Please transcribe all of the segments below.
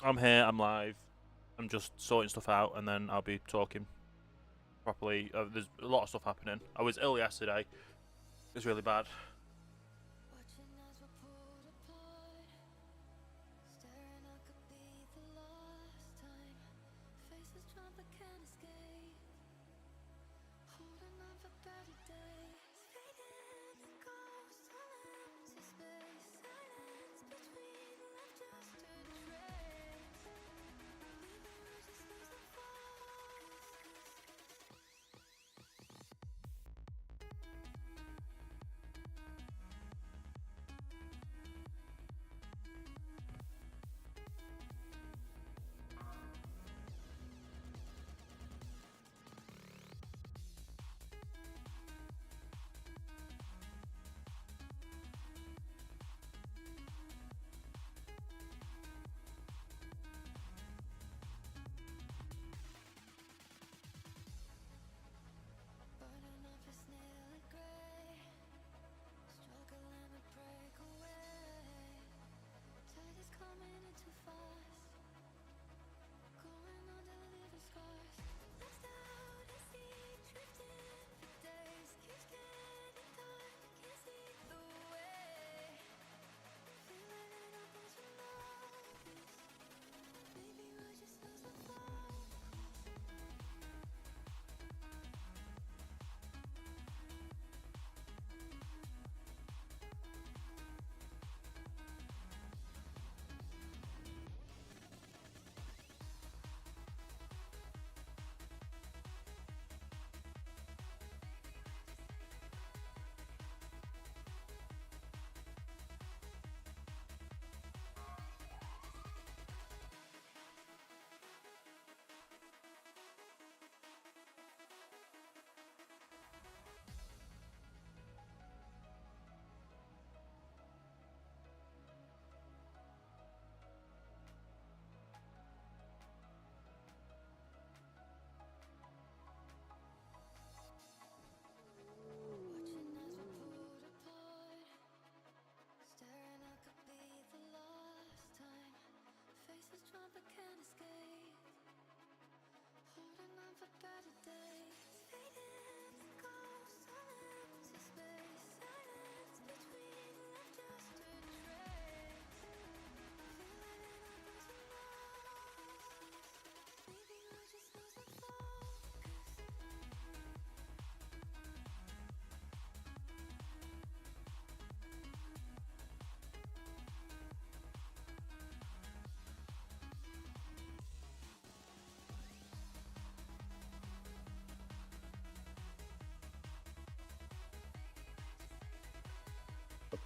I'm here, I'm live. I'm just sorting stuff out and then I'll be talking properly. There's a lot of stuff happening. I was ill yesterday. It was really bad.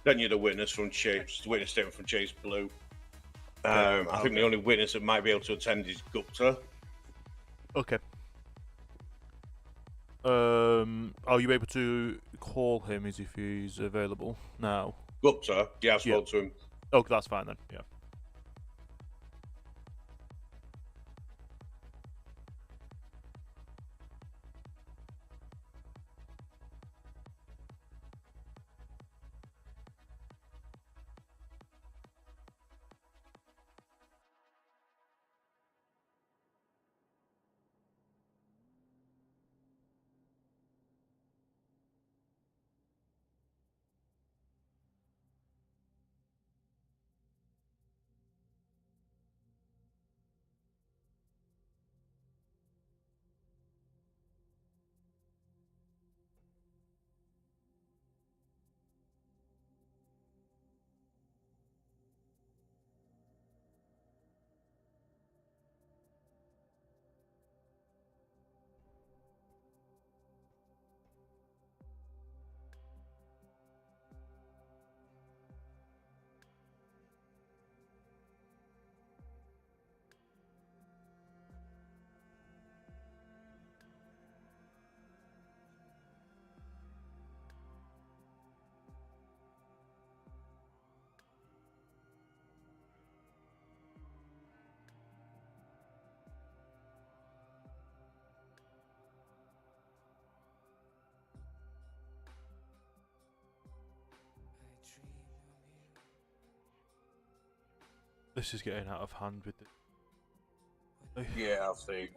Then you're the witness from Chase, the witness statement from Chase Blue. I think the only witness that might be able to attend is Gupta. Okay. Are you able to call him if he's available now? Gupta? Yeah, I spoke to him. Oh, that's fine then, yeah. This is getting out of hand with the. Yeah, I see.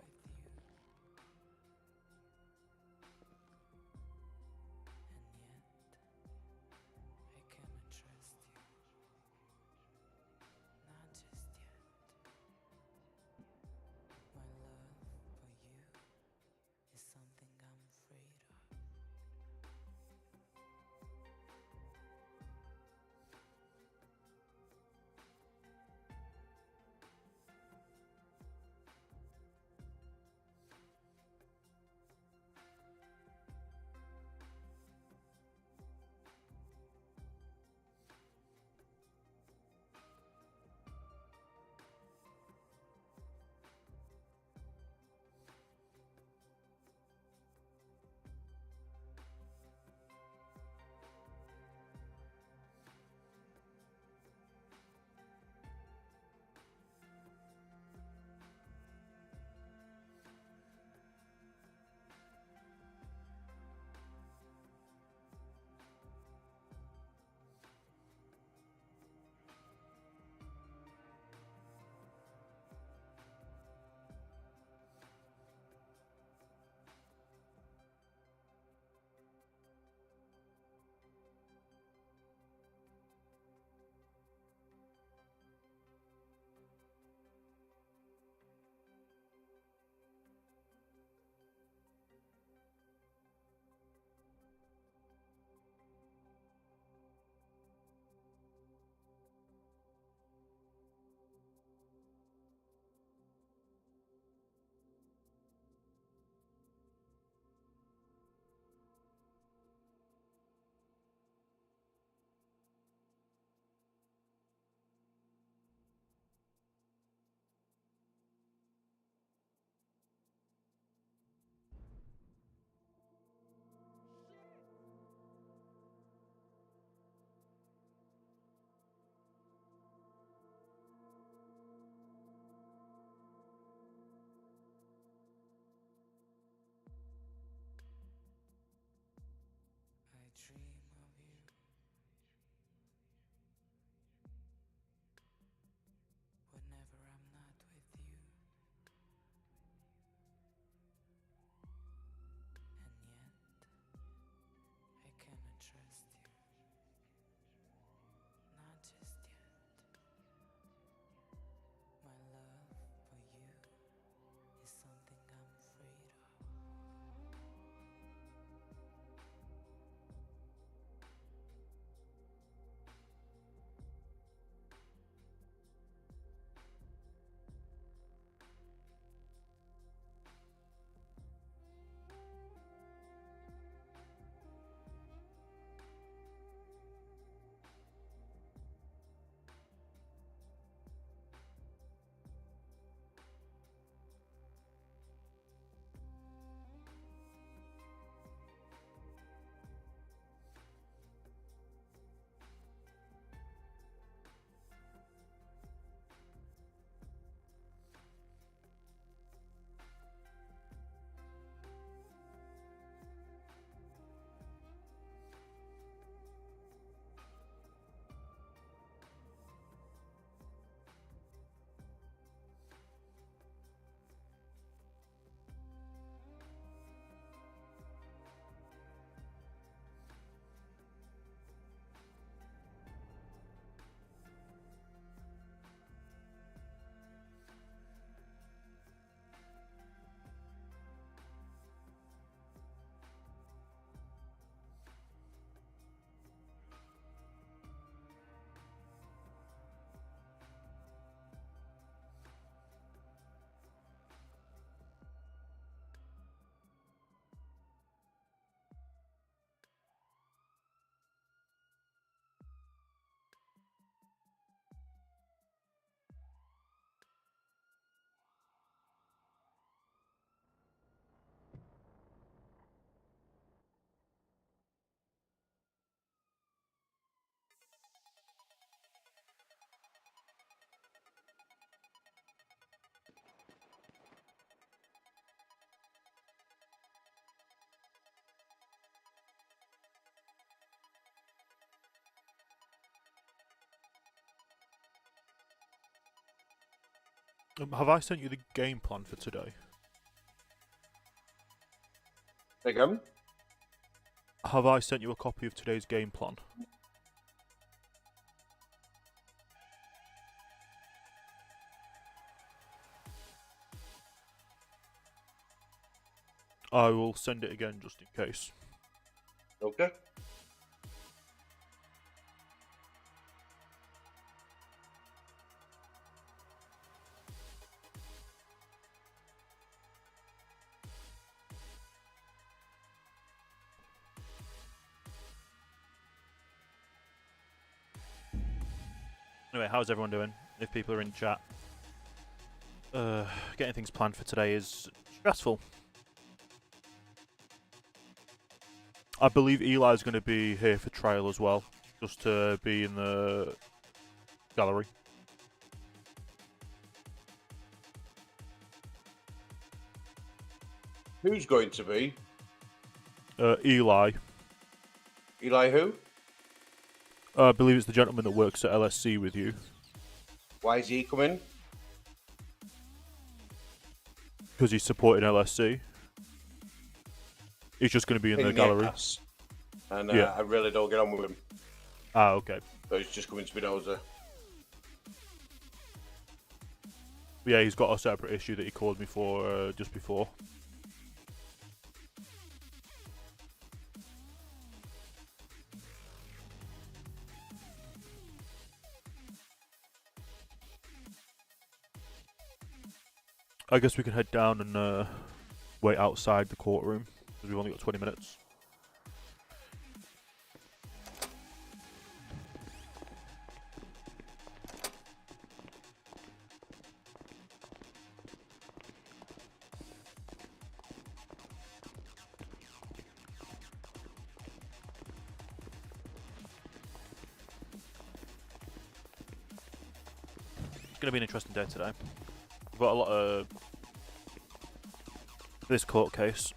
Have I sent you the game plan for today? Again? Have I sent you a copy of today's game plan? I will send it again just in case. Okay. Anyway, how's everyone doing? If people are in chat. Getting things planned for today is stressful. I believe Eli's going to be here for trial as well, just to be in the gallery. Who's going to be? Eli. Eli who? I believe it's the gentleman that works at LSC with you. Why is he coming? Because he's supporting LSC. He's just going to be in the gallery. Yes. And Yeah. I really don't get on with him. Ah, okay. So he's just coming to be nosy. Yeah, he's got a separate issue that he called me for just before. I guess we can head down and wait outside the courtroom, because we've only got 20 minutes. It's going to be an interesting day today. We've got a lot of this court case.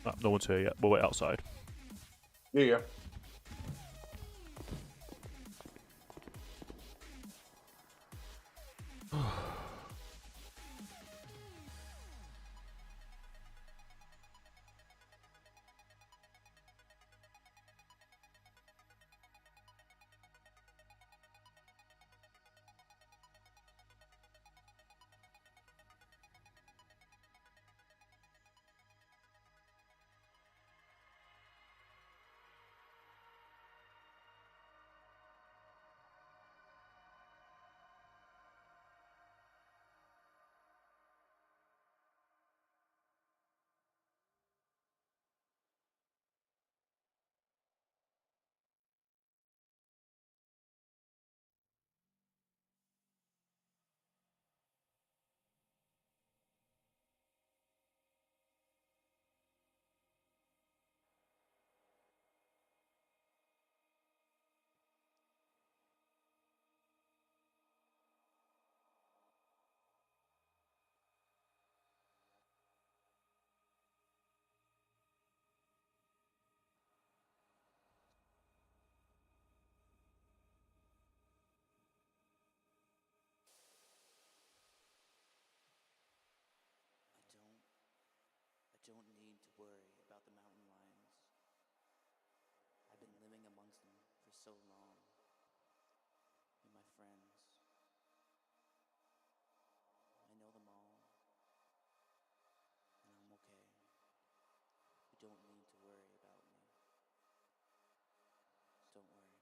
Oh, no one's here yet. We'll wait outside. Yeah. I don't need to worry about the mountain lions. I've been living amongst them for so long. They're my friends. I know them all. And I'm okay. You don't need to worry about me. Don't worry.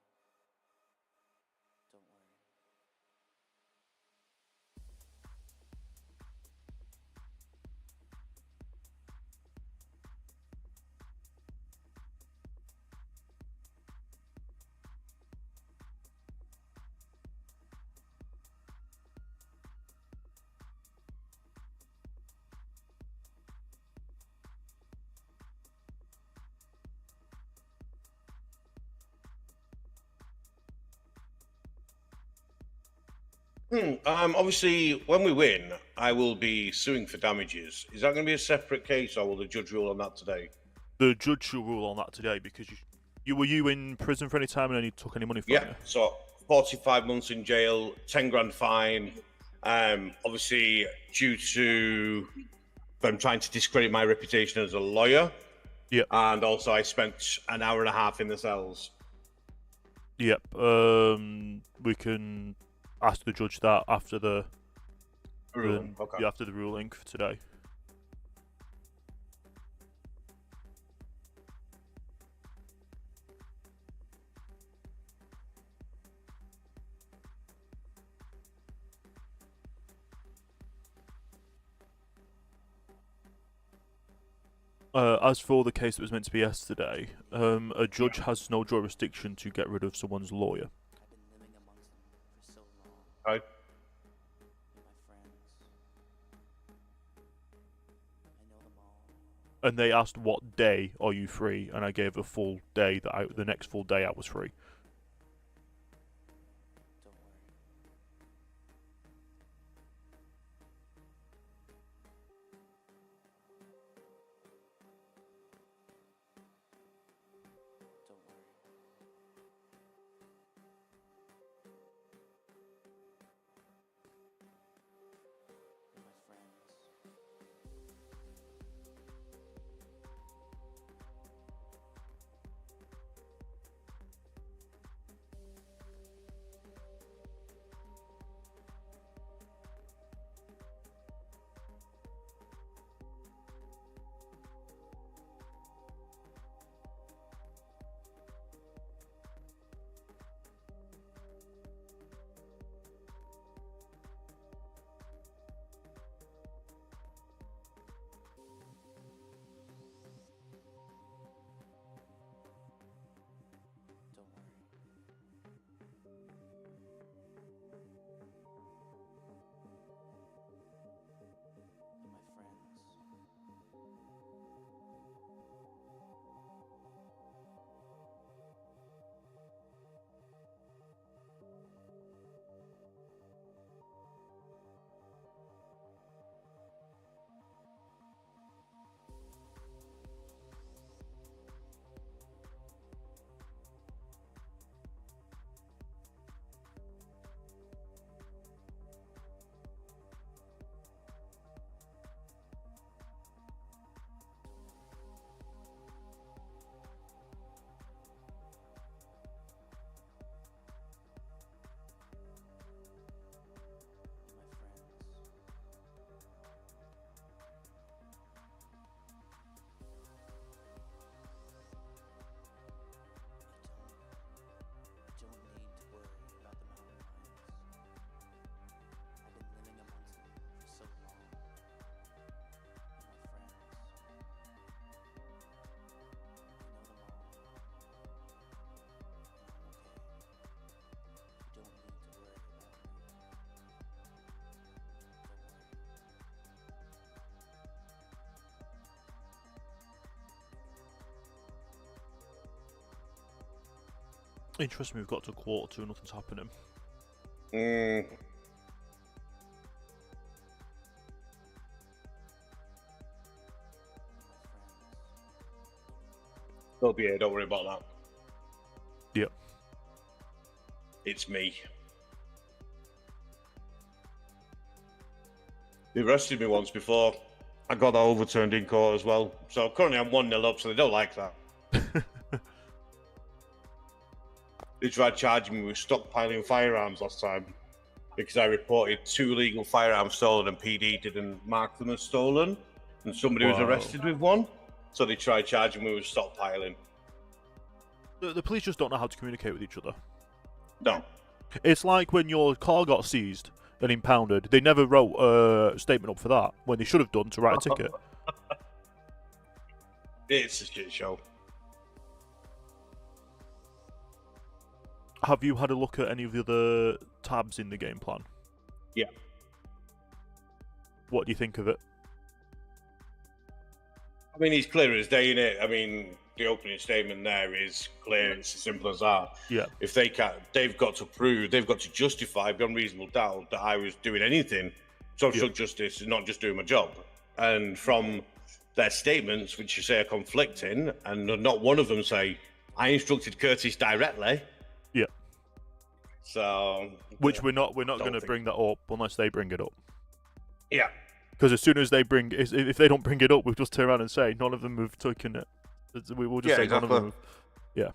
Obviously, when we win, I will be suing for damages. Is that going to be a separate case, or will the judge rule on that today? The judge shall rule on that today because you were you in prison for any time and any took any money from Yeah. you? So 45 months in jail, 10 grand fine. Obviously, due to them trying to discredit my reputation as a lawyer. Yep. And also, I spent an hour and a half in the cells. Yep. We can ask the judge that after the Ruling. Okay. after the ruling for today. As for the case that was meant to be yesterday, a judge has no jurisdiction to get rid of someone's lawyer. I've been living amongst them for so long. Right. You're my friends. I know them all. And they asked what day are you free, and I gave a full day the next full day I was free. Don't worry. Don't worry. You're my friends. Don't worry. You're my friends. You're my friends. I don't need to worry about the mountain lions. I've been living amongst them for so long. You're my friends. I know them all. And I'm okay. You don't need to worry about me. Don't worry. Interesting. We've got to 1:45. Nothing's happening. Mm. They'll be here. Don't worry about that. Yep. It's me. They arrested me once before. I got that overturned in court as well. So currently I'm 1-0 up, so they don't like that. They tried charging me with stockpiling firearms last time because I reported 2 illegal firearms stolen and PD didn't mark them as stolen. And somebody was Wow. arrested with one. So they tried charging me with stockpiling. The police just don't know how to communicate with each other. No. It's like when your car got seized and impounded. They never wrote a statement up for that when they should have done to write a ticket. It's a shit show. Have you had a look at any of the other tabs in the game plan? Yeah. What do you think of it? I mean, he's clear as day, innit? I mean, the opening statement there is clear. It's as simple as that. Yeah. If they can't, they've got to prove, they've got to justify beyond reasonable doubt that I was doing anything to obstruct justice and not just doing my job. And from their statements, which you say are conflicting, and not one of them say, I instructed Curtis directly. Yeah. So, which we're not going to bring that up unless they bring it up. Yeah. Because as soon as they bring, if they don't bring it up, we'll just turn around and say none of them have taken it. We will just say none of them. Have, yeah.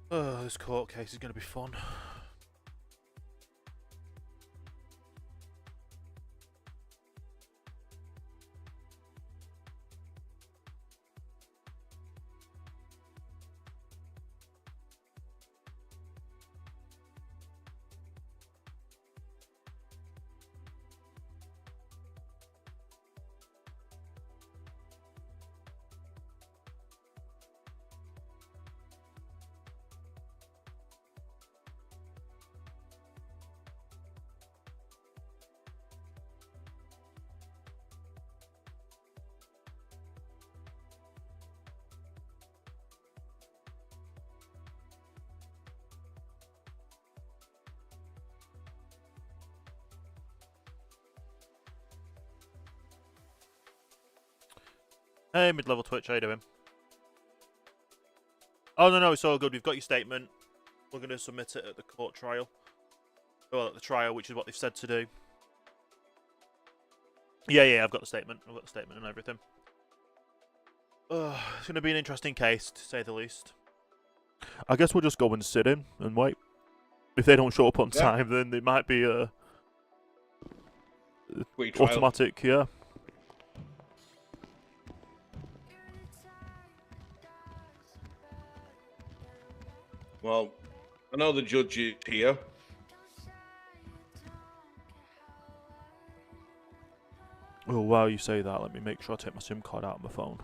Oh, this court case is going to be fun. Hey, mid-level Twitch, how you doing? Oh, no, it's all good. We've got your statement. We're going to submit it at the court trial. Well, at the trial, which is what they've said to do. Yeah, I've got the statement. I've got the statement and everything. It's going to be an interesting case, to say the least. I guess we'll just go and sit in and wait. If they don't show up on time, then it might be a automatic, yeah. Well, I know the judge is here. Oh, wow, you say that. Let me make sure I take my SIM card out of my phone.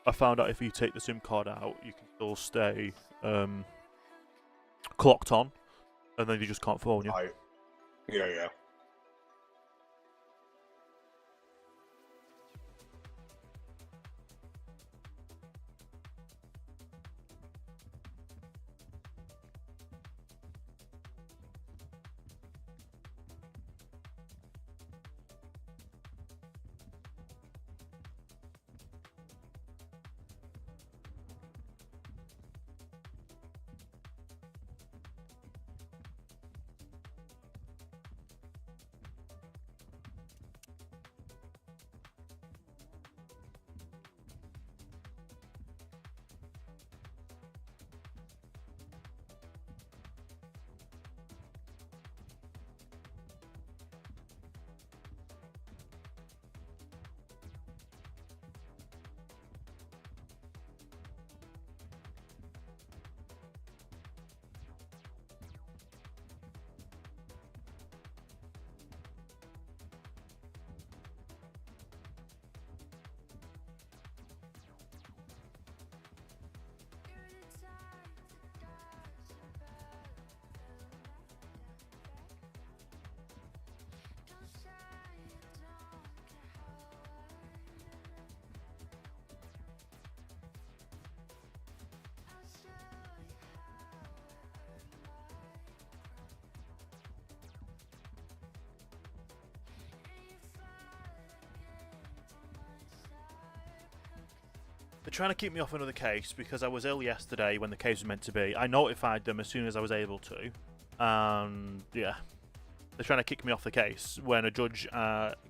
I found out if you take the SIM card out, you can still stay clocked on, and then you just can't phone you. Yeah. trying to keep me off another case because I was ill yesterday when the case was meant to be. I notified them as soon as I was able to. And yeah, they're trying to kick me off the case when a judge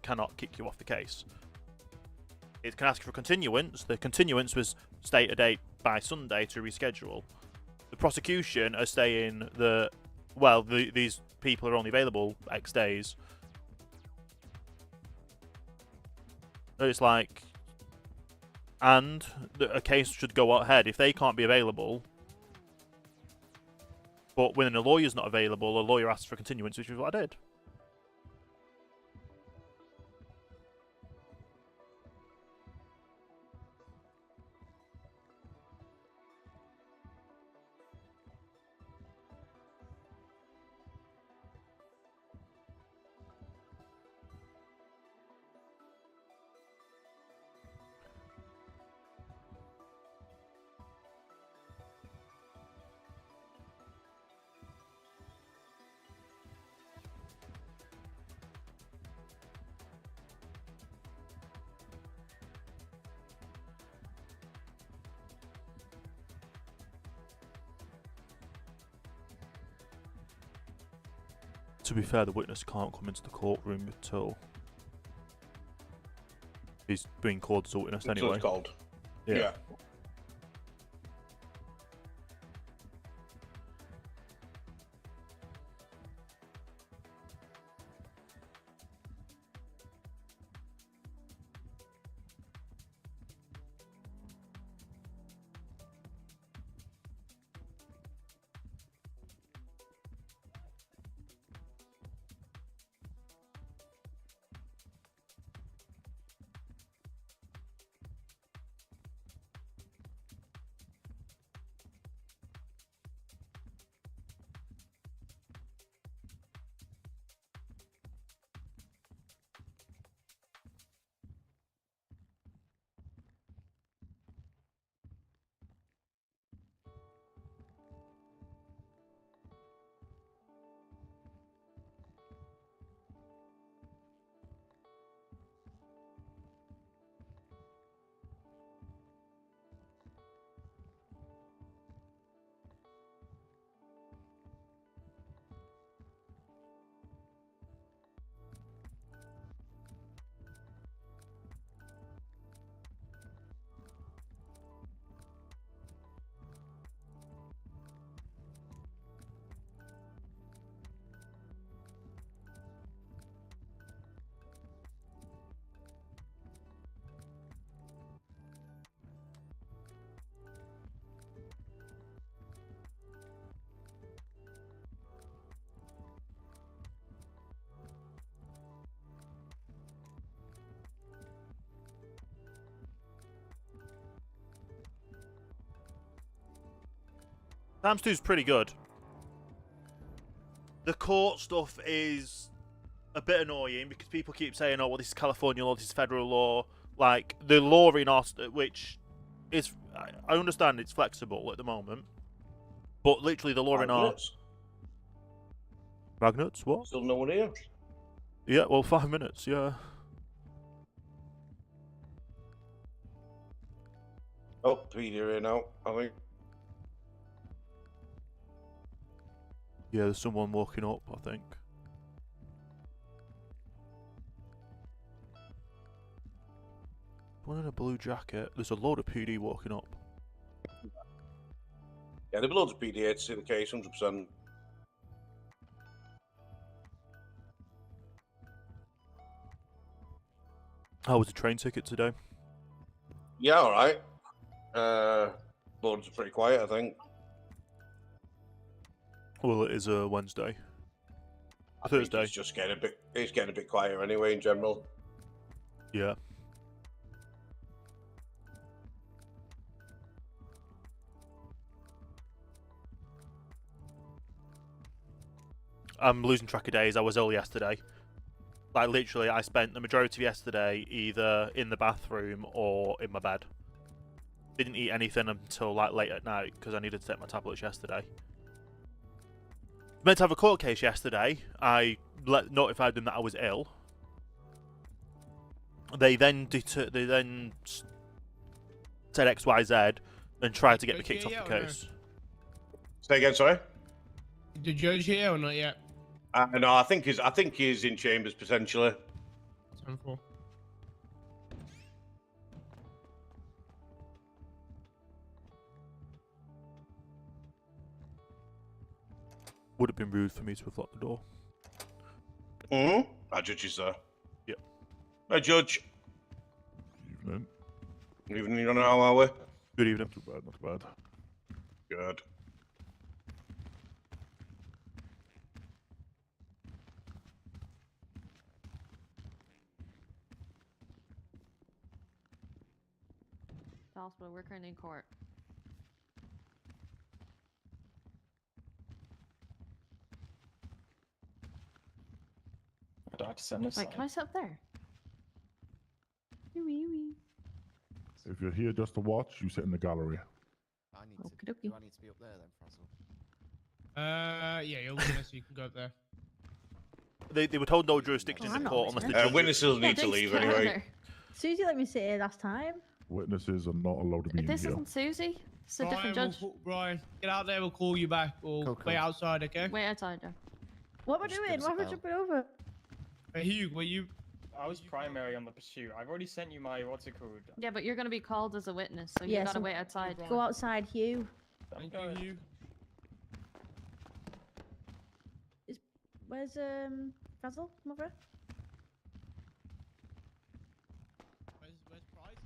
cannot kick you off the case. It can ask for continuance. The continuance was state a date by Sunday to reschedule. The prosecution are saying that, well, these people are only available X days. It's like, and a case should go ahead if they can't be available. But when a lawyer's not available, a lawyer asks for continuance, which is what I did. To be fair, the witness can't come into the courtroom until he's being called as a witness anyway. So it's called. Yeah. Yeah. Times 2's pretty good. The court stuff is a bit annoying because people keep saying, oh, well, this is California law, this is federal law. Like, the law in Austin, which is, I understand it's flexible at the moment, but literally the law in Austin. Magnets? What? Still no one here. Yeah, well, 5 minutes, yeah. Oh, PD here now, I think. Yeah, there's someone walking up, I think. One in a blue jacket. There's a load of PD walking up. Yeah, there'll be loads of PD here to see the case, 100%. How was the train ticket today? Yeah, alright. Loads are pretty quiet, I think. Well, it is a Wednesday. I think Thursday. it's just getting a bit quieter anyway in general. Yeah. I'm losing track of days. I was ill yesterday. Like, literally, I spent the majority of yesterday either in the bathroom or in my bed. Didn't eat anything until, like, late at night because I needed to take my tablets yesterday. Meant to have a court case yesterday. I notified them that I was ill. They then said X, Y, Z, and tried to get me Judge kicked here off the yet or no? case. Say again, sorry. The judge here or not yet? No, I think he's in chambers potentially. 10-4. Would have been rude for me to have locked the door. Our judge is there. Yep. Hi, Judge. Evening. Evening, on how are we? Good evening. Not too bad, not too bad. Good. The hospital, we're currently in court. Do I have to send this? Wait, can I sit up there? Wee. If you're here just to watch, you sit in the gallery. I need Okie to. dokie. Do I need to be up there then, Frazzle? Yeah, you're witness, so you can go up there. They were told no jurisdiction Oh, in I'm the not court unless listening. the judge. Witnesses will Yeah, need to don't leave sit anyway. there. Susie let me sit here last time. Witnesses are not allowed to be in This here. isn't Susie. It's a different judge. Brian, get out there. We'll call you back. Or Cool, wait cool. outside, okay? Wait outside, Joe. What am I Just give doing? us a Why am I bell. jumping over? Hey, Hugh, were you? I was primary on the pursuit. I've already sent you my what's it called? Yeah, but you're gonna be called as a witness, so you Yes, gotta I'm- wait outside. Brian. Go outside, Hugh. Thank you, Hugh. Where's Basil? Come over. Where's Price?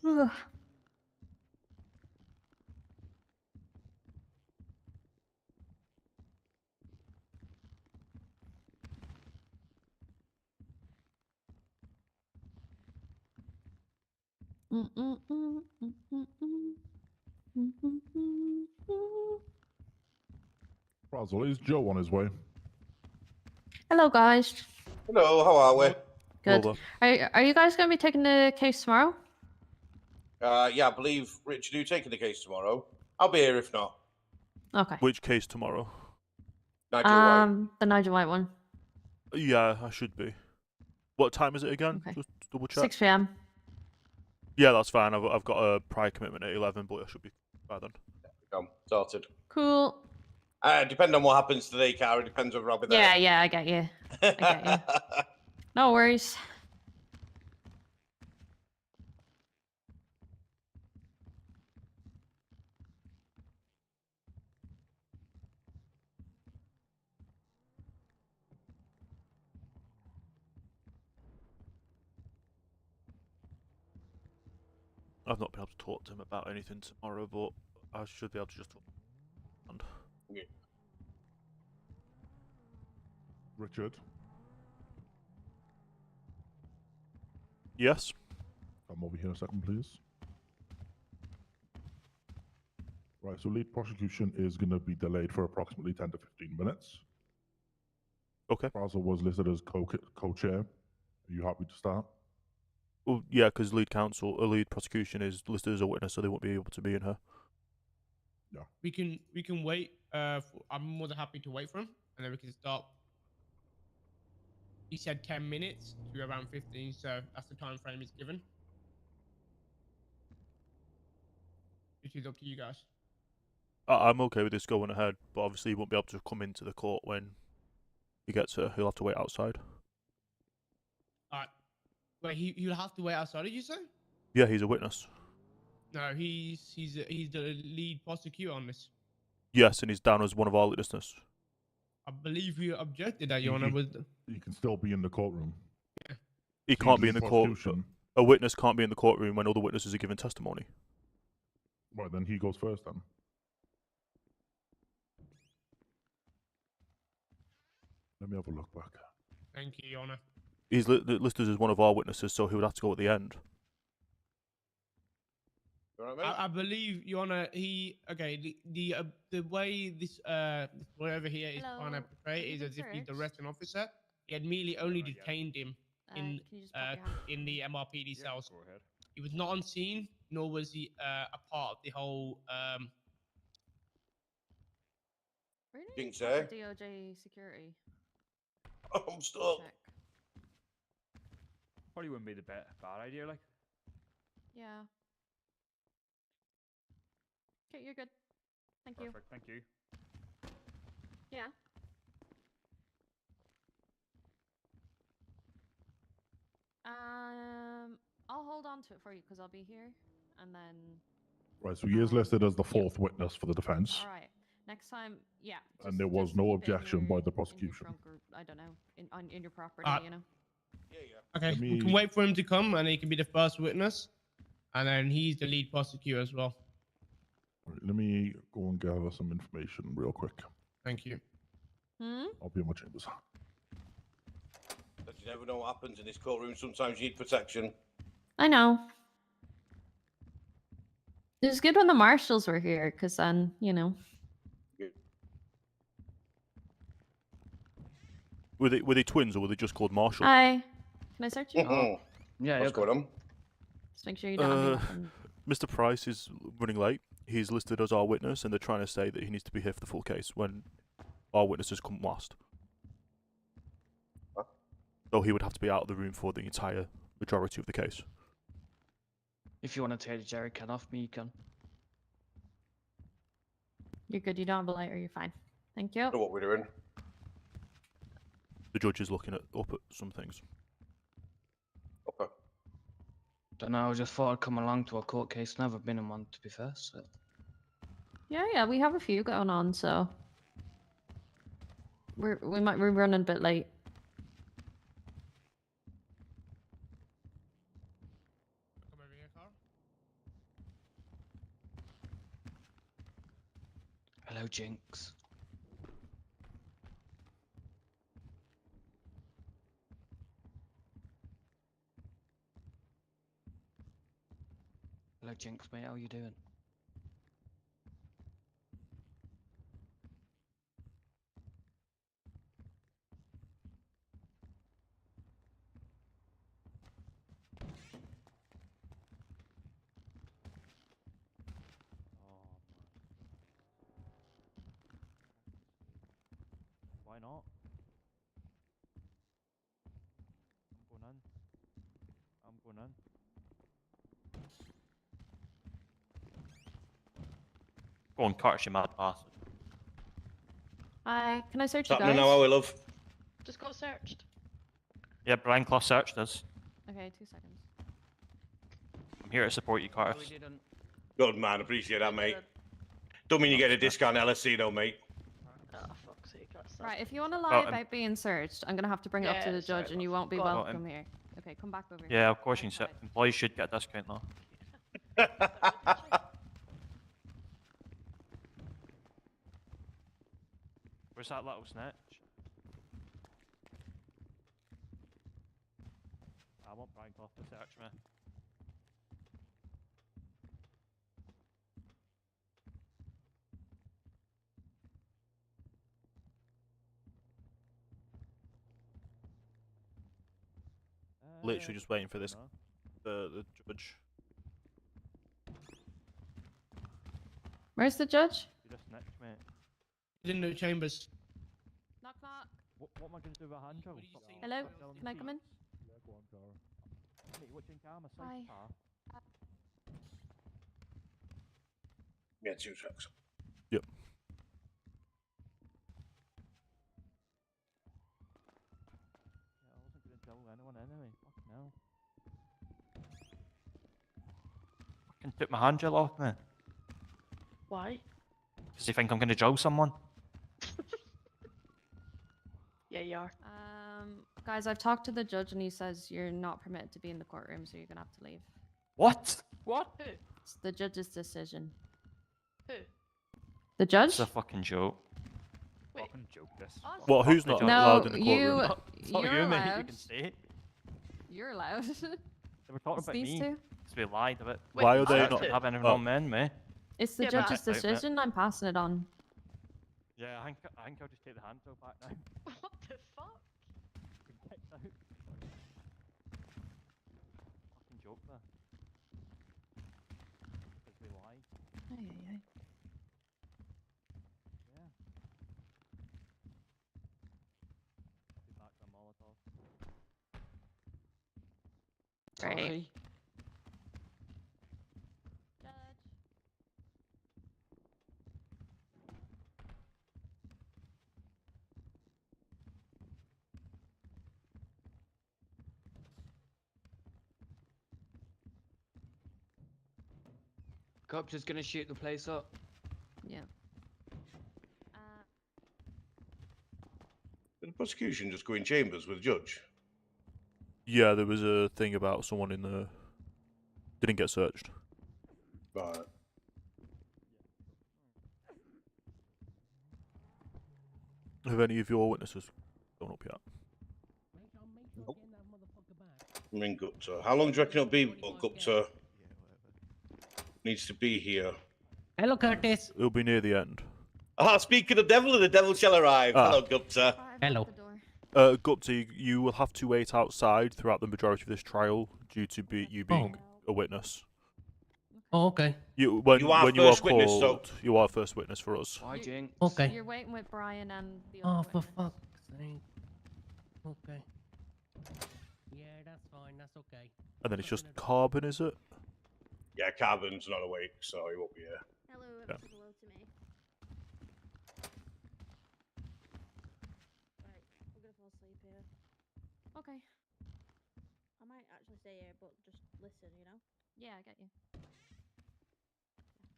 Ugh. Frazzle, is Joe on his way? Hello, guys. Hello, how are we? Good. Over. Are you guys gonna be taking the case tomorrow? Yeah, I believe Richard, you taking the case tomorrow? I'll be here if not. Okay. Which case tomorrow? Nigel White. The Nigel White one. Yeah, I should be. What time is it again? Okay. Just double check. 6 p.m. Yeah, that's fine. I've got a prior commitment at 11, but I should be by then. Come, sorted. Cool. Depending on what happens today, Cara, it depends whether I'll be there. Yeah, I get you. get you. No worries. I've not been able to talk to him about anything tomorrow, but I should be able to just talk. And Richard, yes. come over here a second, please. Right, so lead prosecution is going to be delayed for approximately 10 to 15 minutes. Okay. Frazzle was listed as co-chair. Are you happy to start? Well, yeah, because lead prosecution is listed as a witness, so they won't be able to be in her. We can wait. I'm more than happy to wait for him, and then we can start. He said 10 minutes to around 15, so that's the time frame he's given. Which is up to you guys. I'm okay with this going ahead, but obviously he won't be able to come into the court when he gets her. He'll have to wait outside. Alright. Wait, he'll have to wait outside, did you say? Yeah, he's a witness. No, he's the lead prosecutor on this. Yes, and he's down as one of our witnesses. I believe you objected that, Your Honor. You can still be in the courtroom. He can't be in the court. Prosecution. A witness can't be in the courtroom when other witnesses are giving testimony. Right, then he goes first then. Let me have a look back. Thank you, Your Honor. He's listed as one of our witnesses, so he would have to go at the end. You all right, mate? I believe, Your Honor, the way this whatever here is trying to Hello. portray Are you is the as if he's the jurors? arresting officer. He had merely only detained him in Can you just put your hand? in the MRPD cells. He was not on scene, nor was he a part of the whole Really? Think Not so. for DOJ security. I'm stuck. Check. Probably wouldn't be the bad idea, like. Yeah. Okay, you're good. Thank you. Perfect, thank you. Yeah. I'll hold on to it for you because I'll be here, and then. Right, so he is listed as the fourth witness for the defense. All right. Next time, yeah. And there was just no keep it in objection by your- the in your prosecution. trunk or, I don't know, in your property, you know. Yeah. Okay, Let we can me- wait for him to come, and he can be the first witness, and then he's the lead prosecutor as well. Right, let me go and gather some information real quick. Thank you. I'll be in my chambers. But you never know what happens in this courtroom. Sometimes you need protection. I know. It was good when the marshals were here, because then, you know. Were they twins or were they just called Marshall? Hi. Can I search you? Yeah, What's going on? Just make sure you don't have any weapons. Mr. Price is running late. He's listed as our witness, and they're trying to say that he needs to be here for the full case when our witnesses come last. Huh? So he would have to be out of the room for the entire majority of the case. If you want to take the jerry can off me, you can. You're good. You don't have a lighter. You're fine. Thank you. Know what we're doing. The judge is looking up at some things. Okay. Don't know, I just thought I'd come along to a court case. Never been in one, to be fair, so. Yeah, we have a few going on, so we might be running a bit late. Come over here, Carl. Hello, Jinx. Hello, Jinx, mate. How you doing? Why not? I'm going in. Go on, Curtis, you mad bastard. Hi, can I search What's you happening guys? now, our love? Just got searched. Yeah, Brian Clough searched us. Okay, 2 seconds. I'm here to support you, Curtis. Good man, appreciate that, mate. Don't mean you get a discount LSC though, mate. Oh, fuck's sake, that's Right, if you want to lie Well, about being searched, I'm gonna have to bring it up to Yeah, the sorry, judge, and you won't be go on. welcome here. Okay, come back over. Yeah, of course you can Outside. say employees should get a discount though. Where's that little snitch? I want Brian Clough to search me. Literally just waiting for this the judge. Where's the judge? You just snitched, mate. He's in the chambers. Knock knock. What am I going to do with a hand job? What did you say? Hello, can I come in? Yeah, go on, Cara. Mate, watching camera, Hi. Yeah, 2 seconds. Yep. Yeah, I wasn't going to tell anyone anyway. Fucking hell. Fucking took my hand gel off me. Why? Does he think I'm going to drill someone? Yeah, you are. Guys, I've talked to the judge, and he says you're not permitted to be in the courtroom, so you're gonna have to leave. What? What? Who? It's the judge's decision. Who? The judge? It's a fucking joke. Wait. Fucking joke this. Us? Well, who's the not judge. allowed No, in the you. courtroom? It's not You're you, mate. You allowed. can say it. You're allowed. They were talking It's about these me. two. Because we lied about. Wait, Why are us they two? not- Have anything Oh. on men, mate? It's the Yeah, but- judge's Right, mate. decision. I'm passing it on. Yeah, I think I'll just take the hand gel back now. What the fuck? Been kicked out. Fucking joke there. Because we lied. Ay, ay, ay. Yeah. Right. Sorry. Judge. Cops is gonna shoot the place up. Yeah. Did the prosecution just go in chambers with the judge? Yeah, there was a thing about someone in the didn't get searched. Right. Have any of your witnesses gone up yet? I mean, Gupta. How long do you reckon it'll be before Gupta needs to be here? Hello, Curtis. It'll be near the end. Speaking of the devil shall arrive. Ah. Hello, Gupta. Hello. Gupta, you will have to wait outside throughout the majority of this trial due to you being a witness. Oh, okay. When You are you are first witness, so- called, you are first witness for us. Why, Jinx? Okay. You're waiting with Brian and the Oh, other for witness. fuck's sake. Okay. Yeah, that's fine. That's okay. And then it's just Carbon, is it? Yeah, Carbon's not awake, so he won't be here. Hello, Yeah. hello to me. Right, we're gonna fall asleep here. Okay. I might actually stay here, but just listen, you know? Yeah, I get you.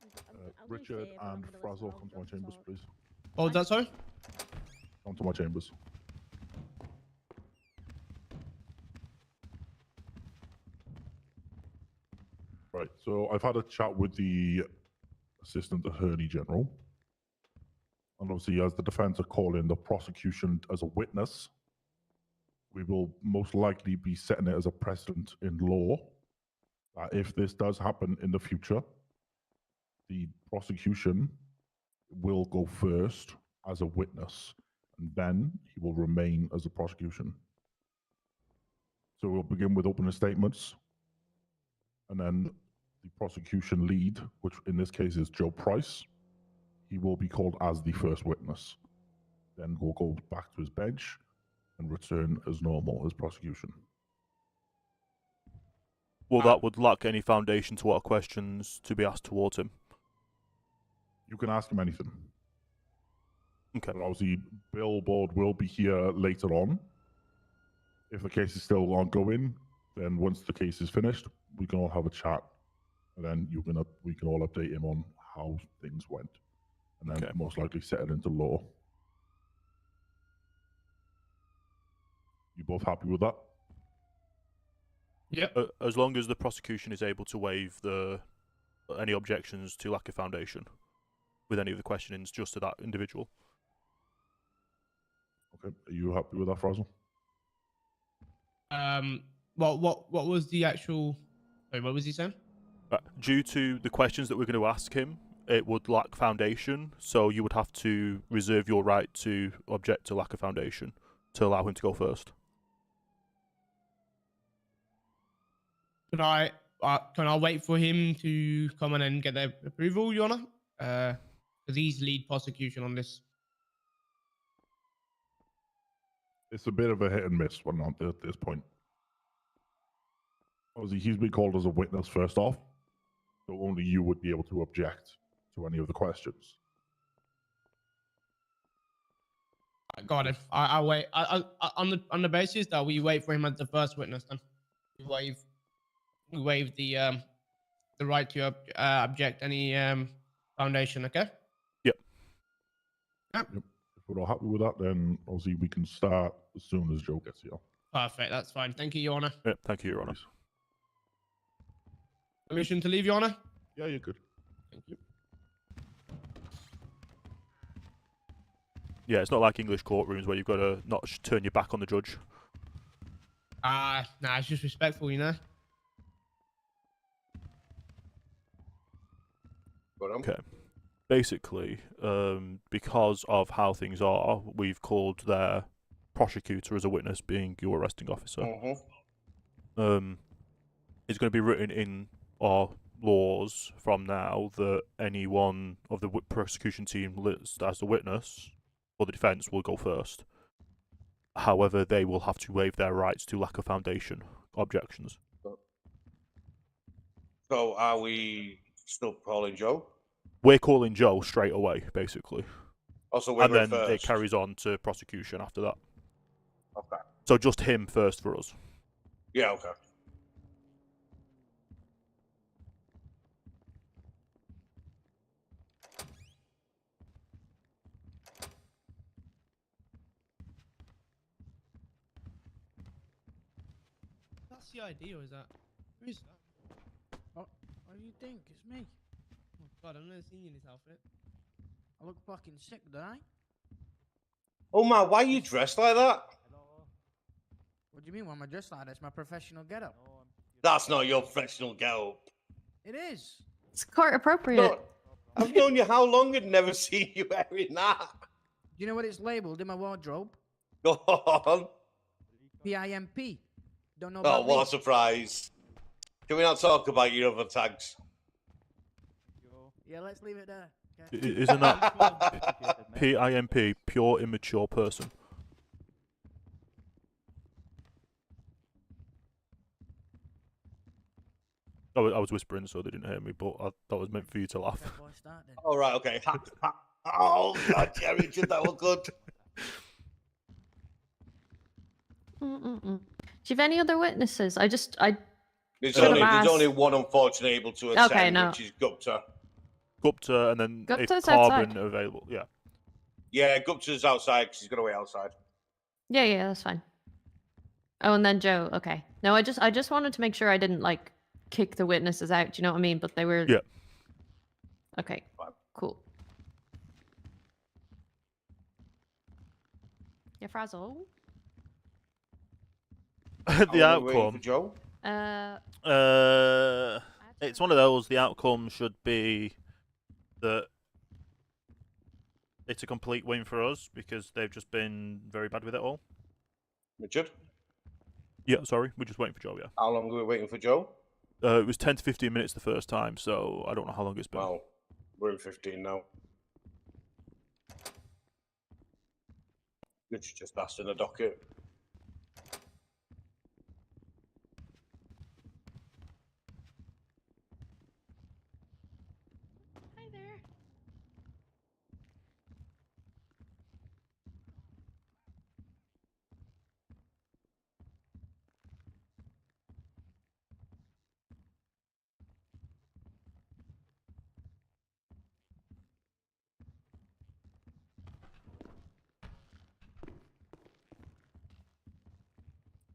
I'll do stay Richard here, but I'm and gonna listen Frazzle, while come to the my judge chambers, talks. please. What was that, sorry? Come to my chambers. Right, so I've had a chat with the Assistant Attorney General. And obviously, as the defense are calling the prosecution as a witness, we will most likely be setting it as a precedent in law that if this does happen in the future, the prosecution will go first as a witness, and then he will remain as a prosecution. So we'll begin with opening statements, and then the prosecution lead, which in this case is Joe Price, he will be called as the first witness. Then we'll go back to his bench and return as normal as prosecution. Well, that would lack any foundation to what are questions to be asked towards him. You can ask him anything. Okay. But obviously, Billboard will be here later on. If the case is still ongoing, then once the case is finished, we can all have a chat, and then we can all update him on how things went, and then Okay. most likely set it into law. You both happy with that? Yep. As long as the prosecution is able to waive any objections to lack of foundation with any of the questionings just to that individual. Okay. Are you happy with that, Frazzle? What was the actual? Sorry, what was he saying? Due to the questions that we're going to ask him, it would lack foundation, so you would have to reserve your right to object to lack of foundation to allow him to go first. Can I wait for him to come in and get the approval, Your Honor? Because he's lead prosecution on this. It's a bit of a hit and miss one at this point. Obviously, he's been called as a witness first off, so only you would be able to object to any of the questions. I got it. I wait. On the basis that we wait for him as the first witness, then we waive the right to object any foundation. Okay. Yep. Yep. If we're all happy with that, then obviously we can start as soon as Joe gets here. Perfect. That's fine. Thank you, Your Honor. Yep, thank you, Your Honour. Please. Permission to leave, Your Honor. Yeah, you're good. Thank you. Yeah, it's not like English courtrooms where you've got to not turn your back on the judge. Nah, it's just respectful, you know. But Okay. Basically, because of how things are, we've called their prosecutor as a witness, being your arresting officer. It's going to be written in our laws from now that any one of the prosecution team listed as the witness or the defence will go first. However, they will have to waive their rights to lack of foundation objections. So are we still calling Joe? We're calling Joe straight away, basically. Also, we're And going then it first. carries on to prosecution after that. Okay. So just him first for us. Yeah, okay. That's the idea, or is that? Who is that? What do you think? It's me. Oh God, I've never seen you in this outfit. I look fucking sick, don't I? Oh man, why are you dressed like that? What do you mean? Why am I dressed like that? It's my professional getup. That's not your professional get-up. It is. It's court appropriate. No, I've known you how long and never seen you wearing that. Do you know what it's labeled in my wardrobe? Go on. PIMP. Don't know Oh, about what me. a surprise. Can we not talk about your other tags? Yeah, let's leave it there. Okay. Isn't that PIMP, pure immature person? I was whispering so they didn't hear me, but that was meant for you to laugh. Okay, boy, start then. All right, okay. Oh, God, yeah, Richard, that was good. Do you have any other witnesses? I There's Should've only, asked. there's only one unfortunate able to attend, Okay, no. which is Gupta. Gupta, and then Gupta's if Carbon outside. available, yeah. Yeah, Gupta's outside because he's got to wait outside. Yeah, that's fine. Oh, and then Joe. Okay. No, I just wanted to make sure I didn't like kick the witnesses out. Do you know what I mean? But they were. Yeah. Okay. Cool. Yeah, Frazzle. The How long are we waiting for outcome. Joe? It's one of those. The outcome should be that it's a complete win for us because they've just been very bad with it all. Richard? Yeah, sorry, we're just waiting for Joe. Yeah. How long are we waiting for Joe? It was 10 to 15 minutes the first time, so I don't know how long it's been. Well, we're in 15 now. Richard just asked in the docket. Hi there.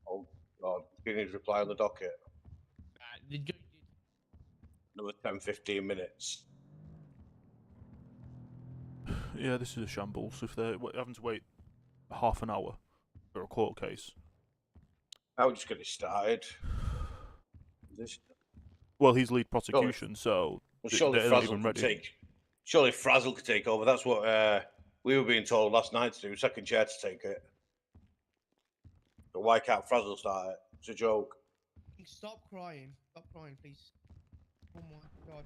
Oh, God. Getting his reply on the docket. The judge did. Another 10, 15 minutes. Yeah, this is a shambles. If they're having to wait half an hour for a court case. I'll just get it started. This, Well, he's lead prosecution, so well, surely they're not Frazzle even could ready. take. Surely Frazzle could take over. That's what we were being told last night to do. Second chair to take it. But why can't Frazzle start it? It's a joke. Stop crying. Stop crying, please. Oh my God.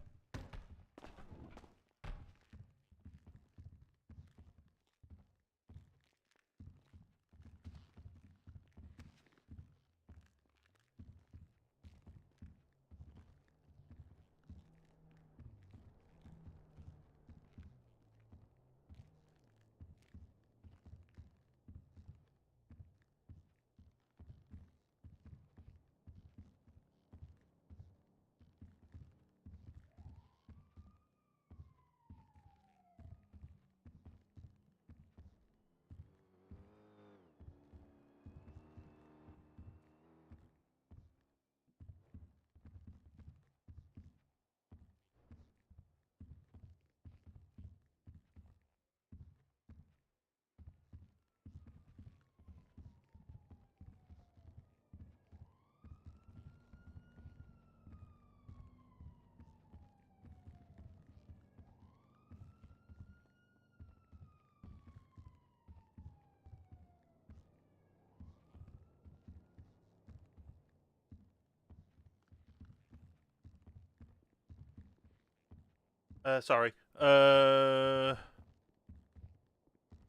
Sorry.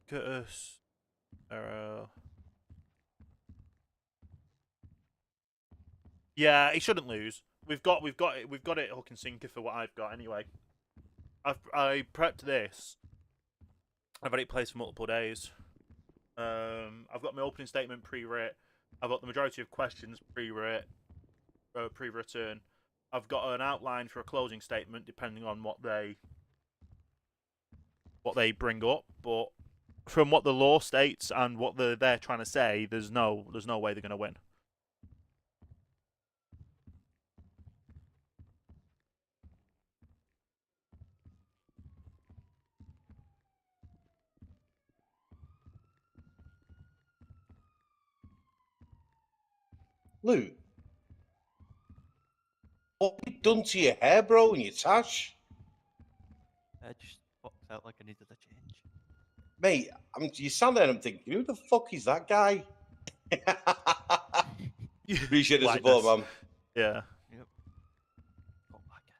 Curtis. Yeah, he shouldn't lose. we've got it hook and sinker for what I've got anyway. I prepped this. I've had it placed for multiple days. I've got my opening statement pre-writ. I've got the majority of questions pre-writ, pre-written. I've got an outline for a closing statement, depending on what they bring up. But from what the law states and what they're trying to say, there's no way they're going to win. Luke, what have you done to your hair, bro, and your tash? I just walked out like I needed a change. Mate, you stand there and I'm thinking, who the fuck is that guy? Appreciate the support, man. Yeah. Yep. Got back in.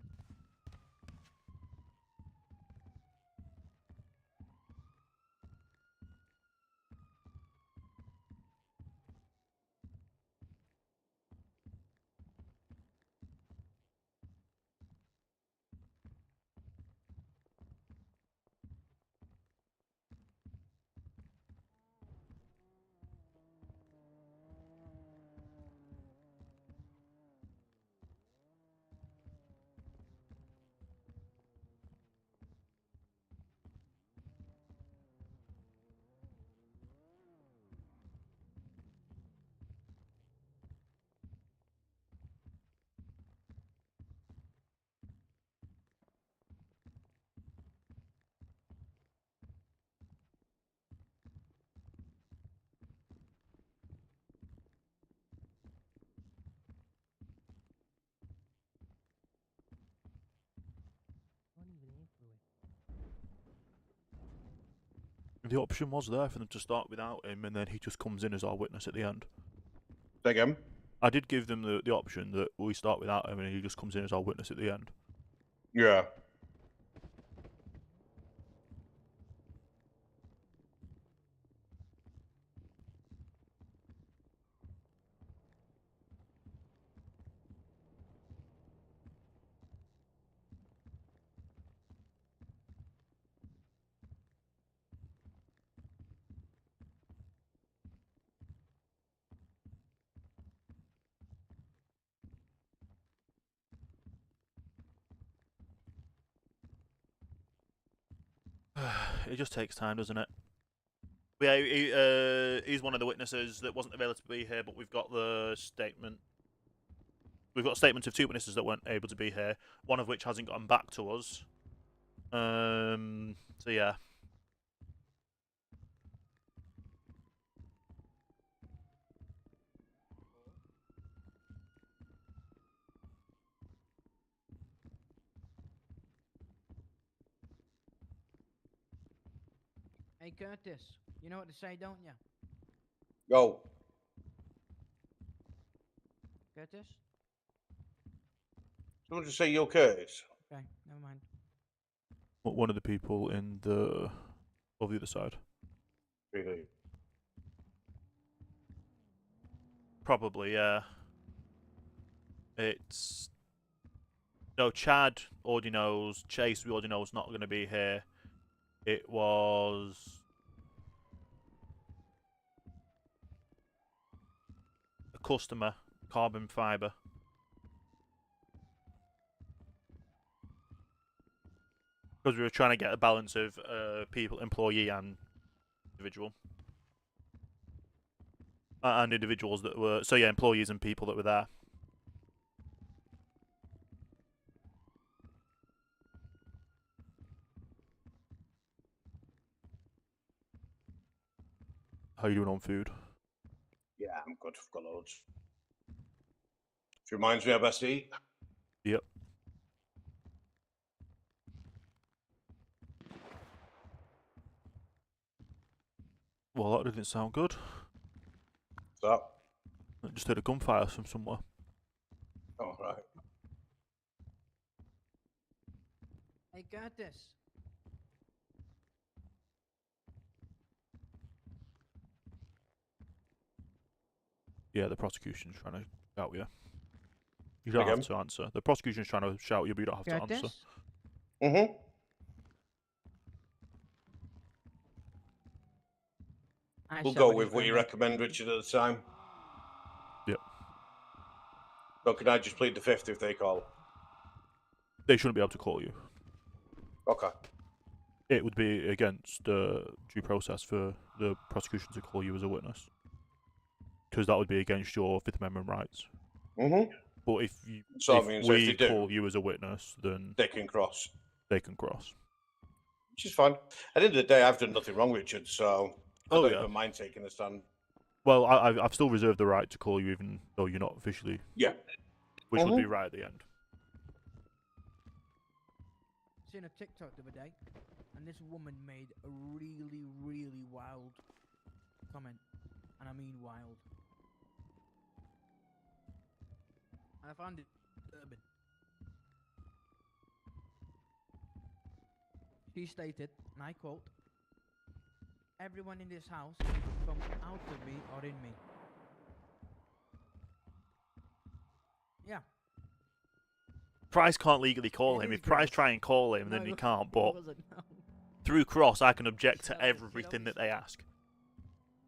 The option was there for them to start without him, and then he just comes in as our witness at the end. Say again? I did give them the option that we start without him, and he just comes in as our witness at the end. Yeah. It just takes time, doesn't it? But yeah, he's one of the witnesses that wasn't available to be here, but we've got the statement. We've got statements of two witnesses that weren't able to be here, one of which hasn't gotten back to us. So yeah. Hey, Curtis, you know what to say, don't you? Go. Curtis? Someone just say you're Curtis. Okay, never mind. One of the people in the of the other side. Really? Probably, yeah. It's no Chad already knows. Chase we already know is not going to be here. It was a customer, carbon fiber. Because we were trying to get a balance of people, employee and individual. And individuals that were... So yeah, employees and people that were there. How you doing on food? Yeah, I'm good. I've got loads. If it reminds me, I best eat. Yep. Well, that didn't sound good. What's I just heard a gunfire from somewhere. that? Oh, right. Hey, Curtis. Yeah, the prosecution's trying to out you. You don't have Again? to answer. The prosecution's trying to shout you, but you don't have to answer. Curtis? Mm-hmm. I We'll said go what with he's what you gonna do. recommend, Richard, at the time. Yep. So can I just plead the fifth if they call? They shouldn't be able to call you. Okay. It would be against due process for the prosecution to call you as a witness, because that would be against your Fifth Amendment rights. Mm-hmm. But if you, So, if I mean, so if we they do, call you as a witness, then they can cross. they can cross. Which is fine. At the end of the day, I've done nothing wrong, Richard, so I Oh, don't yeah. even mind taking a stand. Well, I've still reserved the right to call you, even though you're not officially. Yeah. Which would be right at the end. Seen a TikTok the other day, and this woman made a really, really wild comment, and I mean wild. And I found it disturbing. She stated, and I quote, "Everyone in this house can come out of me or in me." Yeah. Price can't legally call It him. is If Price gross. try and call him, then No, he can't. it But wasn't, no. through Cross, I can object to No, it's- everything that they ask.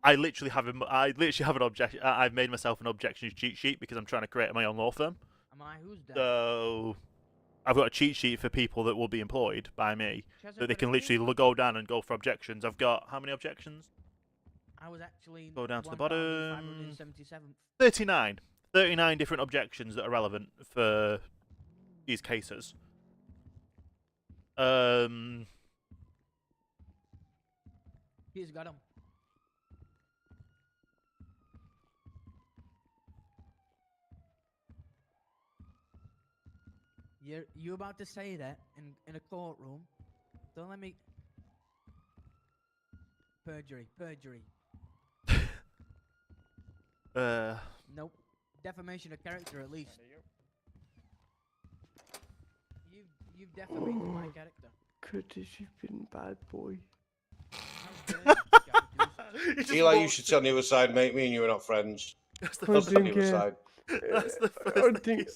I literally have an objection. I've made myself an objections cheat sheet because I'm trying to create my own law firm. Am I? Who's that? So I've got a cheat sheet for people that will be employed by me, She hasn't that they got a can literally screenshot? go down and go for objections. I've got how many objections? I was actually Go down to the bottom. 1577th. 39. 39 different objections that are relevant for these cases. He's got him. You about to say that in a courtroom? Don't let me. Perjury. Nope. Defamation of character, at least. You've defamated my character. Curtis, you've been bad boy. Eli, you should sit on the other side, mate. Me and you are not friends. I Sit on the think, other side.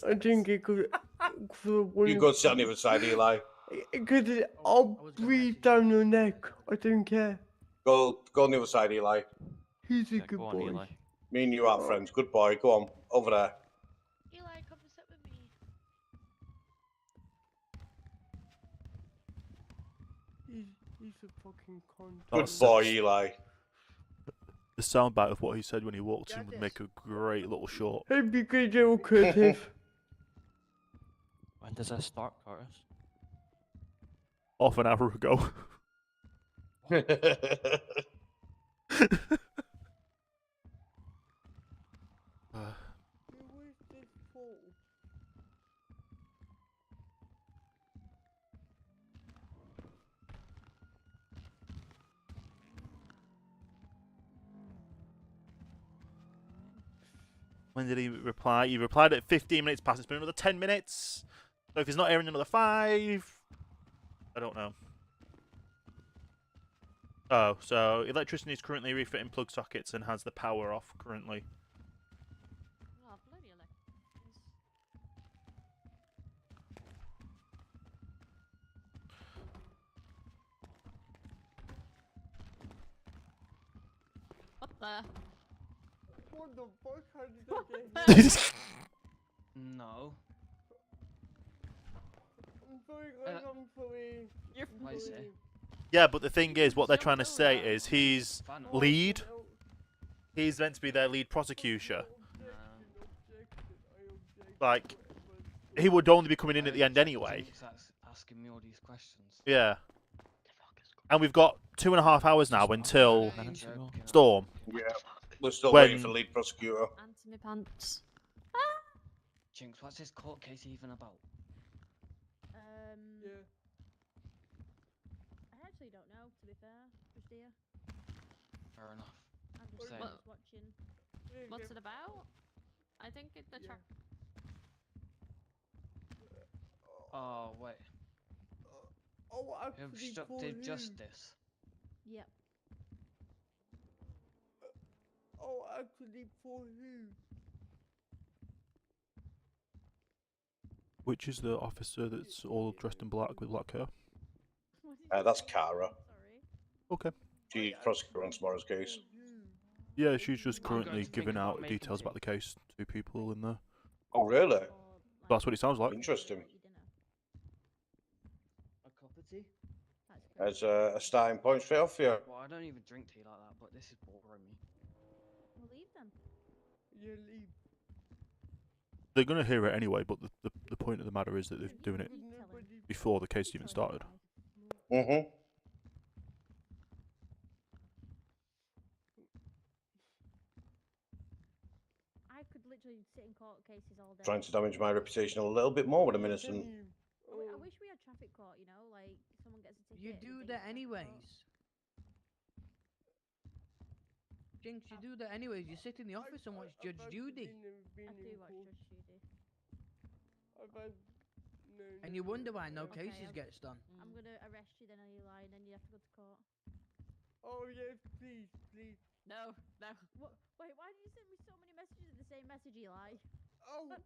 I think it could. You go sit on the other side, Eli. Because I'll breathe down your neck. I don't care. Go on the other side, Eli. He's a good boy. Me and you are friends. Good boy. Go on. Over there. Eli, come and sit with me. He's a fucking cunt. Good boy, Eli. The soundbite of what he said when he walked in would make a great little short. It'd be good, little Curtis. When does this start, Curtis? Half an hour ago. When did he reply? He replied at 15 minutes past. It's been another 10 minutes. So if he's not airing another 5, I don't know. Oh, so electricity is currently refitting plug sockets and has the power off currently. Oh, bloody electrons. What the? What the fuck? How did that get No. I'm sorry, I'm sorry. You're What is it? Yeah, but the thing is, what they're trying to say is he's lead. He's meant to be their lead prosecutor. Like, he would only be coming in at the end anyway. Asking me all these questions. Yeah. And we've got 2.5 hours now until Storm. Yeah. We're still When- waiting for lead prosecutor. Answer me pants. Jinx, what's this court case even about? Yeah. I actually don't know, to be fair, Christia. Fair enough. I'm just, Same. just watching. What's it about? I think the char- Oh, wait. Oh, actually, Obstructive for justice. Yep. Oh, actually, for who? Which is the officer that's all dressed in black with black hair? That's Kara. Okay. She's prosecutor on tomorrow's case. Yeah, she's just I'm going currently to think giving about out making details about the case to people in there. Oh, really? That's what it sounds like. Interesting. A cup of tea? As a starting point straight off here. Well, I don't even drink tea like that, but this is boring me. We'll leave then. Yeah, leave. They're going to hear it anyway, but the point of the matter is that they're doing it before the case even started. Mm-hmm. I could literally sit in court cases all day. Trying to damage my reputation a little bit more when I'm innocent. I wish we had traffic court, you know, like someone gets a ticket. You and do they that take it to traffic court. anyways. Jinx, you do that anyways. You sit in the office and watch Judge Judy. I do watch Judge Judy. And you wonder why no Okay, cases gets done. I'm gonna arrest you then, Eli, and then you have to go to court. Oh yes, please, please. No. Wait, why did you send me so many messages in the same message, Eli? Oh, it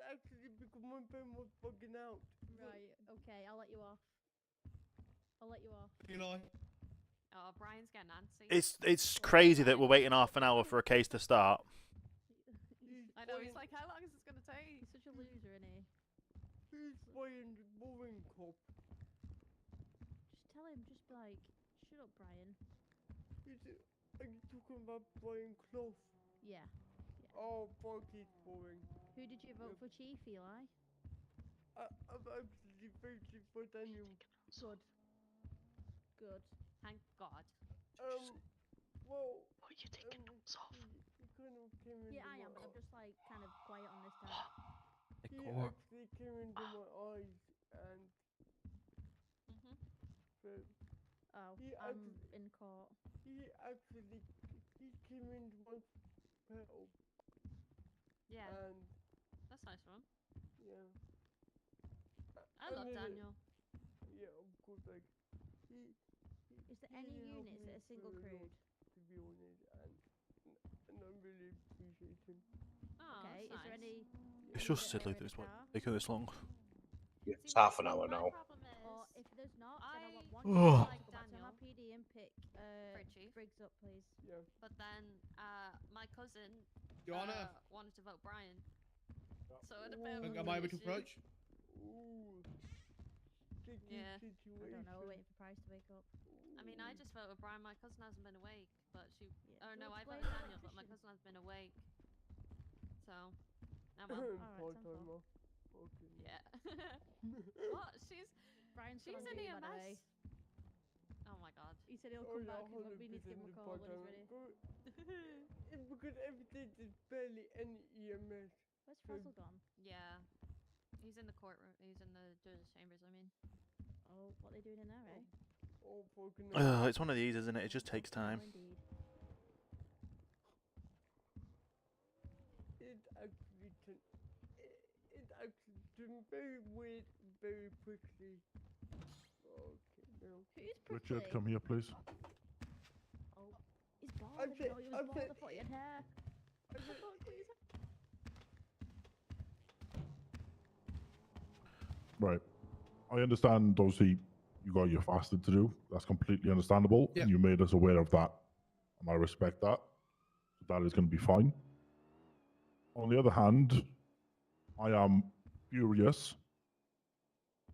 actually because my phone was bugging out. Right, okay, I'll let you off. Eli. Oh, Brian's getting antsy. It's crazy that we're waiting half an hour for a case to start. I know, he's like, how long is this going to take? He's such a loser, isn't he? He's buying the boring cup. Just tell him, just be like, shut up, Brian. Are you talking about buying cloth? Yeah. Oh, fuck, it's boring. Who did you vote for chief, Eli? I've actually voted for Daniel. Good. Thank God. Well, you taking notes off? he kind of came into Yeah, I am, but I'm just like kind of quiet on this time. He actually came into my eyes and said, Oh, He I'm actually- in court. he came into my pedal Yeah, and that's nice of him. yeah. I love then Daniel. Yeah, of course, like he Is there any helped units me that are single through a lot, crewed? to be honest, and I really appreciate him. Oh, Okay, is that's there nice. any? It's units just that silly are that in it's the car? taking this long. Yeah, it's See, half an my hour now. problem is, Or if there's not, then I want one I unit like to go back to Daniel MRPD and pick for chief, Briggs up, please. Yeah. but then my cousin Your Honor. wanted to vote Brian. So it Am I able to approach? Ooh, sticky Yeah. situation. I don't know, we're waiting for Price to wake up. I mean, I just voted Brian. My cousin hasn't been awake, but she. Yeah, Or no, well, I explain voted the Daniel, but my electrician. cousin has been awake. So, now well, Part-timer. Okay. yeah. What? Brian's She's still on in duty, by the way. EMS. Oh my God. He said he'll Oh, come yeah, back, but we need to give him a 100% call when he's part-timer. ready. It's because everything is barely any EMS. Where's Frazzle gone? Yeah. He's in the courtroom. He's in the judge's chambers. I mean. Oh, what are they doing in there, eh? Oh, fucking hell. It's one of these, isn't it? It just takes time. Oh, indeed. It actually turned very weird very quickly. Okay, now. Who's Richard, prickly? come here, please. Oh, he's bald. I'm I didn't know he was I'm bald. I thought he had hair. I'm I thought he had Right. I understand, obviously, you got your fasting to do. That's completely understandable. Yeah. And you made us aware of that. And I respect that. So that is going to be fine. On the other hand, I am furious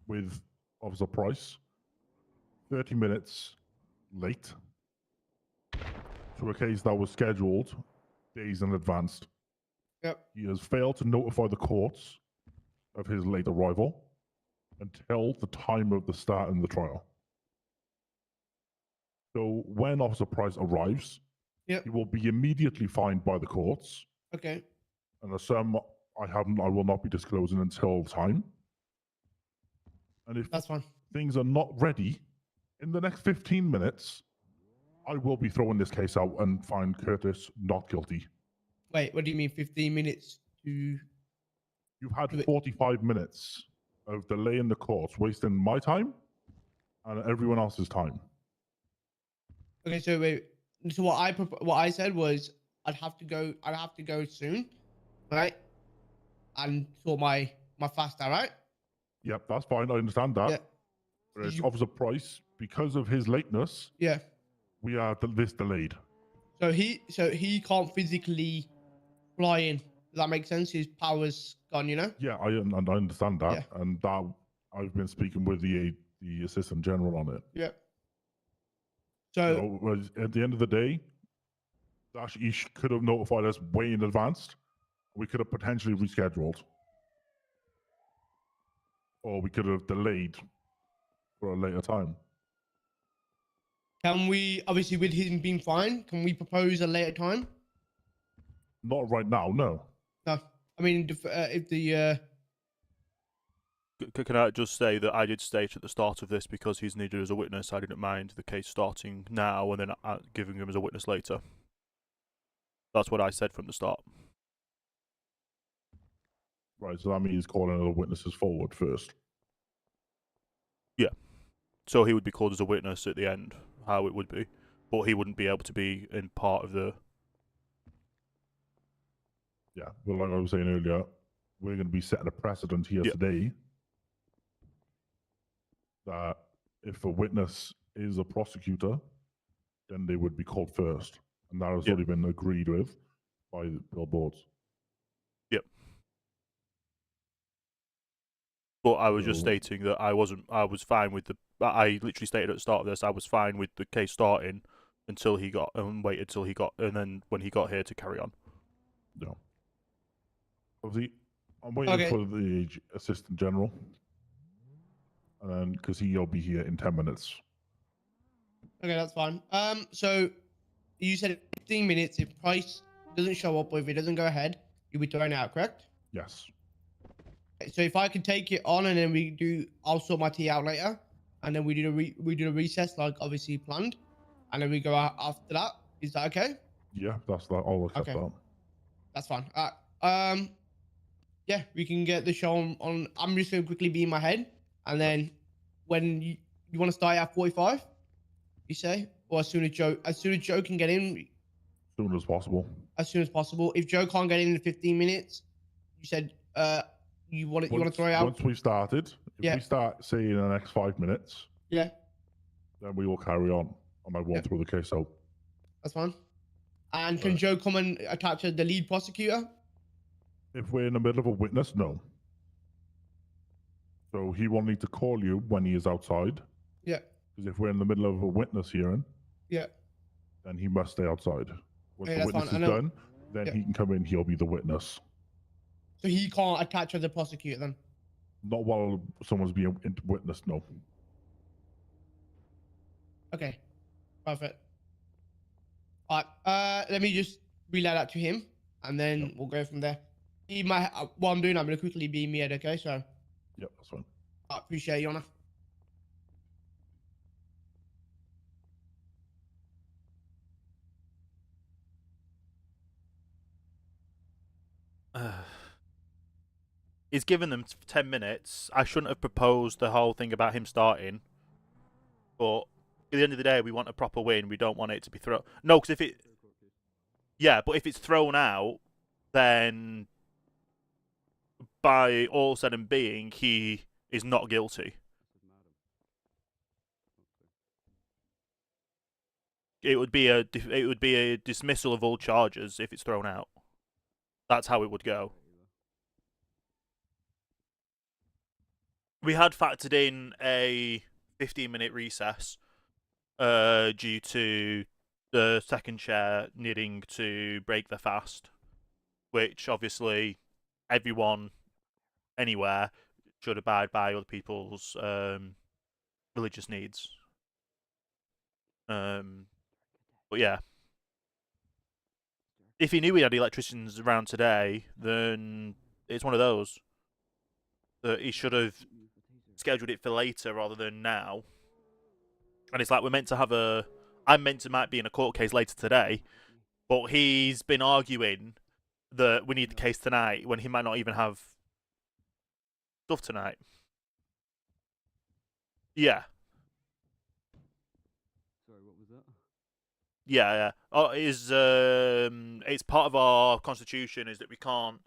with Officer Price. 30 minutes late to a case that was scheduled days in advance. Yep. He has failed to notify the courts of his late arrival until the time of the start in the trial. So when Officer Price arrives, Yep. he will be immediately fined by the courts, Okay. and the sum I will not be disclosing until time. And if That's fine. things are not ready in the next 15 minutes, I will be throwing this case out and find Curtis not guilty. Wait, what do you mean 15 minutes to... You've had Do it. 45 minutes of delay in the courts, wasting my time and everyone else's time. Okay, so wait. So what I said was I'd have to go soon, right? And sort my my faster, right? Yep, that's fine. I understand that. Yeah. Whereas You- Officer Price, because of his lateness, Yeah. we are this delayed. So he can't physically fly in. Does that make sense? His power's gone, you know? Yeah, I understand that, Yeah. and that I've been speaking with the Assistant General on it. Yeah. So whereas at the end of the day, he could have notified us way in advance. We could have potentially rescheduled, or we could have delayed for a later time. can we, obviously with him being fine, can we propose a later time? Not right now, no. No. I mean, if the Can I just say that I did state at the start of this, because he's needed as a witness, I didn't mind the case starting now and then giving him as a witness later. That's what I said from the start. Right, so that means calling other witnesses forward first. Yeah. So he would be called as a witness at the end, how it would be. But he wouldn't be able to be in part of the... Yeah, well, like I was saying earlier, we're going to be setting a precedent here today that if a witness is a prosecutor, then they would be called first. And that has already been agreed with by the billboards. Yep. But I was just stating that I was fine with I literally stated at the start of this, I was fine with the case starting until he got, and waited till he got, and then when he got here to carry on. No. I'm waiting for the Assistant General. And then, because he'll be here in 10 minutes. Okay, that's fine. So you said 15 minutes. If Price doesn't show up or if it doesn't go ahead, you'll be thrown out, correct? Yes. Okay, so if I could take it on and then I'll sort my tea out later, and then we do a recess like obviously planned, and then we go out after that. Is that okay? Yeah, that's that. I'll accept Okay. that. That's fine. Yeah, we can get the show on. I'm just gonna quickly be in my head, and then when you want to start at 45, you say, or as soon as Joe can get in, As soon as possible. as soon as possible. If Joe can't get in 15 minutes, you said you want to throw it out. Once we've started, if we start, say, in the next 5 minutes, Yeah, then we will carry on, and I won't throw the case out. that's fine. And can Joe come and attach the lead prosecutor? If we're in the middle of a witness, no. So he will need to call you when he is outside. Yeah. Because if we're in the middle of a witness hearing, Yeah. then he must stay outside. Once Okay, the that's witness fine. is I know. done, then he can come in, he'll be the witness. So he can't attach as a prosecutor then? Not while someone's being witnessed, no. Okay, perfect. All right, let me just relay that to him, and then we'll go from there. What I'm doing, I'm going to quickly be in my head, okay? So, Yep, that's fine. I appreciate you, Honor. He's given them 10 minutes. I shouldn't have proposed the whole thing about him starting. But at the end of the day, we want a proper win. We don't want it to be thrown. No, because if it... Yeah, but if it's thrown out, then by all said and being, he is not guilty. It would be a dismissal of all charges if it's thrown out. That's how it would go. We had factored in a 15-minute recess due to the second chair needing to break their fast, which obviously everyone anywhere should abide by other people's religious needs. But yeah, if he knew we had electricians around today, then it's one of those that he should have scheduled it for later rather than now. And it's like we're meant to have might be in a court case later today, but he's been arguing that we need the case tonight when he might not even have stuff tonight. Yeah. Sorry, what was that? Yeah. Oh, it's part of our constitution is that we can't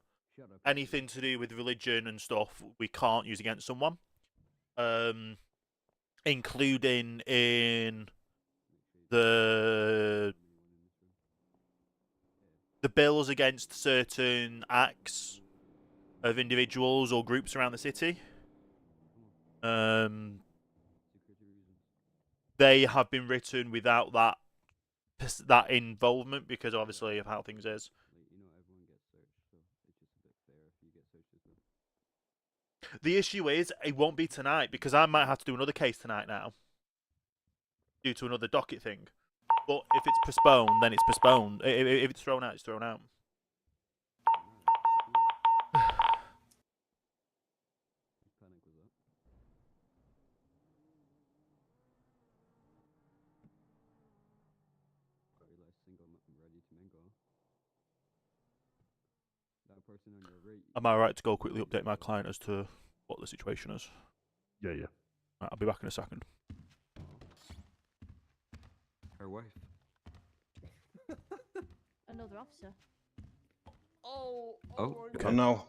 anything to do with religion and stuff we can't use against someone, including in the bills against certain acts of individuals or groups around the city. They have been written without that involvement because obviously of how things is. The issue is it won't be tonight because I might have to do another case tonight now due to another docket thing. But if it's postponed, then it's postponed. If it's thrown out, it's thrown out. Am I right to go quickly update my client as to what the situation is? Yeah. Right, I'll be back in a second. Her wife. Another officer. Okay. No.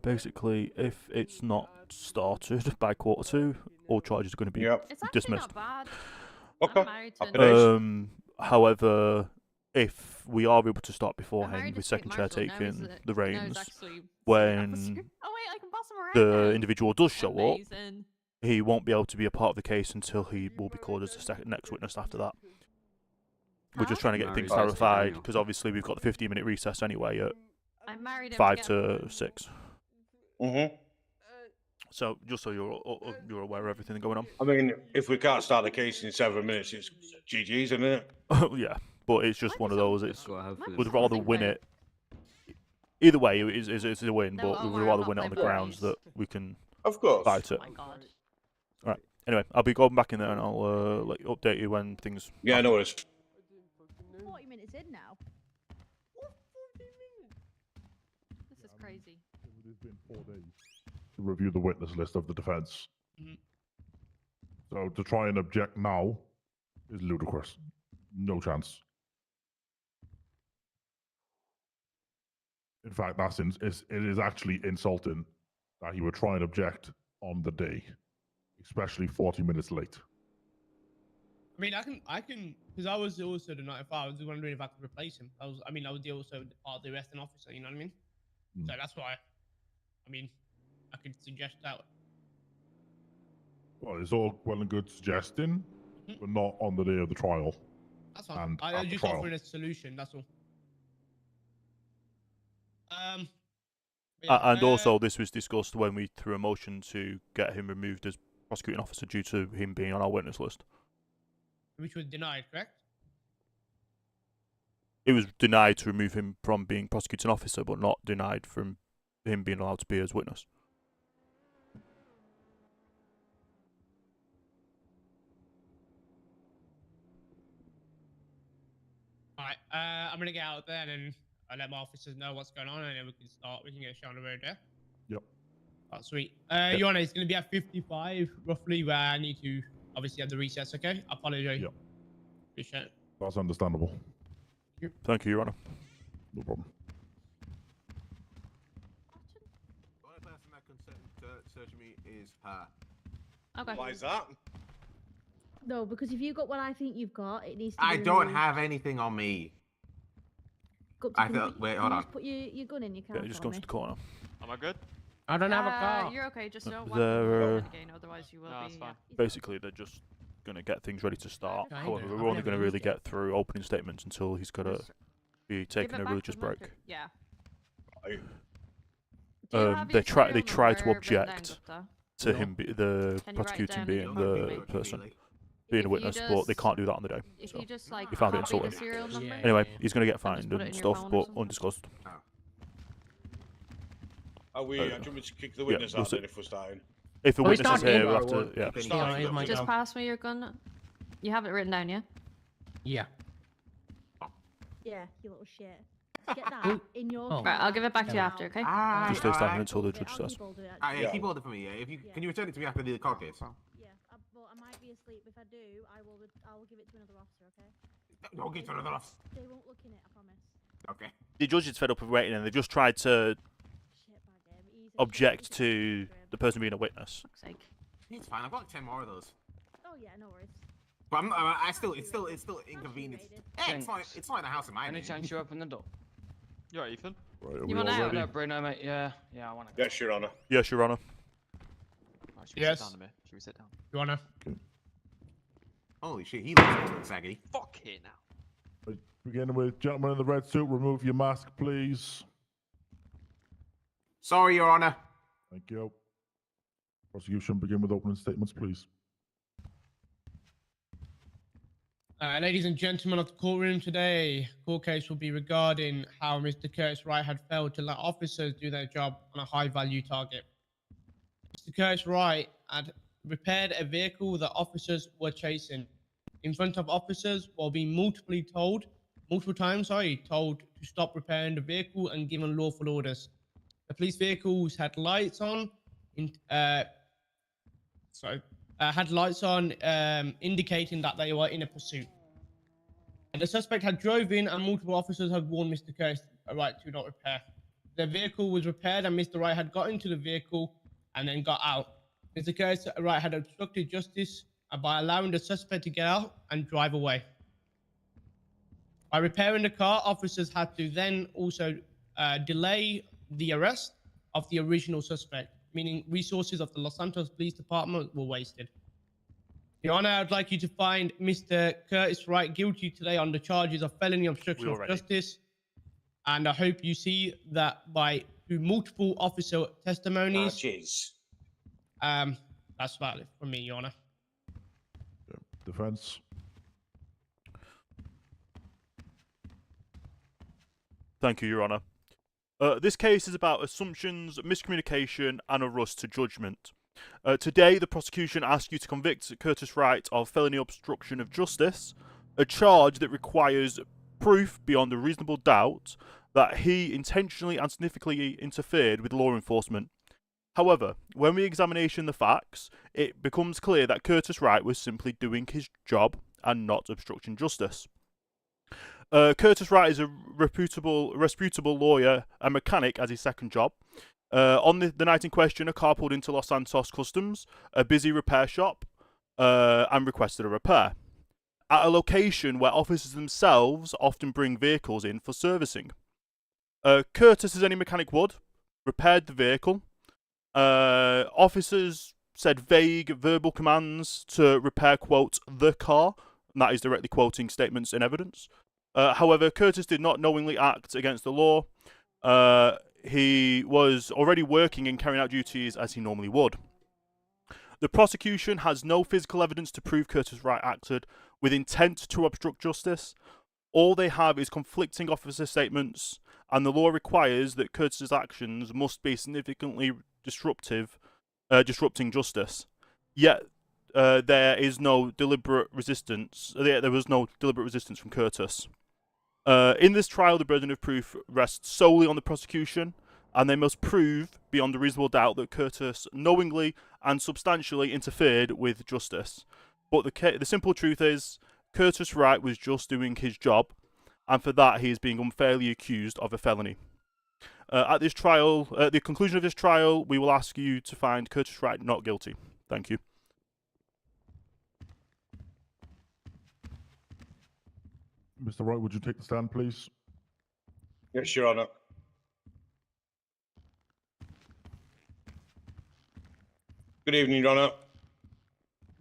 Basically, if it's not started by 1:45, all charges are going to be It's actually dismissed. not bad. Okay. I'm married to However, if we are able to start I'm beforehand married with to Street second chair Marshal, now he's taking a- the now he's reins, actually when officer. Oh wait, I can boss him around the now. individual does show up, Amazing. he won't be able to be a part of the case until he will be called as the next witness after that. We're just trying to get things Married to clarified Daniel. because obviously we've got the 15-minute recess anyway at I married him 5 to to 6. Mm-hmm. So just so you're aware of everything going on. I mean, if we can't start the case in 7 minutes, it's GG's, isn't it? Yeah, but it's just one of those. It's Well, hopefully we'd this rather doesn't win go. it. Either way, it's a win, No, but don't we'd worry, rather I'm win it not on the playing grounds bullies. that we can Of course. fight it. Oh my god. Right. Anyway, I'll be going back in there and I'll update you when things. Yeah, no worries. 40 minutes in now. This is crazy. It has been 4 days to review the witness list of the defense. So to try and object now is ludicrous. No chance. In fact, it is actually insulting that he would try and object on the day, especially 40 minutes late. I mean, I can, because I was also the 95. I was wondering if I could replace him. I was also part of the arresting officer. You know what I mean? So that's why. I mean, I could suggest that. Well, it's all well and good suggesting, but not on the day of the trial. That's fine. And I'm at the just trial. offering a solution. That's all. And also, this was discussed when we threw a motion to get him removed as prosecuting officer due to him being on our witness list. Which was denied, correct? It was denied to remove him from being prosecuting officer, but not denied from him being allowed to be as witness. Alright, I'm gonna get out there and then I'll let my officers know what's going on and then we can start. We can get a show on the road there. Yep. Oh, sweet. Your Honor, it's gonna be at 55 roughly where I need to obviously have the recess, okay? I apologize. Yep. Appreciate it. That's understandable. Thank you, Your Honor. No problem. The only person that can search me is her. Okay. Why is that? No, because if you've got what I think you've got, it needs to I be don't removed. have anything on me. Go I can thought- you- wait, can hold you on. just put your gun in your car. Yeah, just go to the corner. Am I good? I don't have a car. You're okay. Just don't They're, walk again, otherwise you will No, be. that's fine. basically, they're just going to get things ready to start. Okay. However, I've we're only never going to really used it. get through opening statements until he's got to be Give taking it a back religious to the break. doctor. Yeah. I- Do you have They your try serial to number written down, object Doctor? to No. him the Can you write it prosecuting down being in the your phone? person, If being a you witness, but they just- can't do that on the day. If So you just like we found it copy the insulting. serial number. Anyway, he's going to get and just fined put it and in your stuff, phone or but something. undisclosed. Are we? Uh, Do you want me to kick the yeah, witness we'll out see. then if we're starting? If a Well, we witness is started here, we'll have anyway, to. Yeah. keep it Start going, it. my Just go. pass me your gun. You have it written down, yeah? Yeah. Yeah, you little shit. Get that in your. Oh. Right, I'll give it back to you Yeah. after, okay? Just stay standing until the Yeah, judge I'll says. keep hold of it, Yeah, actually. keep hold it for me. Yeah. If you Yeah. can you return it to me after the court case? Yeah, but I might be asleep. If I do, I will give it to another officer, okay? Don't give it to another officer. They won't look in it, I promise. Okay. The judge is fed up with waiting, and they've just tried to object to the person being a witness. Fuck's sake. It's fine. I've got like 10 more of those. Oh yeah, no worries. But it's still inconvenient. Hey, it's not in the house of my Any name. chance you open the door? You alright, Ethan? Right, are You we want all out? ready? No, Bruno, mate. Yeah, I want to. Yes, Your Honour. Yes, Your Honour. Right, should we Yes. sit down a minute? Should we sit down? You wanna? Holy shit, he looks a little saggy. Fuck it now. Right, beginning with gentleman in the red suit. Remove your mask, please. Sorry, Your Honour. Thank you. Prosecution, begin with opening statements, please. Ladies and gentlemen of the courtroom today, court case will be regarding how Mr. Curtis Wright had failed to let officers do their job on a high-value target. Mr. Curtis Wright had repaired a vehicle that officers were chasing in front of officers while being multiple times told to stop repairing the vehicle and given lawful orders. The police vehicles had lights on, indicating that they were in a pursuit. And the suspect had drove in and multiple officers had warned Mr. Curtis Wright to not repair. The vehicle was repaired and Mr. Wright had got into the vehicle and then got out. Mr. Curtis Wright had obstructed justice by allowing the suspect to get out and drive away. By repairing the car, officers had to then also delay the arrest of the original suspect, meaning resources of the Los Santos Police Department were wasted. Your Honor, I'd like you to find Mr. Curtis Wright guilty today on the charges of felony obstruction of justice. And I hope you see that through multiple officer testimonies. That's about it from me, Your Honor. Defense. Thank you, Your Honour. This case is about assumptions, miscommunication, and a rush to judgment. Today, the prosecution asks you to convict Curtis Wright of felony obstruction of justice, a charge that requires proof beyond a reasonable doubt that he intentionally and significantly interfered with law enforcement. However, when we examine the facts, it becomes clear that Curtis Wright was simply doing his job and not obstructing justice. Curtis Wright is a reputable lawyer and mechanic as his second job. On the night in question, a car pulled into Los Santos Customs, a busy repair shop, and requested a repair. At a location where officers themselves often bring vehicles in for servicing. Curtis, as any mechanic would, repaired the vehicle. Officers said vague verbal commands to repair, quote, the car, and that is directly quoting statements in evidence. However, Curtis did not knowingly act against the law. He was already working and carrying out duties as he normally would. The prosecution has no physical evidence to prove Curtis Wright acted with intent to obstruct justice. All they have is conflicting officer statements, and the law requires that Curtis's actions must be significantly disrupting justice. Yet, there is no deliberate resistance. There was no deliberate resistance from Curtis. In this trial, the burden of proof rests solely on the prosecution, and they must prove beyond a reasonable doubt that Curtis knowingly and substantially interfered with justice. But the simple truth is, Curtis Wright was just doing his job, and for that he is being unfairly accused of a felony. At the conclusion of this trial, we will ask you to find Curtis Wright not guilty. Thank you. Mr. Wright, would you take the stand, please? Yes, Your Honour. Good evening, Your Honour.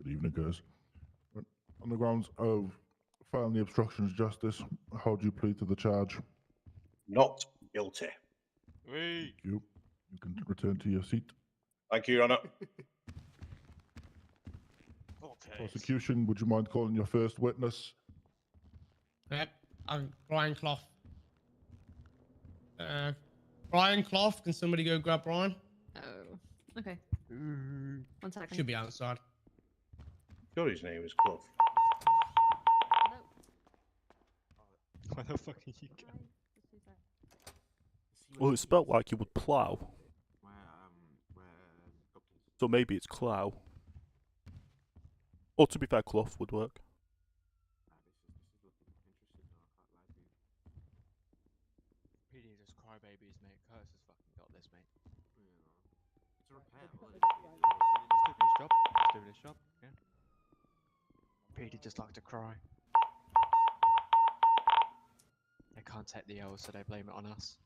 Good evening, guys. On the grounds of felony obstruction of justice, how do you plead to the charge? Not guilty. Thank you. You can return to your seat. Thank you, Your Honour. Prosecution, would you mind calling your first witness? Yep, Brian Clough. Brian Clough, can somebody go grab Brian? Oh, okay. 1 second. Should be outside. Sure, his name is Clough. Where the fuck are you going? Well, it's spelt like you would plough. So maybe it's clow. Or to be fair, clough would work. PD just crybabies, mate. Curtis has fucking got this, mate. He's doing his job. He's doing his job. Yeah. PD just like to cry. They can't take the L, so they blame it on us.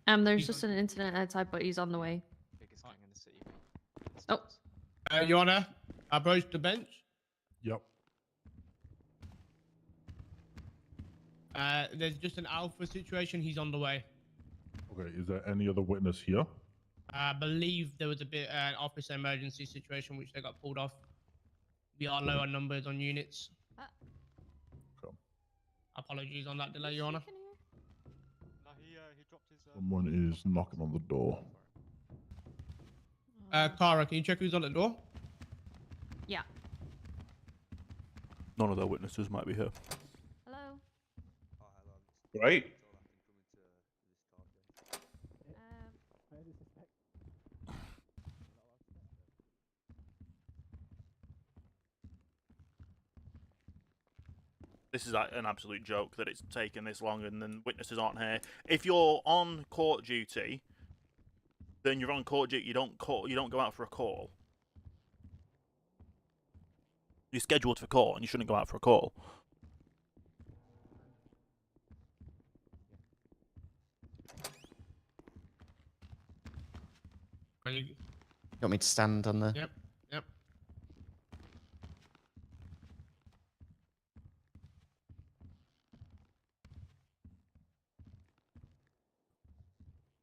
There's just an incident outside, but he's on the way. Biggest gang in the city. Oh. Your Honor, approach the bench. Yep. There's just an alpha situation. He's on the way. Okay, is there any other witness here? I believe there was an officer emergency situation which they got pulled off. We are low on numbers on units. Okay. Apologies on that delay, Your Honor. No, he dropped his. Someone is knocking on the door. Kara, can you check who's on the door? Yeah. None of their witnesses might be here. Hello. Right. This is an absolute joke that it's taken this long and then witnesses aren't here. If you're on court duty, then you're on court duty. You don't go out for a call. You're scheduled for court, and you shouldn't go out for a call. You want me to stand on the? Yep. Yep.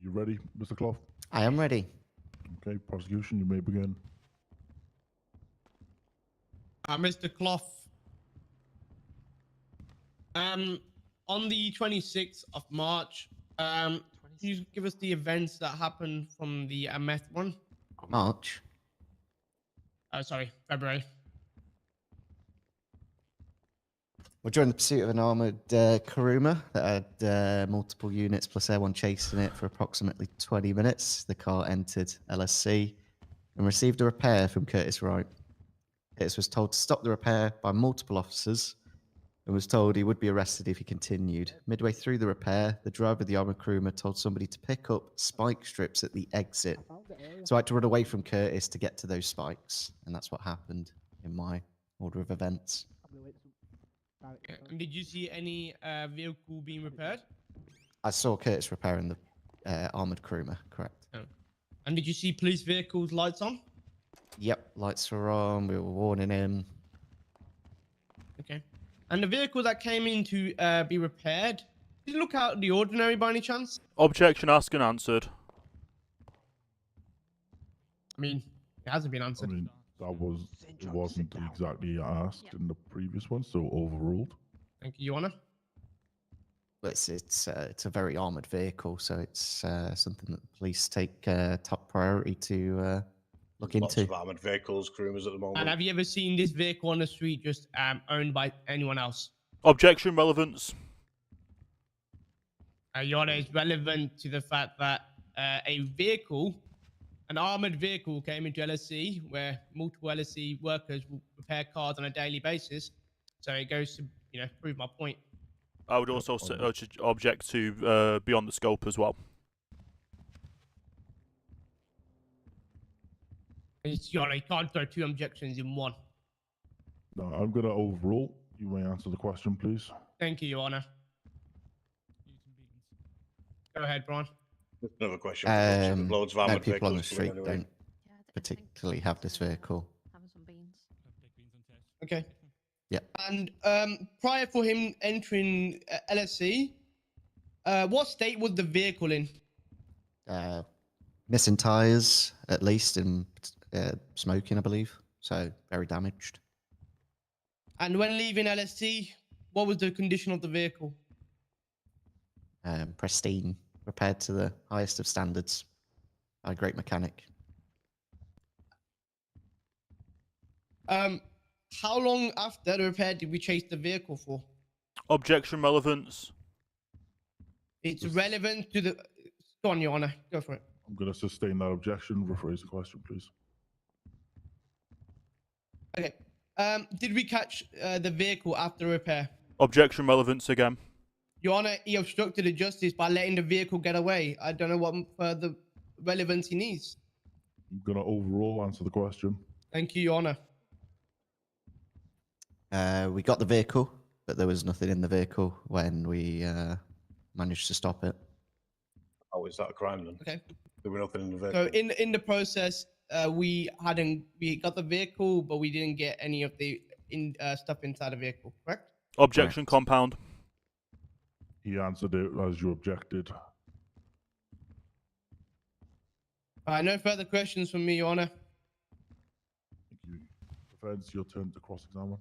You ready, Mr. Clough? I am ready. Okay, prosecution, you may begin. Mr. Clough. On the 26th of March, can you give us the events that happened from the meth one? March. Oh, sorry, February. Well, during the pursuit of an armoured Kuruma that had multiple units plus everyone chasing it for approximately 20 minutes, the car entered LSC and received a repair from Curtis Wright. Curtis was told to stop the repair by multiple officers and was told he would be arrested if he continued. Midway through the repair, the driver of the armoured Kuruma told somebody to pick up spike strips at the exit. So I had to run away from Curtis to get to those spikes, and that's what happened in my order of events. And did you see any vehicle being repaired? I saw Curtis repairing the armoured Kuruma, correct. Oh. And did you see police vehicles lights on? Yep, lights were on, we were warning him. Okay. And the vehicle that came in to be repaired, did it look out of the ordinary by any chance? Objection asked and answered. I mean, it hasn't been answered. I mean, it wasn't exactly asked in the previous one, so overruled. Thank you, Your Honor. But it's a very armoured vehicle, so it's something that the police take top priority to look Lots into. of armoured vehicles, Kurumas at the moment. And have you ever seen this vehicle on the street just owned by anyone else? Objection, relevance. Your Honor, it's relevant to the fact that an armoured vehicle came into LSC where multiple LSC workers will repair cars on a daily basis. So it goes to, prove my point. I would also object to beyond the scope as well. Your Honor, you can't throw two objections in one. No, I'm going to overrule. You may answer the question, please. Thank you, Your Honor. Go ahead, Brian. Another question. Loads of No, armoured people on the vehicles street coming anyway. don't particularly have this vehicle. Having some beans. Okay. Yeah. And prior for him entering LSC, what state was the vehicle in? Missing tyres, at least, and smoking, I believe. So very damaged. And when leaving LSC, what was the condition of the vehicle? Pristine, repaired to the highest of standards by a great mechanic. How long after the repair did we chase the vehicle for? Objection, relevance. It's relevant to the... Go on, Your Honor. Go for it. I'm going to sustain that objection. Rephrase the question, please. Okay. Did we catch the vehicle after repair? Objection, relevance again. Your Honor, he obstructed the justice by letting the vehicle get away. I don't know what further relevance he needs. I'm gonna overall answer the question. Thank you, Your Honor. We got the vehicle, but there was nothing in the vehicle when we managed to stop it. Oh, is that a crime then? Okay. There were nothing in the vehicle. So in the process, we got the vehicle, but we didn't get any of the stuff inside the vehicle. Correct? Objection, compound. He answered it as you objected. No further questions from me, Your Honor. Thank you. Defense, your turn to cross-examine.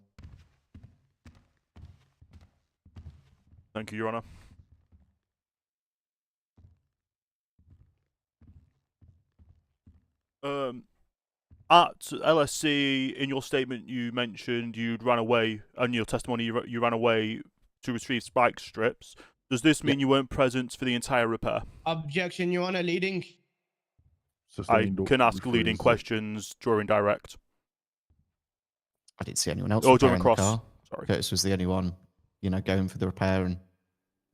Thank you, Your Honor. At LSC, in your statement, you mentioned you'd ran away, and your testimony, you ran away to retrieve spike strips. Does this mean you weren't present for the entire repair? Objection, Your Honor. Leading. Sustained I or can ask leading rephrased. questions during direct. I didn't see anyone else Oh, during repairing the cross. car. Sorry. Curtis was the only one, going for the repair, and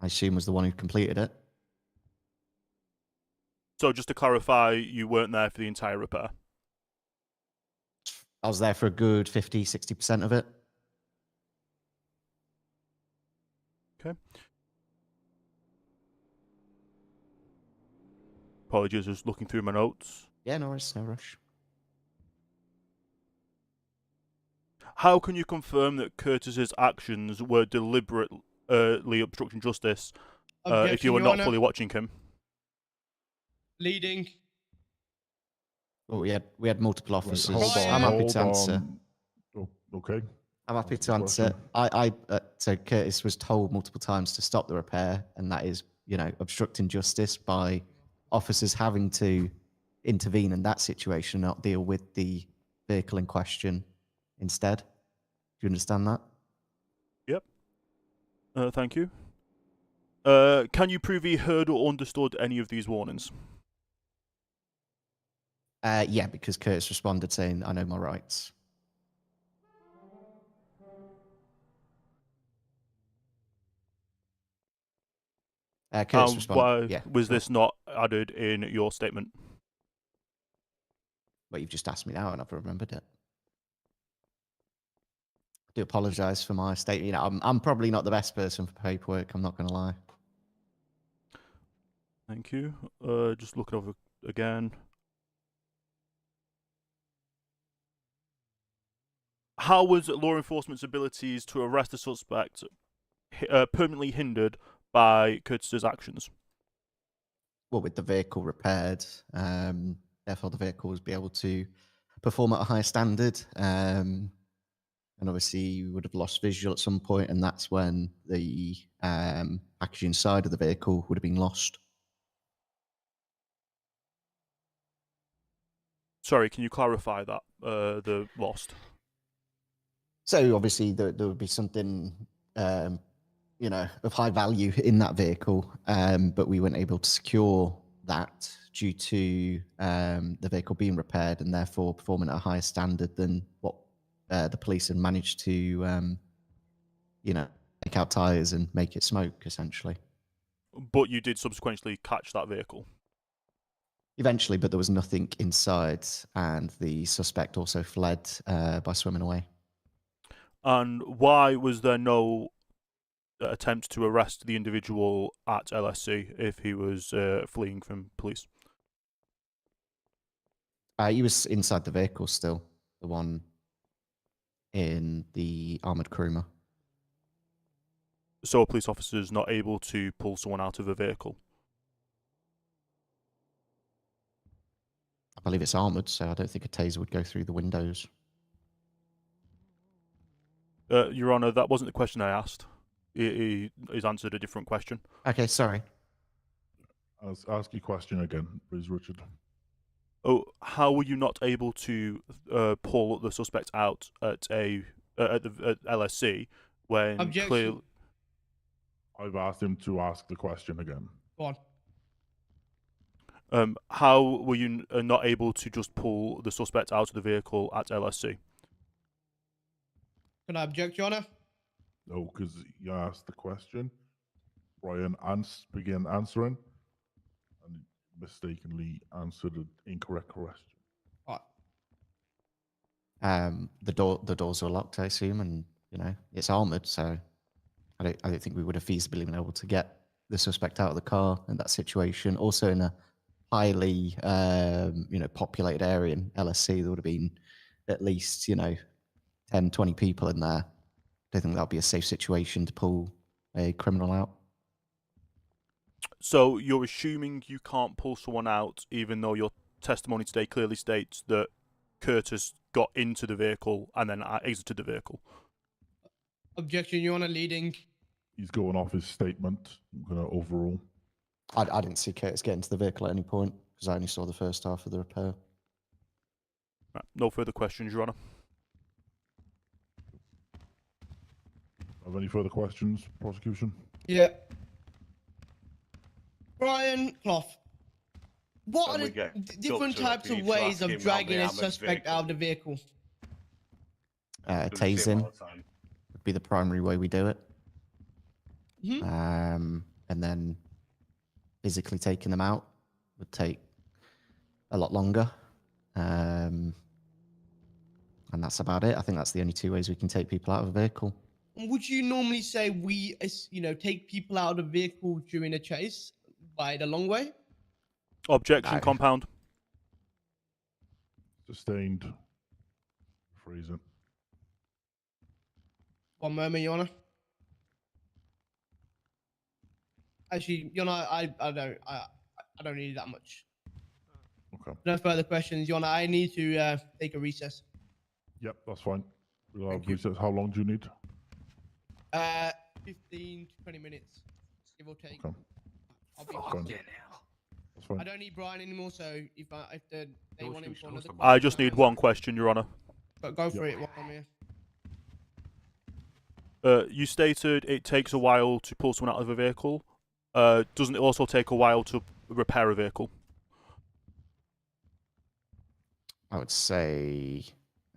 I assume was the one who completed it. So just to clarify, you weren't there for the entire repair? I was there for a good 50, 60% of it. Okay. Apologies, just looking through my notes. Yeah, no worries, no rush. How can you confirm that Curtis's actions were deliberately obstructing justice if you were Objection, Your not Honor. fully watching him? Leading. Well, we had multiple officers. Hold on, I'm happy hold to answer. on. Oh, okay. I'm happy Answer to the answer. question. So Curtis was told multiple times to stop the repair, and that is, obstructing justice by officers having to intervene in that situation, not deal with the vehicle in question instead. Do you understand that? Yep. Thank you. Can you prove he heard or understood any of these warnings? Yeah, because Curtis responded saying, "I know my rights." Curtis responded. Why Yeah. was sure. this not added in your statement? Well, you've just asked me now, and I've remembered it. I do apologise for my state. I'm probably not the best person for paperwork. I'm not going to lie. Thank you. Just looking over again. How was law enforcement's abilities to arrest a suspect permanently hindered by Curtis's actions? Well, with the vehicle repaired, therefore the vehicle was be able to perform at a higher standard. And obviously you would have lost visual at some point, and that's when the package inside of the vehicle would have been lost. Sorry, can you clarify that, the lost? So obviously there would be something, of high value in that vehicle, but we weren't able to secure that due to the vehicle being repaired and therefore performing at a higher standard than what the police had managed to, take out tires and make it smoke, essentially. But you did subsequently catch that vehicle? Eventually, but there was nothing inside, and the suspect also fled by swimming away. And why was there no attempt to arrest the individual at LSC if he was fleeing from police? He was inside the vehicle still, the one in the armoured Kuruma. So a police officer is not able to pull someone out of a vehicle? I believe it's armoured, so I don't think a taser would go through the windows. Your Honour, that wasn't the question I asked. He's answered a different question. Okay, sorry. Ask your question again, please, Richard. Oh, how were you not able to pull the suspect out at LSC when Objection. clearly... I've asked him to ask the question again. Go on. How were you not able to just pull the suspect out of the vehicle at LSC? Can I object, Your Honor? No, because you asked the question. Brian began answering and mistakenly answered an incorrect question. The doors were locked, I assume, and it's armored, so I don't think we would have feasibly been able to get the suspect out of the car in that situation. Also, in a highly populated area in LSC, there would have been at least 10, 20 people in there. I don't think that would be a safe situation to pull a criminal out. So you're assuming you can't pull someone out, even though your testimony today clearly states that Curtis got into the vehicle and then exited the vehicle. Objection, Your Honor, leading. He's going off his statement. I'm going to overrule. I didn't see Curtis get into the vehicle at any point because I only saw the first half of the repair. Right, no further questions, Your Honor. Have any further questions, prosecution? Yeah. Brian Clough, what are the different types of ways of dragging a suspect out of the vehicle? Tasing would be the primary way we do it. And then physically taking them out would take a lot longer. And that's about it. I think that's the only two ways we can take people out of a vehicle. Would you normally say we, take people out of the vehicle during a chase by the long way? Objection, compound. Sustained. Freeze it. One moment, Your Honor. Actually, Your Honor, I don't need that much. Okay. No further questions, Your Honor. I need to take a recess. Yep, that's fine. We'll have recess. How long do you need? 15 to 20 minutes, give or take. Okay. I'll be Fine. That's fine. I don't need Brian anymore, so if they want him for another question, I just need one question, Your Honor. But go for it while I'm here. You stated it takes a while to pull someone out of a vehicle. Doesn't it also take a while to repair a vehicle? I would say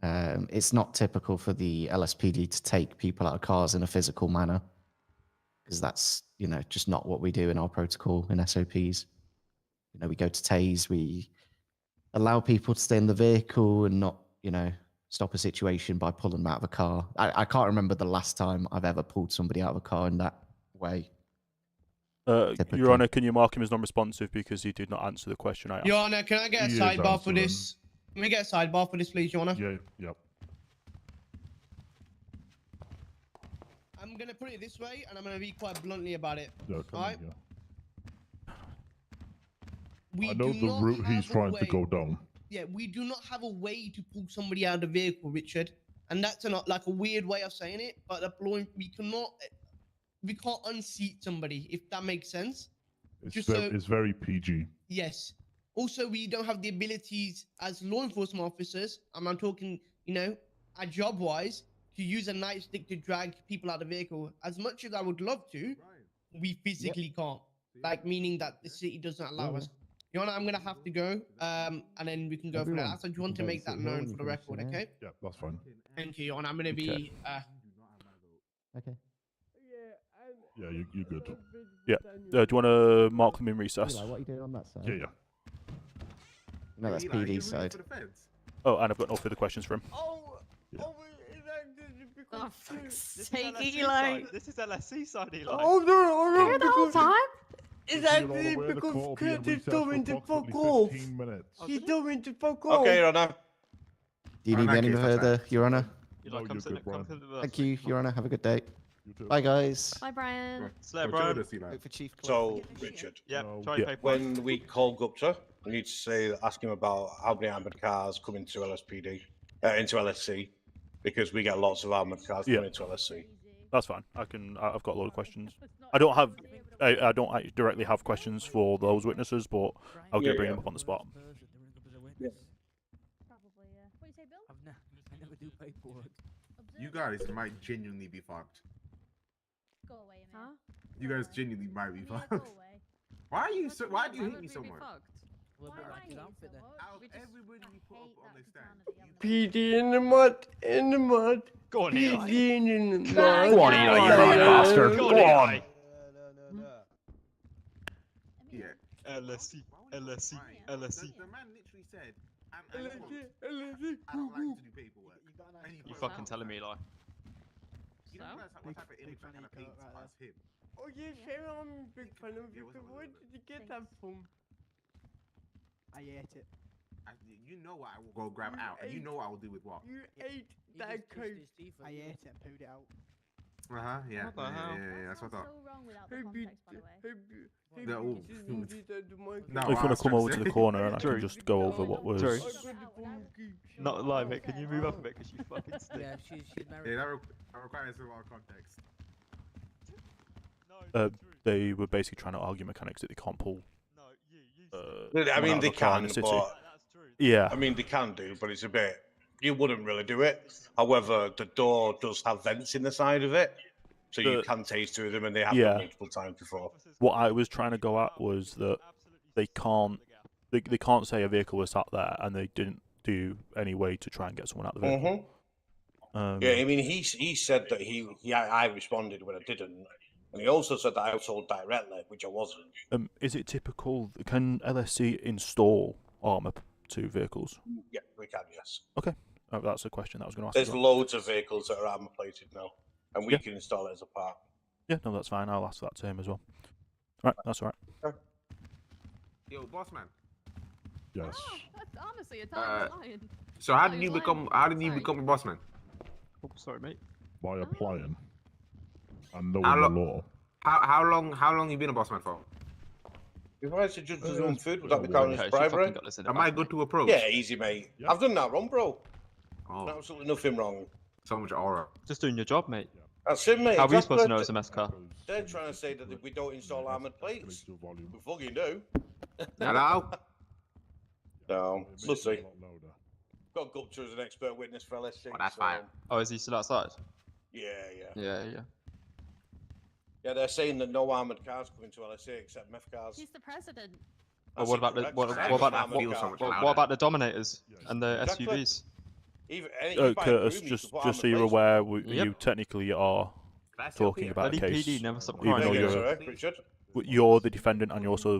it's not typical for the LSPD to take people out of cars in a physical manner because that's, just not what we do in our protocol in SOPs. We go to tase, we allow people to stay in the vehicle and not, stop a situation by pulling them out of a car. I can't remember the last time I've ever pulled somebody out of a car in that way. Your Honor, can you mark him as non-responsive because he did not answer the question I asked? Your Honor, can I get a sidebar for this? Can we get a sidebar for this, please, Your Honor? Yeah, yep. I'm going to put it this way, and I'm going to be quite bluntly about it. Yeah, all right? I know the route he's trying to go down. Yeah, we do not have a way to pull somebody out of the vehicle, Richard. And that's not like a weird way of saying it, but we can't unseat somebody, if that makes sense. It's very PG. Yes. Also, we don't have the abilities as law enforcement officers, and I'm talking, our job-wise, to use a nightstick to drag people out of the vehicle. As much as I would love to, we physically can't. Like, meaning that the city doesn't allow us. Your Honor, I'm going to have to go, and then we can go from there. I just want to make that known for the record, okay? Yeah, that's fine. Thank you, Your Honor. I'm going to be... Okay. Yeah, you're good. Yeah. Do you want to mark them in recess? Eli, what are you doing on that side? Yeah. No, that's PD side. Oh, and I've got no further questions for him. Oh, fuck's sake, Eli. This is LSC side, Eli. Oh, no, Here the whole time? It's actually because Curtis told me to fuck off. He told me to fuck off. Okay, Your Honor. Do you need me any further, Your Honor? Eli, come sit come to the Thank you, Your Honor. Have a good day. Bye, guys. Bye, Brian. Slay, Brian. Hope for Chief So, Richard, Yeah, try your paperwork. when we call Gupta, we need to ask him about how many armored cars come into LSPD, into LSC, because we get lots of armored cars coming into LSC. That's fine. I've got a lot of questions. I don't directly have questions for those witnesses, but I'll bring them up on the spot. Probably, yeah. What do you say, Bill? I never do paperwork. You guys might genuinely be fucked. Go away, man. Huh? You guys genuinely might be Go fucked. away. Why do you hate me so much? Well, Why but do I like his hate outfit so then. much? Out of everybody you put up on this stand, PD in the mud, in the mud. Go on, Eli. PD in the mud. Go on, Eli, you right bastard. Go on, Eli. LSC, LSC, LSC. The man literally said, I don't like to do paperwork. You fucking telling me, like? You don't realize what type of image that kind of paints as him. Oh yeah, sure, I'm a big fan of you, but where did you get that from? I ate it. You know what I will go grab out, and you know what I will do with what. You ate that cake. I ate it and pooed it out. Yeah. What the hell? Yeah, that's what I thought. So wrong without the context, by the way. No, If you want to come over to the corner and I can just go over what was. Drew. Not lie, mate. Can you move up a bit? Because you fucking stink. Yeah, she's married. Yeah, that requires a lot of context. They were basically trying to argue mechanics that they can't pull. I mean, they can, the city. but Yeah. I mean, they can do, but it's a bit. You wouldn't really do it. However, the door does have vents in the side of it, so you can tase through them, and they have done multiple times before. What I was trying to go at was that they can't say a vehicle was sat there and they didn't do any way to try and get someone out of the vehicle. Yeah, I mean, he said that I responded when I didn't, and he also said that I was told directly, which I wasn't. Is it typical? Can LSC install armor to vehicles? Yeah, we can. Yes. Okay, that's a question that I was going to ask. There's loads of vehicles that are armor plated now, and we can install it as a part. Yeah, no, that's fine. I'll ask that to him as well. All right, that's all right. Yo, boss man. Yes. Oh, that's honestly a time lion. So how did you become a boss man? Oh, sorry, mate. By applying and knowing How the lo- law. How long you been a boss man for? If I said judge his own food, would that be counted as bribery? Am I good to approach? Yeah, easy, mate. Yeah. I've done that wrong, bro. Oh, Absolutely nothing wrong. so much aura. Just doing your job, mate. That's it, mate. How are we supposed to exactly. know it's a mess car? They're trying to say that if we don't install armored plates, we fucking do. Hello? No, we'll see. A lot louder. Got Gupta as an expert witness for LSC. Oh, that's so- fine. Oh, is he still outside? Yeah. Yeah. Yeah, they're saying that no armored cars come into LSC except MEF cars. He's the president. Oh, what about the what about the Dominators and the Exactly. SUVs? Curtis, just so you're aware, you technically are talking about a LSPD case. never stop Even crying. though you're the defendant and you're also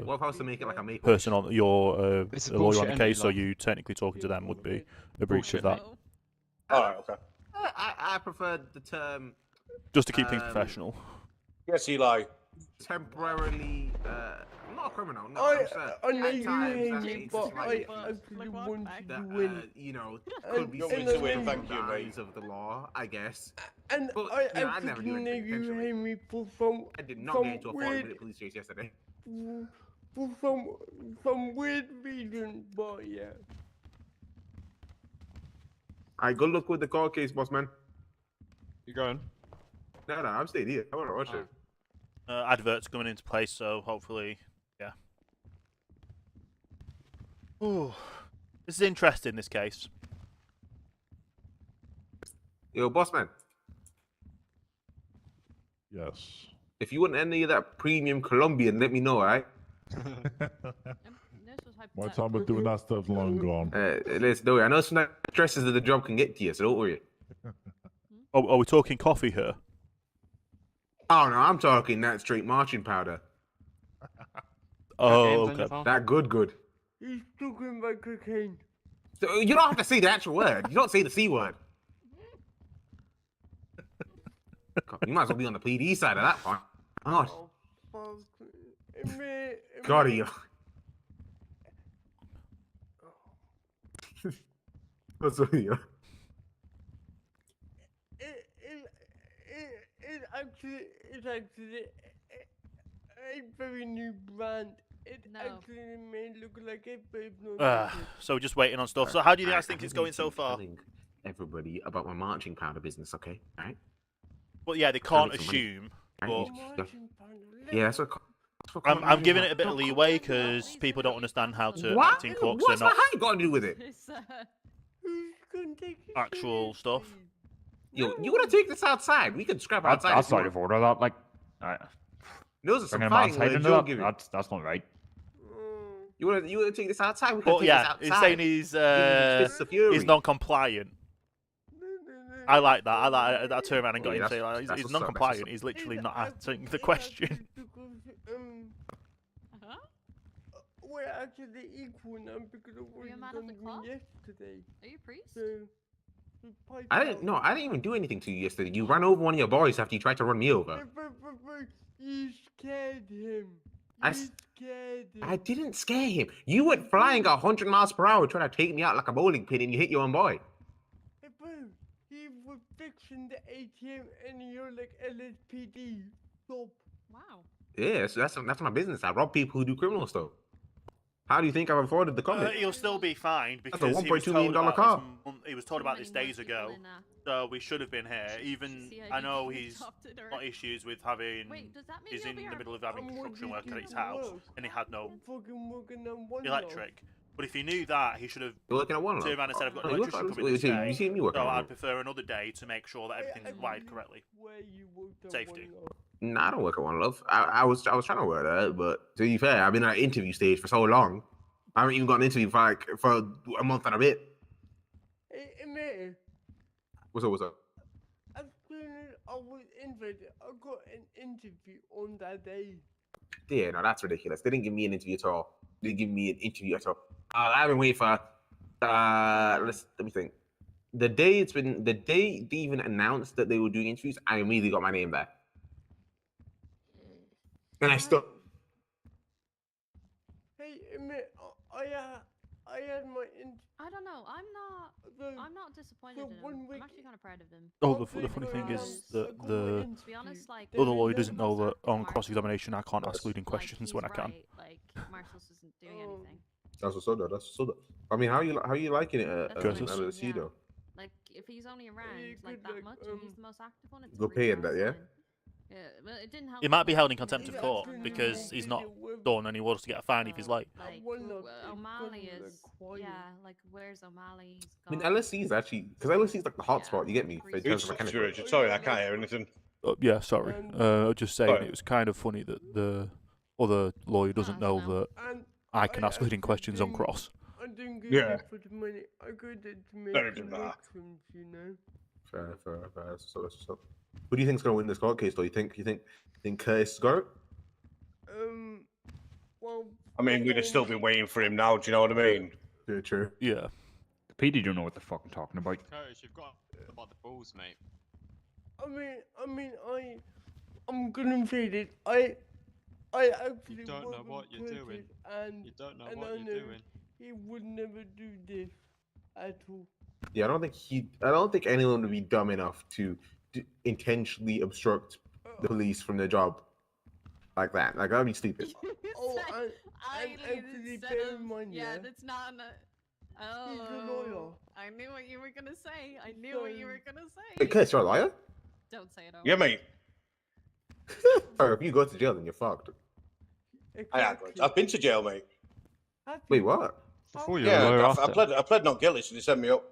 What if I was to make it like a make person on you're It's a a lawyer on bullshit the case, so ending, you technically talking to them would be a breach of Bullshit, that. Alright, okay. I prefer the term Just to keep things professional. Yes, Eli. temporarily. I'm not a criminal. No, I I'm saying know at you times hate that me, it's but I like actually want you that, to win. you know, could be You want me seen to win, from thank the you, mate. eyes of the law, I guess. And But, I you know, I never actually do know anything you intentionally. hate me for some I did not get into a 40-minute weird, police chase yesterday. for some weird reason, but yeah. Alright, good luck with the court case, boss man. You going? No, I'm staying here. I want to watch it. Adverts coming into place, so hopefully, yeah. Ooh, this is interesting. This case. Yo, boss man. Yes. If you want any of that premium Colombian, let me know, alright? My time of doing that stuff's long gone. Let's do it. I know some of the stresses that the job can get to you, so don't worry. Oh, are we talking coffee here? Oh no, I'm talking that straight marching powder. Oh, okay. That good. He's talking about cocaine. So you don't have to say the actual word. You don't say the C word. God, you might as well be on the PD side of that point. God. Oh, fuck. God, you. What's with you? It's actually a very new brand. It actually may look like a babe. So we're just waiting on stuff. So how do you guys think it's going so far? Everybody about my marching powder business, okay? All right. Well, yeah, they can't assume. But Yeah, that's what. I'm giving it a bit of leeway because people don't understand how to act in court. What's They're my not height got to do with it? actual stuff. Yo, you want to take this outside? We can scrap outside. That's out of order. That like, those are some bringing a man's fighting height words into you'll that. give it. That's not right. You want to take this outside? We can But take yeah, this he's outside. saying Fists of fury. he's non-compliant. I like that. I like that. I turned around and got him to say like, that's he's what's up, non-compliant. He's literally not answering the question. we're actually equal now because of what you a you man done of the to me cloth? yesterday. Are you a priest? So, the pipe I didn't. No, I didn't even do anything to you yesterday. You ran over one of your boys after you tried to run me over. But you scared him. I You s- scared him. I didn't scare him. You went flying 100 miles per hour trying to take me out like a bowling pin, and you hit your own boy. Hey, bro, he was fixing the ATM and you're like LSPD. Stop. Wow. Yeah, so that's my business. I rob people who do criminal stuff. How do you think I've afforded the comment? He'll still be fined That's a because he was $1.2 million told about car. he was told about this days ago. So we should have been here. Even I know he's got issues with having. Wait, does that mean he's you'll in be the our- middle of having I'm construction work working at his to house, work. and he had no Fucking working on one electric. But if he knew that, he should have You're looking at one turned love. around and said, "I've got an Oh, you electrician look- coming this you day." see me working So on I'd it. prefer another day to make sure that everything's wired correctly. Where you worked on Safety. one love. Nah, I don't work at One Love. I was trying to work there, but to be fair, I've been at interview stage for so long. I haven't even got an interview for a month and a bit. Hey, Emir, What's up? What's up? as soon as I was invited, I got an interview on that day. Yeah, no, that's ridiculous. They didn't give me an interview at all. They didn't give me an interview at all. I've been waiting for. Let me think. The day they even announced that they were doing interviews, I immediately got my name there, and I still. Hey, Emir, I had my I don't know. I'm not disappointed in him. I'm actually kind of proud of them. Oh, the funny thing is that the To be honest, like other lawyer doesn't know that on cross-examination I can't ask leading questions when I he's can. right, like Marcel's isn't doing anything. That's what's up, though. That's what's up. I mean, how you liking it at That's what I mean, LSC though? Like if he's only around like that much and he's the most active one, it's Good paying that, yeah. Yeah, but it didn't help. He might be held in contempt of court because he's not done and he wants to get a fine if he's late. Like O'Malley is, yeah. Like where's O'Malley? He's I mean, gone. LSC is actually because LSC is like the hotspot. You get me? In terms of mechanical. Richard, sorry, I can't hear anything. Yeah, sorry. I was just saying Sorry. it was kind of funny that the other lawyer doesn't know that I can ask leading questions on cross. I didn't get Yeah. it for the money. I got it to make Very good, that. connections, you know. Fair. So that's what's up. Who do you think's gonna win this court case, though? You think Curtis has got it? Well, I mean, we'd have still been waiting for him now. Do you know what I mean? Yeah, true. Yeah. The PD don't know what the fuck I'm talking about. Curtis, you've got about the balls, mate. I'm gonna say this. I actually You don't know work what with you're doing. Curtis and You don't know and what I you're know doing. he would never do this at all. Yeah, I don't think anyone would be dumb enough to intentionally obstruct the police from their job like that. Like that'd be stupid. Oh, and I actually bear in mind, yeah, that's not. He's a lawyer. I knew what you were gonna say. I knew what you were gonna say. Hey, Curtis, you're a liar? Don't say it. Yeah, mate. Or if you go to jail, then you're fucked. I've been to jail, mate. Wait, what? Before you're a lawyer, I after. pled not guilty, so they sent me up.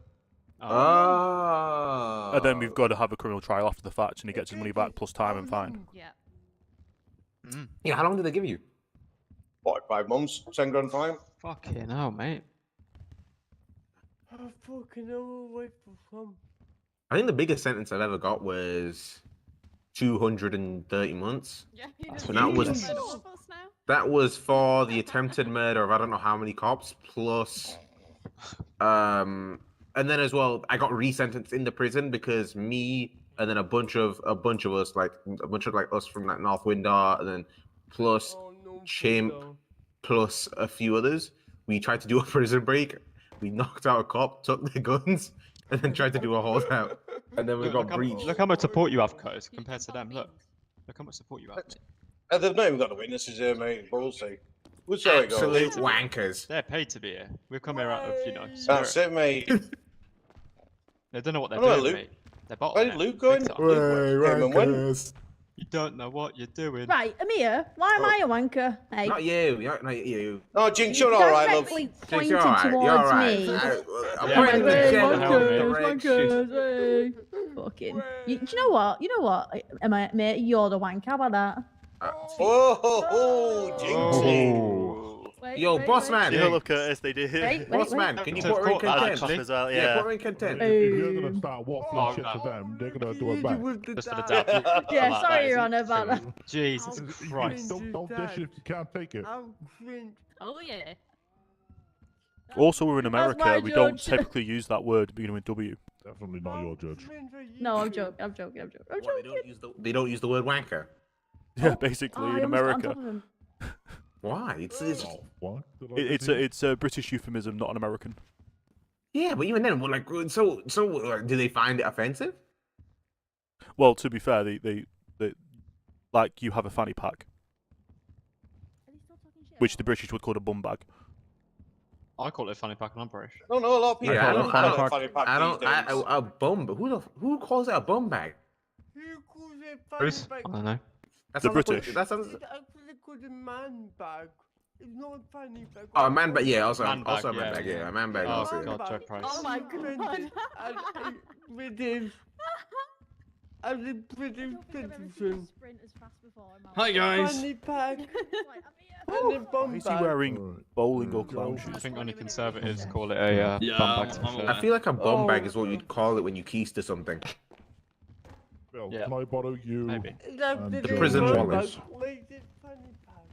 Oh. And then we've got to have a criminal trial after the fact and he gets his money back plus time and fine. Yeah. Yeah, how long did they give you? 45 months, 10 grand fine. Fucking hell, mate. I fucking know wait for some. I think the biggest sentence I've ever got was 230 months. Yeah, And that was for the attempted murder of I don't know how many cops plus and then as well I got resentenced in the prison because me and then a bunch of us like us from like North Windar and then plus Chimp plus a few others. We tried to do a prison break. We knocked out a cop, took their guns, and then tried to do a holdout. And then we got breached. Look how much support you have, Curtis, compared to them. Look how much support you have. They've not even got the witnesses here, mate. Ballsy. We'll see how it goes. Absolute wankers. They're paid to be here. We've come here out of, That's spirit. it, mate. They don't know what they're Where doing, Luke? mate. They're bottling Where's it. Luke going? Big time. Luke went. Came and went. You don't know what you're doing. Right, Amir, why am I a wanker? Hey. Not you, not you. Oh, Jinx, you're alright, love. Directly Jinx, pointed you're alright. towards You're alright. me. I'm Yeah, pointing right. the Hey, general wankers, direction. Hey. Fucking. Do you know what? You know what, Amir, you're the wanker. How about that? Oh, Jinxie. Oh. Wait, Yo, wait, boss wait. man. See how look Curtis they did. Boss man, can you put her in content? As well, Yeah, yeah. put her in content. If you're gonna start waffling shit to them, they're gonna do it back. Just for the dab. Yeah, sorry, Your Honor, about that. Jesus You Christ. don't dish if you can't take it. Oh yeah. Also, we're in America. my We don't judge. typically use that word beginning with W. Definitely not your judge. No, I'm joking. I'm joking. I'm joking. I'm What, joking. they don't use the word wanker. Yeah, basically Oh, I in almost got on America. top of him. Why? It's what? It's a British euphemism, not an American. yeah, but even then, like, so do they find it offensive? Well, to be fair, they like you have a fanny pack, which the British would call a bum bag. I call it a fanny pack and I'm British. No, a lot of people. Yeah, I call don't. it a fanny pack these days. A bum. Who calls it a bum bag? Who calls it Bruce? fanny I bag? don't know. That The sounds like British. that sounds. It's actually called a man bag. It's not a fanny bag. Oh, a man bag. Yeah, also Man bag, a man bag. Yeah, a man bag. Oh, Also. God, Joe Price. Oh my god. British. As a British citizen. Sprint as fast before. Hi guys. Fanny pack. And a Why bum is he bag. wearing bowling or clown I shoes? think only conservatives call it a bum bag. To be fair. I feel like a bum bag is what you'd call it when you keys to something. Bill, Yeah. can I borrow you? Maybe. and The Joe's prison wallet? wallet. Wait, it's fanny pack.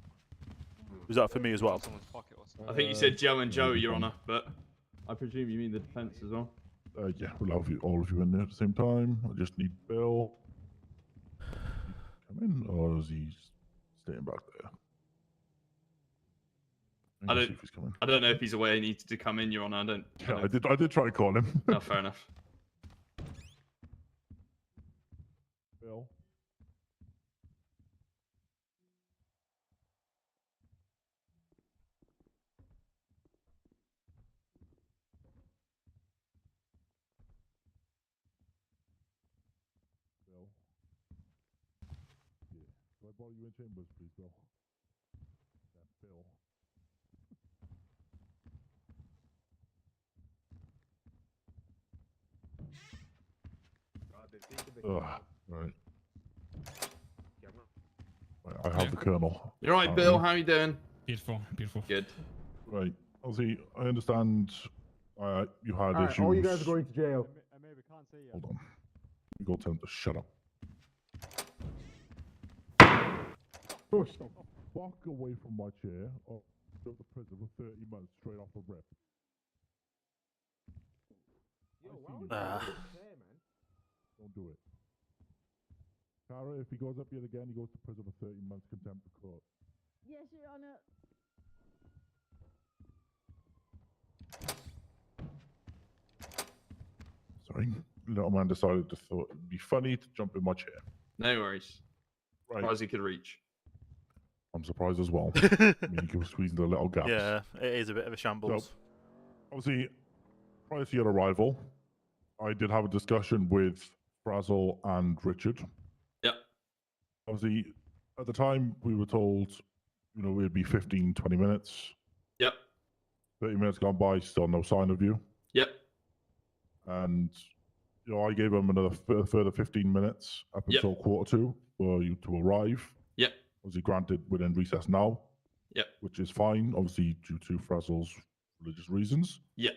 Was that for me as well? Someone's pocket or something. I think you said Joe and Joe, Your Honour, but I presume you mean the defence as well. Yeah, we'll have you, all of you in there at the same time. I just need Bill. Come in, or is he staying back there? I Let's don't- see if he's coming. I don't know if he's aware he needed to come in, Your Honour. I don't. Yeah, I did try and call him. No, fair enough. Bill. Bill. Yeah. Can I borrow you in chambers, please, Bill? Yeah, Bill. Ugh, right. Right, I have the Colonel. You're right, Bill. How you doing? Beautiful, beautiful. Good. Right. Ozzy, I understand you had issues. all you guys are going to jail. Hold on. You go tell him to shut up. Push the fuck away from my chair or go to prison for 30 months straight off the rip. Don't do it. Tara, if he goes up yet again, he goes to prison for 30 months contempt of court. Yes, Your Honor. Sorry. Little man decided to thought it'd be funny to jump in my chair. No worries. Right. Far as he could reach. I'm surprised as well. I mean, he was squeezing the little gaps. Yeah, it is a bit of a shambles. So, obviously, prior to your arrival, I did have a discussion with Frazzle and Richard. Yep. Obviously, at the time, we were told, it'd be 15, 20 minutes. Yep. 30 minutes gone by, still no sign of you. Yep. And, I gave them another further 15 minutes up Yep. until 1:45 for you to arrive. Yep. Obviously, granted, we're in recess now. Yep. Which is fine, obviously, due to Frazzle's religious reasons. Yep.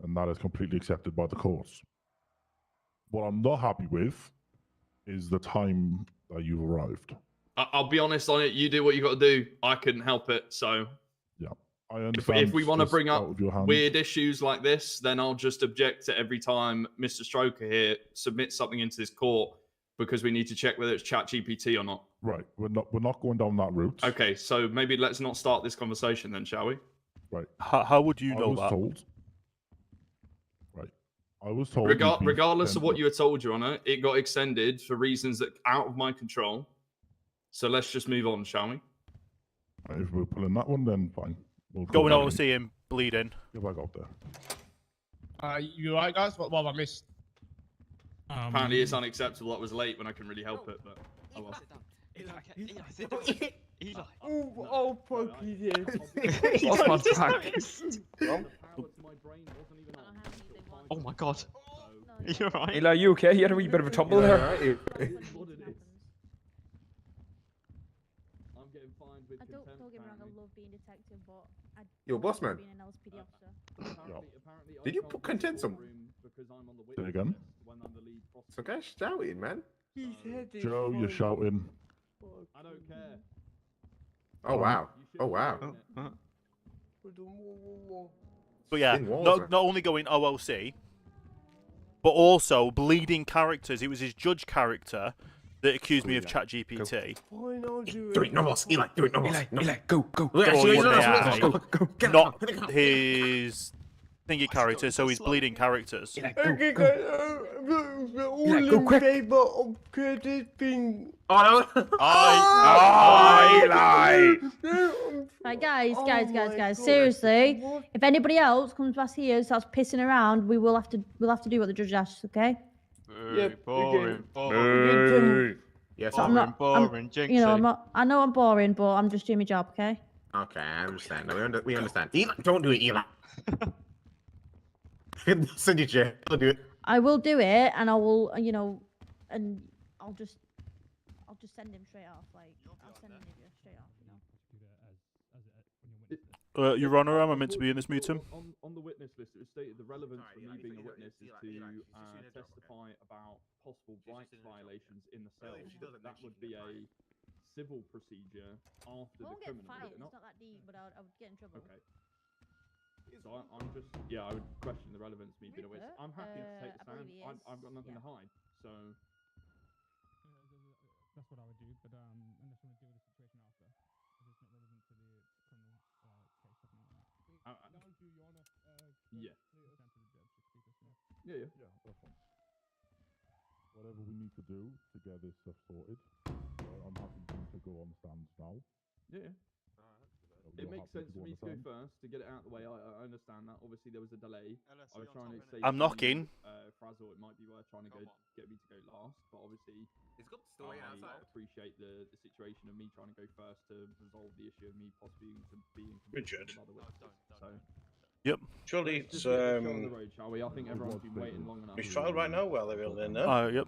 And that is completely accepted by the courts. What I'm not happy with is the time that you've arrived. I'll be honest on it. You do what you got to do. I couldn't help it. So Yeah, I if understand. we want to it's bring out up of your hands. weird issues like this, then I'll just object to every time Mr. Stroker here submits something into this court because we need to check whether it's ChatGPT or not. Right, we're not going down that route. Okay, so maybe let's not start this conversation then, shall we? Right. How would you I know was that? told. Right. I was told. you'd be Regardless of what sent- you were told, Your Honour, it got extended for reasons that are out of my control. So let's just move on, shall we? Right, if we're pulling that one, then fine. We'll Going go on back to see him bleeding. Get back out there. You alright, guys? What have I missed? Apparently, it's unacceptable. I was late when I can really help it, but oh well. Oh, fuck you did. Lost my track. Oh my god. You're right. Eli, you okay? You had a wee bit of a tumble there. getting fined with contempt. Don't get me wrong, I apparently. love being detective, but I You're a boss man. being an LSPD officer. Apparently, Did you put content on? because I'm on the Say witness again? list when I'm the lead Some prosecutor. guy's shouting, man. His head is Joe, you're fine. shouting. I don't care. Oh wow. Oh wow. But yeah, Thin walls, not only going OLC, but also bleeding characters. It was his judge character that accused me of ChatGPT. Fine, I'll do Do it, no more. Eli, do it, no more. Eli, go, go. Or Actually, one no, AI, go, go. Get not out. his thingy character, so he's bleeding characters. Okay, guys, we're all in favor of Curtis being. Oh no! Eli! Right, guys, Oh guys. my God. Seriously, What? if anybody else comes past here and starts pissing around, we'll have to do what the judge asks. Okay? Yep, boring, boring. Yes, So I'm not. boring, You know, I'm not. I know I'm boring, but I'm just doing my job. Okay? Okay, I understand. No, we understand. Eli, don't do it, Eli. Send you jail. Don't do it. I will do it, and I will. You know, and I'll just send him straight off. Like I'll send him straight off. You know. Your Honour, am I meant to be in this meeting? On the witness list, it was stated the relevance for me being a witness is to testify about possible rights violations in the cell. That would be a civil procedure after I the won't get criminal. fined. would it It's not? not that deep, but I would get in trouble. Okay. So I'm just, I would question the relevance of me being a witness. I'm happy to take the I believe stand. he I've got nothing is, to hide. So That's what I would do, but unless you want to deal with the situation after, if it's not relevant to the criminal case, something like that. Down to your Honour. Yeah. Down to the judge, just because, Yeah. Yeah, that's fine. Whatever we need to do to get this stuff sorted, I'm happy for you to go on the stands now. Yeah. It makes sense for me to go first to get it out of the way. I understand that. Obviously, there was a delay. I was trying to say. I'm knocking. Frazzle, it might be worth trying to get me to go last, but obviously, it's got the story I outside. appreciate the situation of me trying to go first to resolve the issue of me possibly being Richard. convicted of other witnesses. So. Yep. Surely Let's it's just get the show on the road, shall we? I think everyone's been waiting long enough. It's trial right now while they're in there. Yep.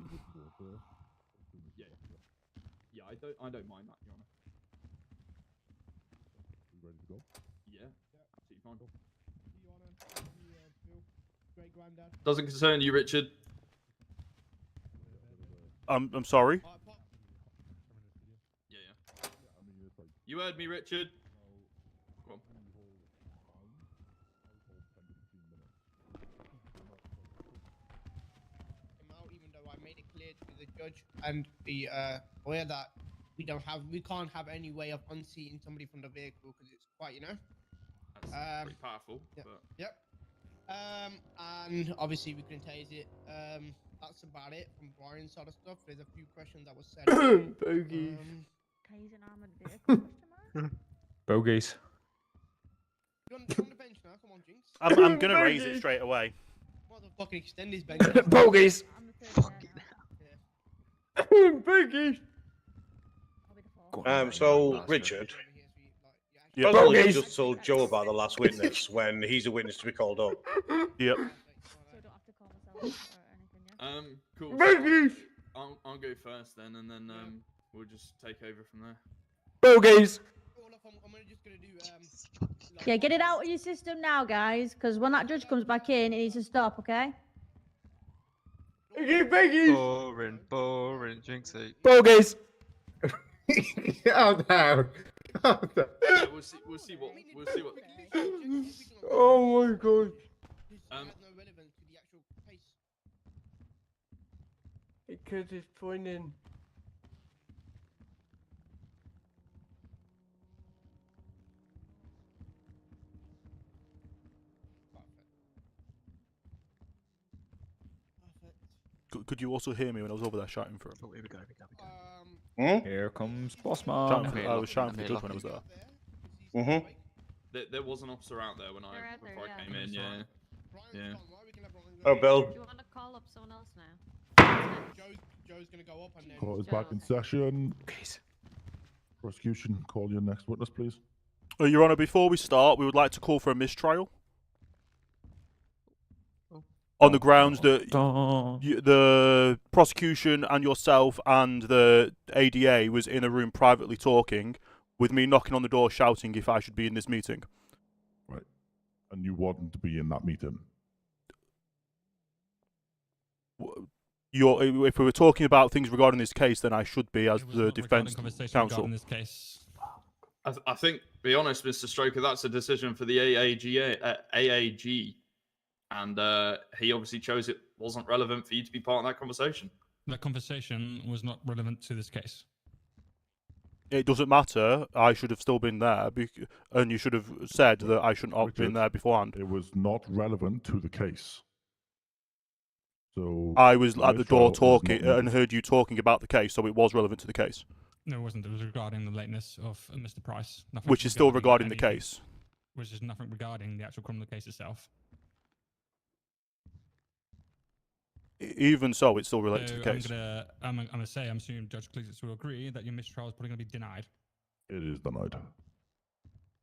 Yeah, I don't mind that, Your Honour. You ready to go? Yeah, absolutely fine. Doesn't concern you, Richard. I'm sorry. Yeah. You heard me, Richard. Go on. Even though I made it clear to the judge and the lawyer that we can't have any way of unseating somebody from the vehicle because it's quite, That's pretty powerful. Yeah. But... Yep. And obviously we couldn't tase it. That's about it from Brian's side of stuff. There's a few questions that was said. Bogies. Tase an armored vehicle? Bogies. You're on the bench now. Come on, Jinx. I'm gonna raise it straight away. Motherfucking extend his bench. Bogies. Bogies. So Richard. Yeah. Puzzle has just told Joe about the last witness when he's a witness to be called up. Yep. Cool. Bogies. I'll go first then, and then we'll just take over from there. Bogies. Yeah, get it out of your system now, guys, because when that judge comes back in, it needs to stop, okay? Okay, Bogies. Boring, Jinxie. Bogies. Calm down. Calm down. Yeah, we'll see what. Oh my God. Because it's pointing. Could you also hear me when I was over there shouting for him? Oh, here we go. Here comes Boss Man. I was shouting for the judge when I was there. There was an officer out there when before I came in. Yeah. Oh, Bill. Do you want to call up someone else now? Joe's gonna go up and then. Court is back in session. Prosecution, call your next witness, please. Your Honour, before we start, we would like to call for a mistrial. On the grounds that the prosecution and yourself and the ADA was in a room privately talking with me knocking on the door shouting if I should be in this meeting. Right. And you wouldn't be in that meeting. If we were talking about things regarding this case, then I should be as the defense Conversation counsel. regarding this case. I think, be honest, Mr. Stroker, that's a decision for the AAG, and he obviously chose it wasn't relevant for you to be part of that conversation. That conversation was not relevant to this case. It doesn't matter. I should have still been there, and you should have said that I shouldn't have been there beforehand. It was not relevant to the case. So I was at the door mistrial is talking not and heard you talking about the case, so it was relevant to the case. No, it wasn't. It was regarding the lateness of Mr. Price. Nothing Which is still regarding the case. Which is nothing regarding the actual criminal case itself. Even so, it's still related to the case. I'm gonna say, I'm assuming Judge Cleese will agree that your mistrial is probably gonna be denied. It is denied.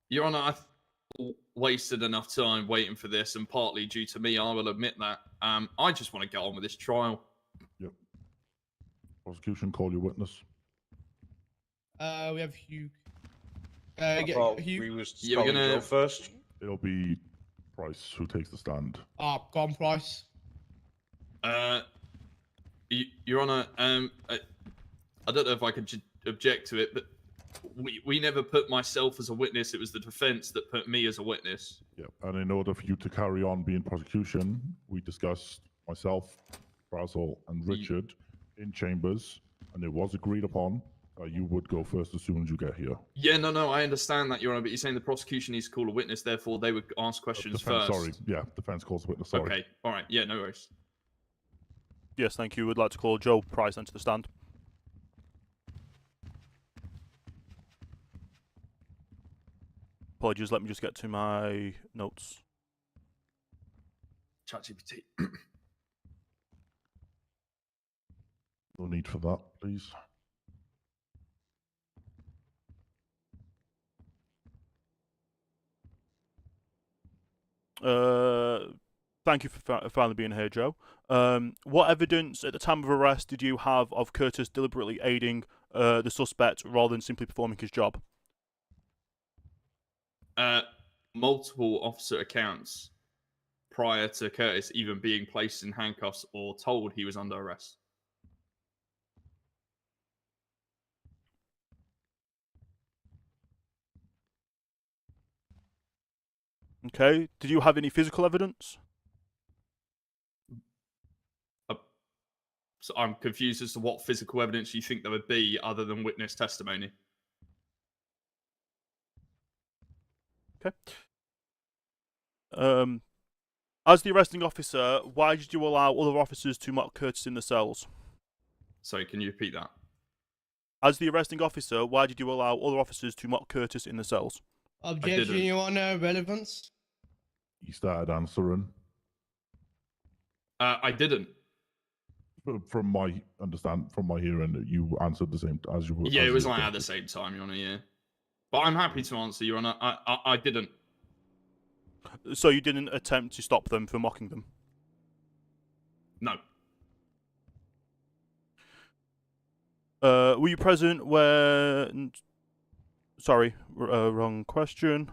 Your Honor, I've wasted enough time waiting for this, and partly due to me, I will admit that. I just want to get on with this trial. Yep. Prosecution, call your witness. We have Hugh. We was we're gonna go first. It'll be Price who takes the stand. Go on, Price. Your Honor, I don't know if I could object to it, but we never put myself as a witness. It was the defense that put me as a witness. Yep. And in order for you to carry on being prosecution, we discussed myself, Brazel, and Richard in chambers, and it was agreed upon that you would go first as soon as you get here. Yeah, no, I understand that, Your Honor, but you're saying the prosecution needs to call a witness, therefore they would ask questions Defense, first. sorry. Yeah, defense calls a witness. Sorry. Okay, all right. Yeah, no worries. Yes, thank you. Would like to call Joe Price onto the stand. Apologies, let me just get to my notes. ChatGPT. No need for that, please. Thank you for finally being here, Joe. What evidence at the time of arrest did you have of Curtis deliberately aiding the suspect rather than simply performing his job? Multiple officer accounts prior to Curtis even being placed in handcuffs or told he was under arrest. Okay. Did you have any physical evidence? So I'm confused as to what physical evidence you think there would be other than witness testimony. Okay. As the arresting officer, why did you allow other officers to mock Curtis in the cells? Sorry, can you repeat that? As the arresting officer, why did you allow other officers to mock Curtis in the cells? Objection, Your Honor, relevance. He started answering. I didn't. From my hearing, you answered the same as you were. Yeah, it was like at the same time, Your Honor, yeah. But I'm happy to answer, Your Honor. I didn't. So you didn't attempt to stop them from mocking them? No. Were you present when... Sorry, wrong question.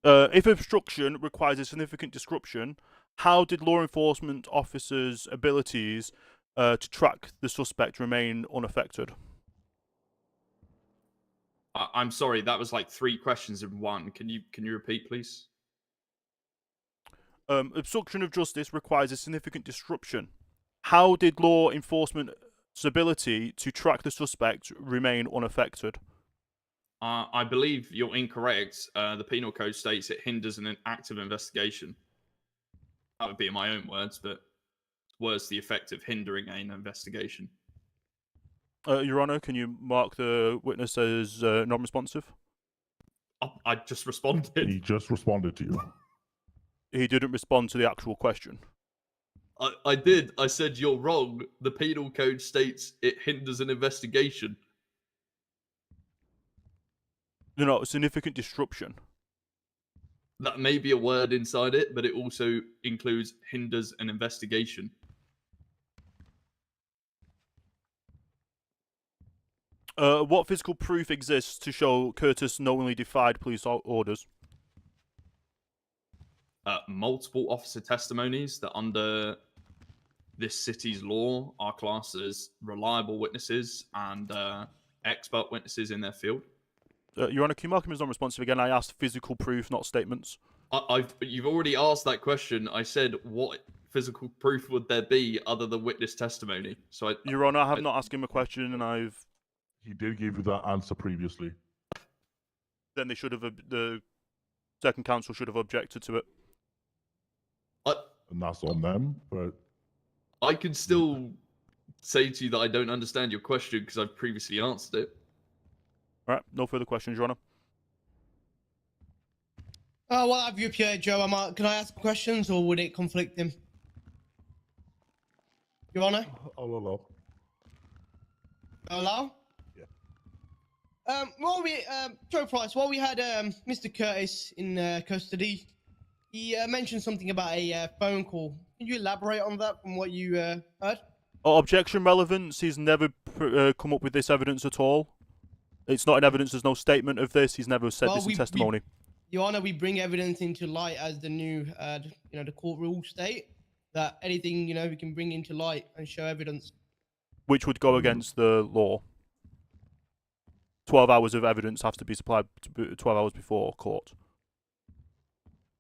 If obstruction requires a significant disruption, how did law enforcement officers' abilities to track the suspect remain unaffected? I'm sorry, that was like 3 questions in one. Can you repeat, please? Obstruction of justice requires a significant disruption. How did law enforcement's ability to track the suspect remain unaffected? I believe you're incorrect. The penal code states it hinders an active investigation. That would be in my own words, but words to the effect of hindering an investigation. Your Honor, can you mark the witness as non-responsive? I just responded. He just responded to you. He didn't respond to the actual question. I did. I said you're wrong. The penal code states it hinders an investigation. No, significant disruption. That may be a word inside it, but it also includes hinders an investigation. What physical proof exists to show Curtis knowingly defied police orders? Multiple officer testimonies that under this city's law are classed as reliable witnesses and expert witnesses in their field. Your Honour, can you mark him as non-responsive again? I asked physical proof, not statements. You've already asked that question. I said, what physical proof would there be other than witness testimony? So, Your Honour, I have not asked him a question, and I've. He did give you that answer previously. Then they should have. The second counsel should have objected to it. And that's on them, but I can still say to you that I don't understand your question because I've previously answered it. All right, no further questions, Your Honour. What have you up here, Joe? Can I ask questions or would it conflict him? Your Honour? I'll allow. Allow? Yeah. Joe Price, while we had Mr. Curtis in custody, he mentioned something about a phone call. Can you elaborate on that from what you heard? Objection relevance. He's never come up with this evidence at all. It's not in evidence. There's no statement of this. He's never said this in testimony. Your Honour, we bring evidence into light as the new, the court rules state that anything, we can bring into light and show evidence. Which would go against the law. 12 hours of evidence has to be supplied 12 hours before court.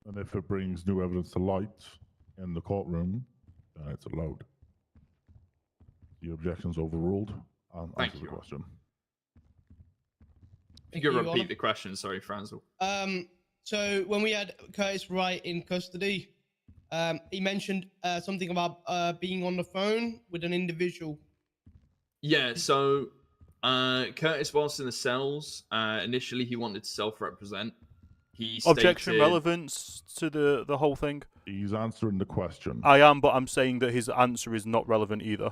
And if it brings new evidence to light in the courtroom, then it's allowed. The objection's overruled. Answer the question. You can repeat the question, sorry, Franzel. So when we had Curtis Wright in custody, he mentioned something about being on the phone with an individual. Yeah, so Curtis, whilst in the cells, initially he wanted to self-represent. He Objection relevance to the whole thing? He's answering the question. I am, but I'm saying that his answer is not relevant either.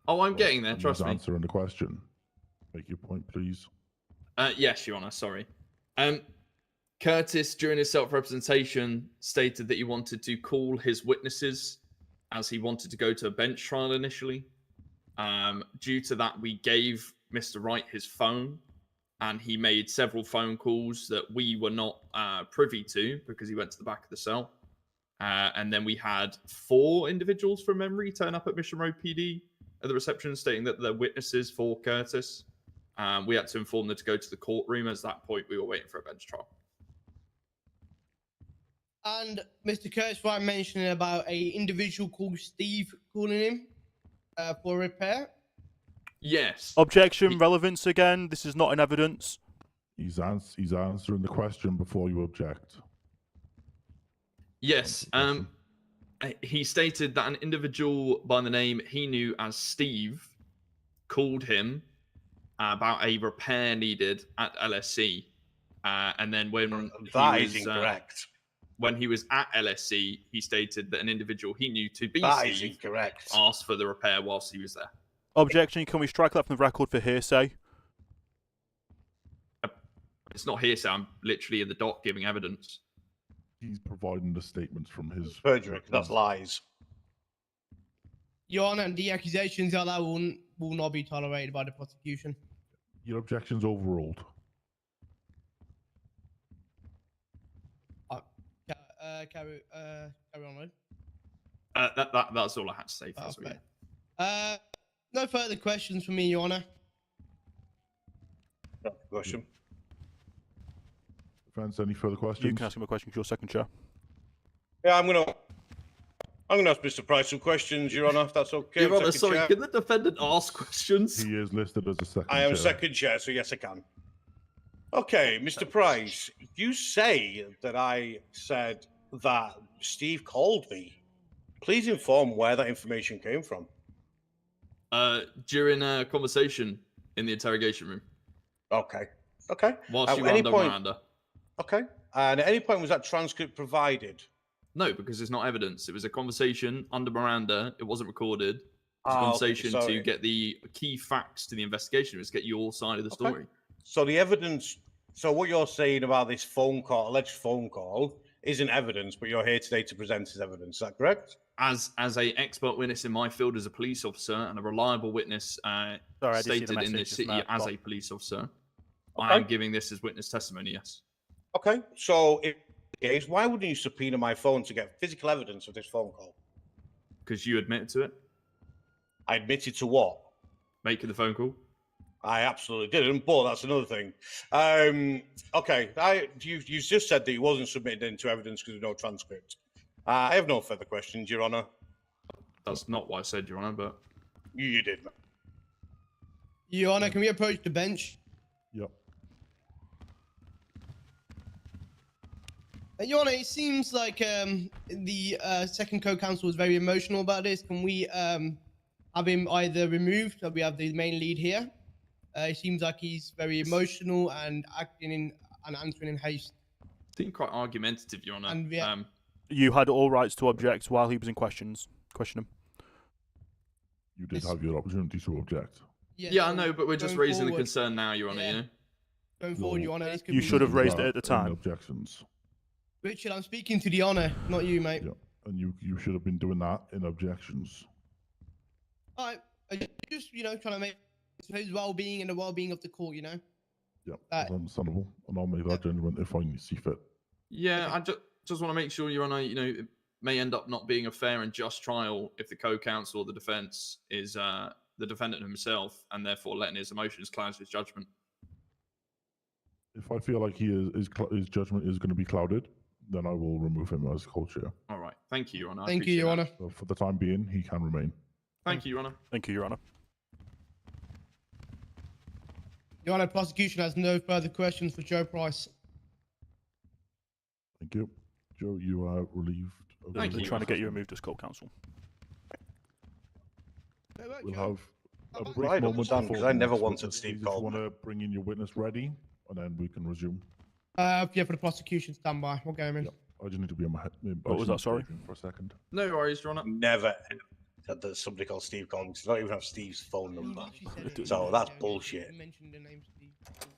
Oh, I'm getting there, trust me. He's answering the question. Make your point, please. Yes, Your Honour, sorry. Curtis, during his self-representation, stated that he wanted to call his witnesses as he wanted to go to a bench trial initially. Due to that, we gave Mr. Wright his phone, and he made several phone calls that we were not privy to because he went to the back of the cell. And then we had 4 individuals from memory turn up at Mission Road PD at the reception stating that they're witnesses for Curtis. We had to inform them to go to the courtroom. At that point, we were waiting for a bench trial. And Mr. Curtis Wright mentioned about a individual called Steve calling him for repair. Yes. Objection relevance again. This is not in evidence. He's answering the question before you object. Yes. He stated that an individual by the name he knew as Steve called him about a repair needed at LSC. And then when that is incorrect. When he was at LSC, he stated that an individual he knew to be That is Steve incorrect. asked for the repair whilst he was there. Objection, can we strike that from the record for hearsay? It's not hearsay, I'm literally in the dock giving evidence. He's providing the statements from his... Perjury, that's lies. Your Honour, the accusations of that will not be tolerated by the prosecution. Your objection's overruled. Carry on, Lloyd. That's all I had to say. Okay. No further questions from me, Your Honour. Question. Defense, any further questions? You can ask him a question for your second chair. Yeah, I'm gonna ask Mr. Price some questions, Your Honour, if that's okay. Your Honour, Second sorry, chair. can the defendant ask questions? He is listed as a second chair. I am second chair, so yes, I can. Okay, Mr. Price, you say that I said that Steve called me. Please inform where that information came from. During a conversation in the interrogation room. Okay. Whilst you were under Miranda. Okay. And at any point was that transcript provided? No, because it's not evidence. It was a conversation under Miranda. It wasn't recorded. It was a conversation to get the key facts to the investigation. It was get your side of the story. So the evidence, so what you're saying about this phone call, alleged phone call, isn't evidence, but you're here today to present as evidence. Is that correct? As a expert witness in my field as a police officer and a reliable witness Sorry, I did see the stated in message, this just city not- as not- a police officer, Okay. I am giving this as witness testimony. Yes. Okay, so if the case, why wouldn't you subpoena my phone to get physical evidence of this phone call? Because you admitted to it. I admitted to what? Making the phone call. I absolutely didn't, but that's another thing. Okay, you just said that he wasn't submitted into evidence because of no transcript. I have no further questions, Your Honour. That's not what I said, Your Honour, but you did. Your Honour, can we approach the bench? Yep. Your Honour, it seems like the second co-counsel was very emotional about this. Can we have him either removed, so we have the main lead here? It seems like he's very emotional and acting in and answering in haste. seemed quite argumentative, Your Honour. And yeah. You had all rights to object while he was in question him. You did have your opportunity to object. Yeah, I know, but we're just going raising the forward- concern now, Your Honour. Yeah. You know. Going forward, Your Honour, this could You be... should have raised it at the In time. objections. Richard, I'm speaking to the Honour, not you, mate. Yeah. And you should have been doing that in objections. Alright, just, trying to make his well-being and the well-being of the court, Yeah, that's understandable. And I'll make that judgment if I see fit. Yeah, I just want to make sure, Your Honour, it may end up not being a fair and just trial if the co-counsel or the defence is the defendant himself, and therefore letting his emotions cloud his judgment. If I feel like his judgment is going to be clouded, then I will remove him as co-chair. All right. Thank you, Your Honour. I Thank you, Your appreciate Honour. So for the time being, he can remain. that. Thank you, Your Honour. Thank you, Your Honour. Your Honour, prosecution has no further questions for Joe Price. Thank you. Joe, you are relieved. Of They're the trying to get you removed as co-counsel. We'll have a brief Right, moment understand, before 'cause I the never next wanted witness. Steve If you Coleman. want to bring in your witness ready, and then we can resume. Yeah, for the prosecution, stand by. We'll get him in. I just need to be on my head. What was that, sorry? For a second. No worries, Your Honour. Never said there's somebody called Steve Collins. They don't even have Steve's phone number. So that's bullshit.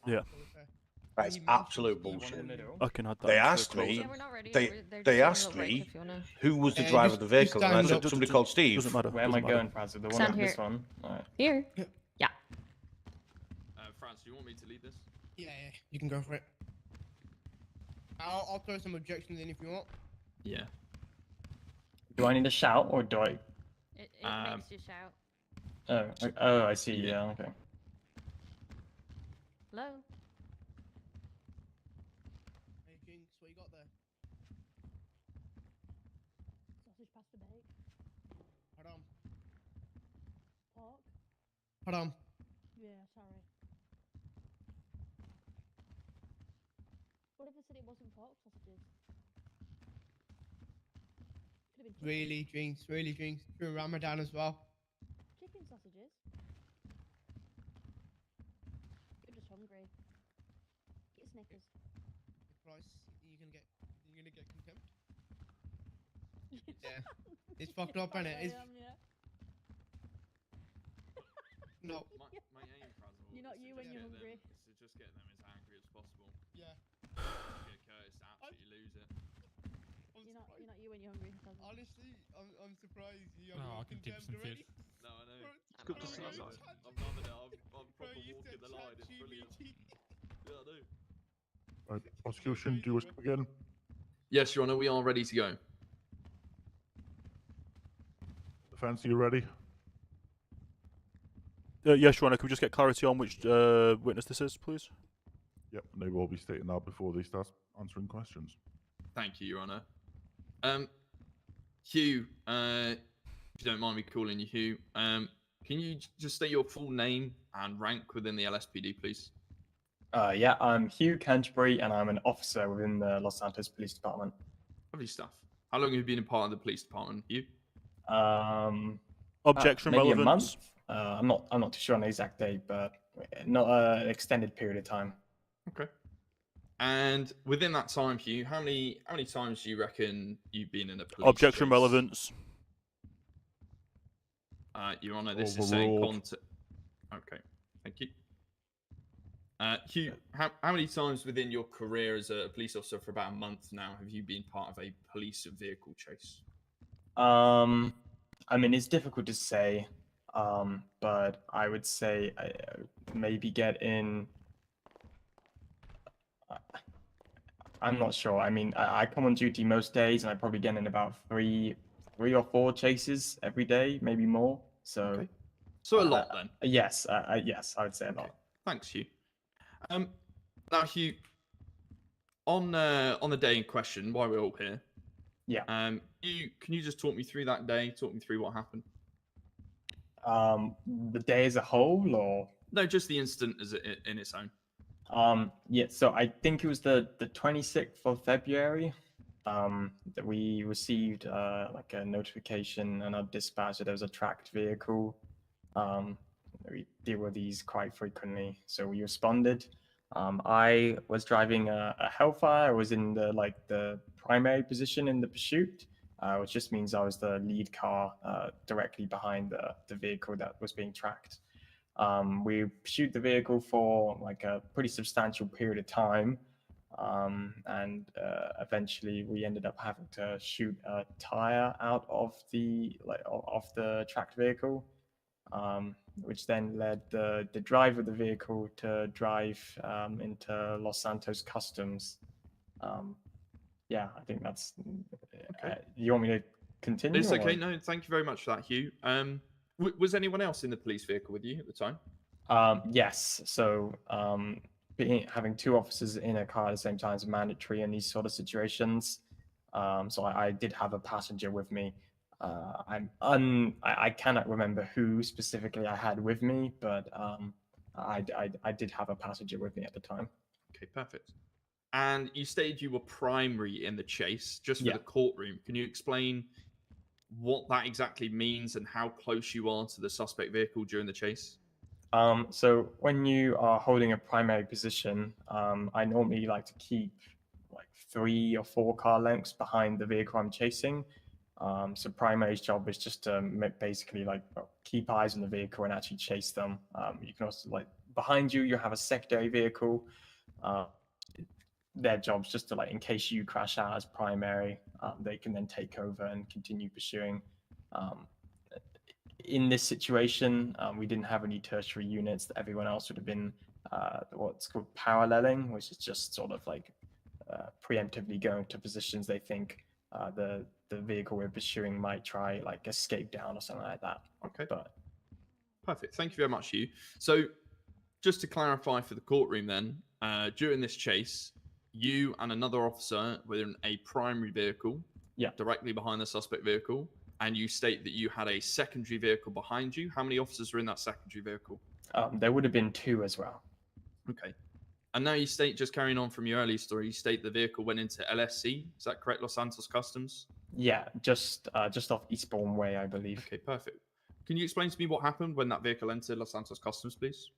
Yeah. That is absolute bullshit. I can add that. They into the asked me. closing. They asked me who was the driver of the vehicle, and I said somebody called Steve. Doesn't matter. Where am I going, Francis? The one Stand at this here. one? Alright. Here. Yeah. France, do you want me to lead this? Yeah, you can go for it. I'll throw some objections in if you want. Yeah. Do I need to shout or do I? It makes you shout. Oh, I see. Yeah. Okay. Hello? Hey, Jinx, what you got there? Sausage pasta bake. Hold on. Pork. Hold on. Yeah, sorry. What if I said it wasn't pork sausages? Could have been chicken. Really, Jinx, really, Jinx. During Ramadan as well. Chicken sausages. You're just hungry. Eat Snickers. Price, you're gonna get contempt. Yeah. It's fucked up, innit? It's no. My aim, Frazzle, You're not is to you when just you're get hungry. Them, is to just get them as angry as possible. Yeah. Get Curtis to absolutely lose it. You're not you when you're hungry. Honestly, I'm surprised you Oh, I can dip some already. fish. No, I know. It's good to see you. I'm loving it. I'm proper walking the line. It's brilliant. Yeah, I do. Right, prosecution, do you wish to begin? Yes, Your Honour, we are ready to go. Defense, are you ready? Yes, Your Honour, can we just get clarity on which witness this is, please? Yep, and they will be stating that before they start answering questions. Thank you, Your Honour. Hugh, if you don't mind me calling you Hugh, can you just state your full name and rank within the LSPD, please? Yeah, I'm Hugh Canterbury, and I'm an officer within the Los Santos Police Department. Lovely stuff. How long have you been a part of the police department, Hugh? Objection, maybe relevance. a month. I'm not too sure on the exact date, but not an extended period of time. Okay. And within that time, Hugh, how many times do you reckon you've been in a police Objection, chase? relevance. Your Honour, this is saying Overruled. contact. Okay, thank you. Hugh, how many times within your career as a police officer for about a month now have you been part of a police vehicle chase? I mean, it's difficult to say, but I would say I maybe get in. I'm not sure. I mean, I come on duty most days, and I probably get in about three or four chases every day, maybe more. So, Okay. So a lot then. Yes, yes, I would say a lot. Thanks, Hugh. Now, Hugh, on the day in question, while we're all here, yeah. Can you just talk me through that day? Talk me through what happened. The day as a whole, or no, just the incident as in its own. Yeah. So I think it was the 26th of February. That we received like a notification and a dispatch that there was a tracked vehicle. We deal with these quite frequently, so we responded. I was driving a Hellfire. I was in the primary position in the pursuit, which just means I was the lead car directly behind the vehicle that was being tracked. We pursued the vehicle for like a pretty substantial period of time. And eventually we ended up having to shoot a tire out of the tracked vehicle, which then led the driver of the vehicle to drive into Los Santos Customs. Yeah, I think that's. Okay. You want me to continue? It's okay. or- No, thank you very much for that, Hugh. Was anyone else in the police vehicle with you at the time? Yes. So having two officers in a car at the same time is mandatory in these sort of situations. So I did have a passenger with me. I cannot remember who specifically I had with me, but I did have a passenger with me at the time. Okay, perfect. And you stated you were primary in the chase, just for Yeah. the courtroom. Can you explain what that exactly means and how close you are to the suspect vehicle during the chase? So when you are holding a primary position, I normally like to keep like 3 or 4 car lengths behind the vehicle I'm chasing. So primary's job is just to basically keep eyes on the vehicle and actually chase them. You can also behind you, you have a secondary vehicle. Their job's just to in case you crash out as primary, they can then take over and continue pursuing. In this situation, we didn't have any tertiary units. That everyone else would have been what's called paralleling, which is just sort of preemptively going to positions they think the vehicle we're pursuing might try escape down or something like that. Okay. But Perfect. Thank you very much, Hugh. So just to clarify for the courtroom then, during this chase, you and another officer were in a primary vehicle directly behind the suspect vehicle, and you state that you had a secondary vehicle behind you. How many officers were in that secondary vehicle? There would have been 2 as well. Okay. And now you state, just carrying on from your earlier story, you state the vehicle went into LSC. Is that correct, Los Santos Customs? Yeah, just off Eastbourne Way, I believe. Okay, perfect. Can you explain to me what happened when that vehicle entered Los Santos Customs, please?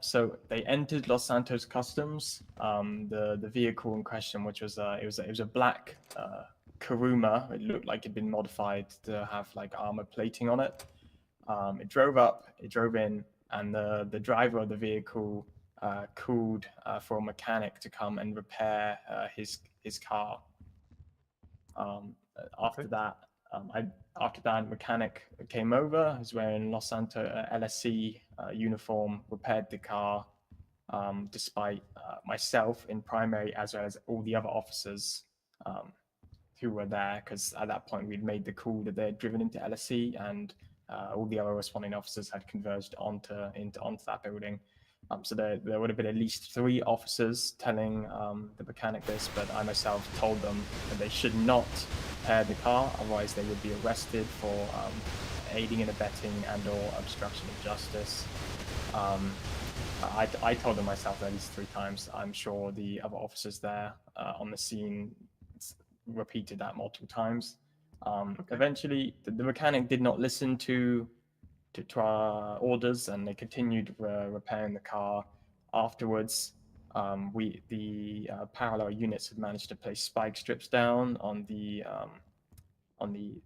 So they entered Los Santos Customs. The vehicle in question, which was it was a black Kuruma. It looked like it'd been modified to have armor plating on it. It drove up, it drove in, and the driver of the vehicle called for a mechanic to come and repair his car. After that, mechanic came over. He was wearing Los Santos LSC uniform, repaired the car, despite myself in primary as well as all the other officers who were there, because at that point we'd made the call that they had driven into LSC, and all the other responding officers had converged onto that building. So there would have been at least 3 officers telling the mechanic this, but I myself told them that they should not repair the car, otherwise they would be arrested for aiding and abetting and/or obstruction of justice. I told them myself at least 3 times. I'm sure the other officers there on the scene repeated that multiple times. Eventually, the mechanic did not listen to our orders, and they continued repairing the car. Afterwards, the parallel units had managed to place spike strips down on the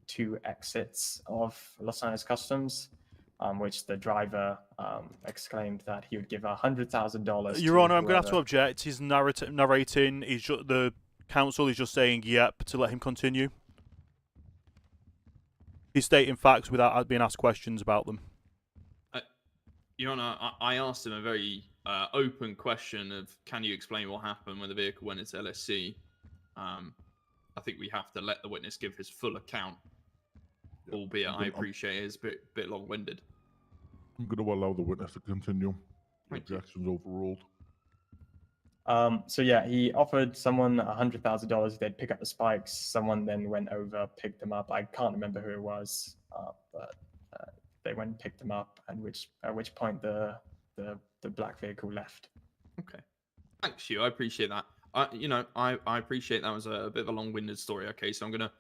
2 exits of Los Angeles Customs. which the driver exclaimed that he would give $100,000. Your Honour, I'm going to have to object. He's narrating. The counsel is just saying yep to let him continue. He's stating facts without being asked questions about them. Your Honour, I asked him a very open question of, can you explain what happened when the vehicle went into LSC? I think we have to let the witness give his full account, albeit I appreciate it is a bit long-winded. I'm going to allow the witness to continue. Objections overruled. So yeah, he offered someone $100,000. They'd pick up the spikes. Someone then went over, picked them up. I can't remember who it was, but they went and picked them up. At which point the black vehicle left. Okay, thanks, you. I appreciate that. I appreciate that was a bit of a long-winded story. Okay, so I'm gonna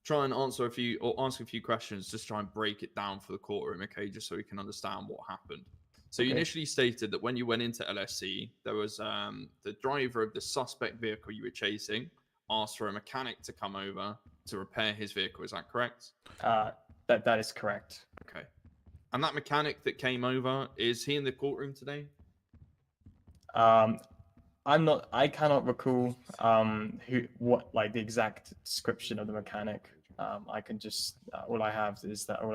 try and ask a few questions, just try and break it down for the courtroom. Okay, just so we can understand what happened. So you initially stated that when you went into LSC, there was the driver of the suspect vehicle you were chasing asked for a mechanic to come over to repair his vehicle. Is that correct? That is correct. Okay. And that mechanic that came over, is he in the courtroom today? I cannot recall the exact description of the mechanic. I can just all I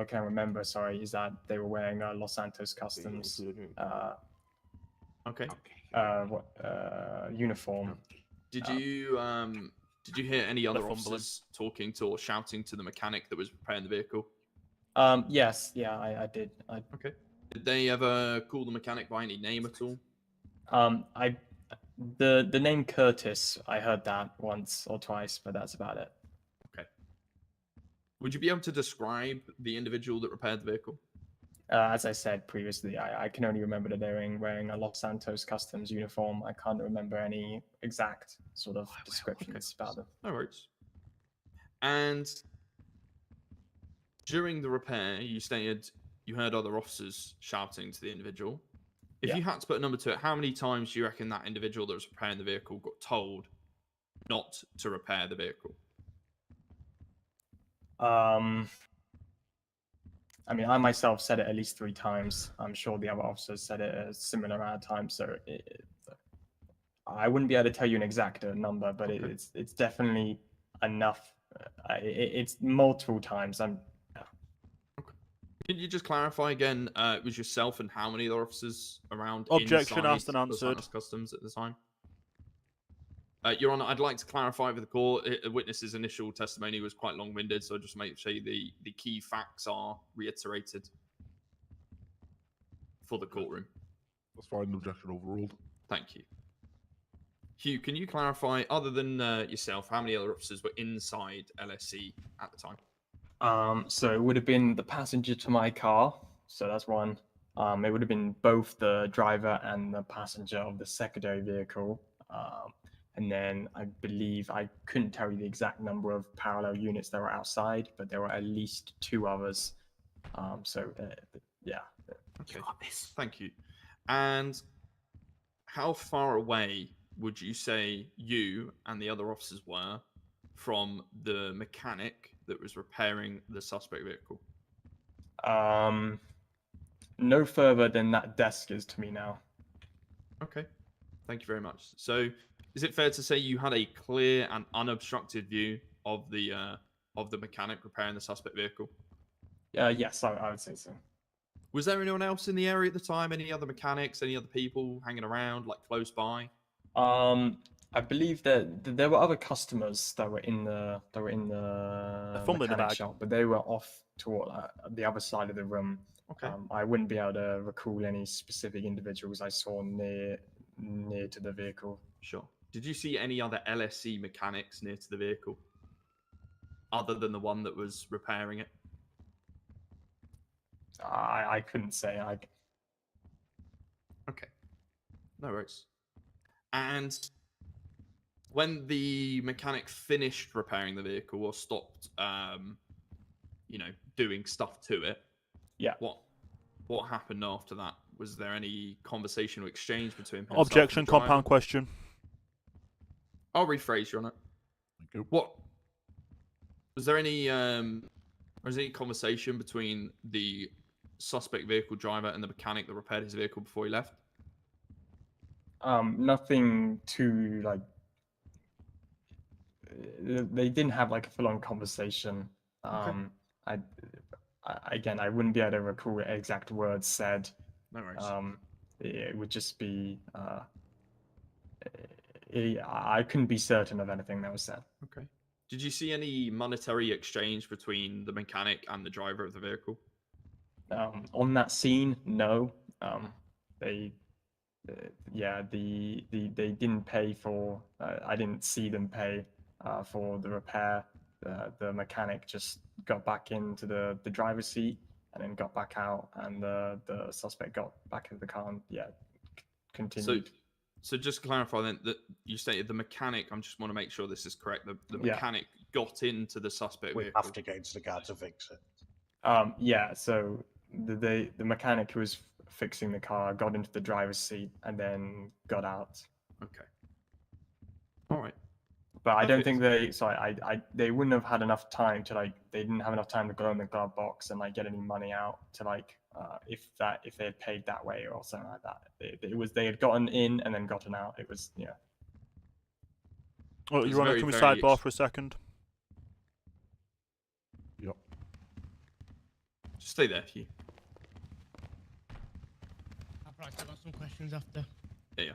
can remember, is that they were wearing Los Santos Customs uniform. Did you hear any other officers talking to or shouting to the mechanic that was repairing the vehicle? Yes, yeah, I did. Okay. Did they ever call the mechanic by any name at all? The name Curtis, I heard that once or twice, but that's about it. Okay. Would you be able to describe the individual that repaired the vehicle? As I said previously, I can only remember that they were wearing a Los Santos Customs uniform. I can't remember any exact sort of descriptions about them. No worries. And during the repair, you stated you heard other officers shouting to the individual. If you had to put a number to it, how many times do you reckon that individual that was repairing the vehicle got told not to repair the vehicle? I mean, I myself said it at least 3 times. I'm sure the other officers said it a similar amount of times. So I wouldn't be able to tell you an exact number, but it's definitely enough. It's multiple times. Can you just clarify again? It was yourself and how many other officers around? Objection asked and Los answered. Santos Customs at the time. Your Honour, I'd like to clarify for the court. The witness's initial testimony was quite long-winded, so just make sure the key facts are reiterated for the courtroom. That's fine. Objection overruled. Thank you. Hugh, can you clarify, other than yourself, how many other officers were inside LSC at the time? So it would have been the passenger to my car. So that's one. It would have been both the driver and the passenger of the secondary vehicle. And then I believe, I couldn't tell you the exact number of parallel units that were outside, but there were at least 2 others. Yeah. Okay. You got this. Thank you. And how far away would you say you and the other officers were from the mechanic that was repairing the suspect vehicle? No further than that desk is to me now. Okay. Thank you very much. So, is it fair to say you had a clear and unobstructed view of the mechanic repairing the suspect vehicle? Yes, I would say so. Was there anyone else in the area at the time? Any other mechanics? Any other people hanging around, like close by? I believe that there were other customers that were in the mechanic shop, but they were off toward the other side of the room. Okay. I wouldn't be able to recall any specific individuals I saw near to the vehicle. Sure. Did you see any other LSC mechanics near to the vehicle, other than the one that was repairing it? I couldn't say. Okay. No worries. And when the mechanic finished repairing the vehicle or stopped, doing stuff to it, what happened after that? Was there any conversation or exchange between himself Objection, and the driver? compound question. I'll rephrase, Your Honour. Thank you. What was there any conversation between the suspect vehicle driver and the mechanic that repaired his vehicle before he left? Nothing too like. They didn't have like a full-on conversation. I again, I wouldn't be able to recall exact words said. No worries. It would just be. I couldn't be certain of anything that was said. Okay. Did you see any monetary exchange between the mechanic and the driver of the vehicle? On that scene, no. They, they didn't pay for. I didn't see them pay for the repair. The mechanic just got back into the driver's seat and then got back out, and the suspect got back into the car and continued. So just to clarify then, that you stated the mechanic, I just want to make sure this is correct. The mechanic got into the suspect We vehicle. have to get into the car to fix it. So the mechanic who was fixing the car got into the driver's seat and then got out. Okay. All right. But I don't think they wouldn't have had enough time to they didn't have enough time to go in the glove box and get any money out to if they had paid that way or something like that. They had gotten in and then gotten out. It was Well, Your Honour, can we sidebar for a second? Yep. Just stay there, Hugh. I've got some questions after. Yeah.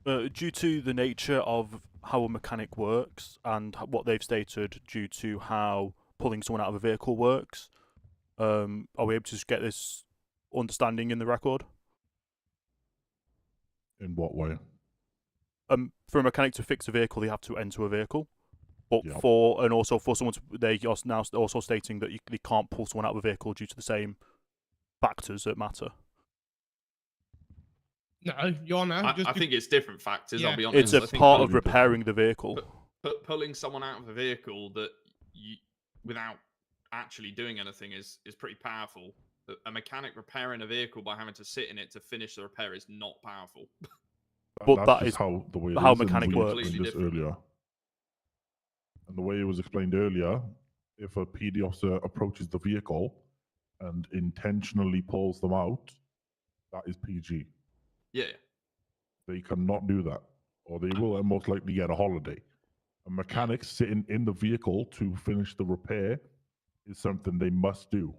Due to the nature of how a mechanic works and what they've stated due to how pulling someone out of a vehicle works, are we able to just get this understanding in the record? In what way? For a mechanic to fix a vehicle, they have to enter a vehicle. But Yep. also for someone to, they are now also stating that they can't pull someone out of a vehicle due to the same factors that matter. No, Your Honour. I think it's different factors. Yeah. I'll be honest. It's I a think part of repairing the vehicle. pulling someone out of a vehicle that without actually doing anything is pretty powerful. A mechanic repairing a vehicle by having to sit in it to finish the repair is not powerful. But That's that just is how the way it how is, and mechanic we works. explained this earlier. And the way it was explained earlier, if a PD officer approaches the vehicle and intentionally pulls them out, that is PG. Yeah. They cannot do that, or they will most likely get a holiday. A mechanic sitting in the vehicle to finish the repair is something they must do.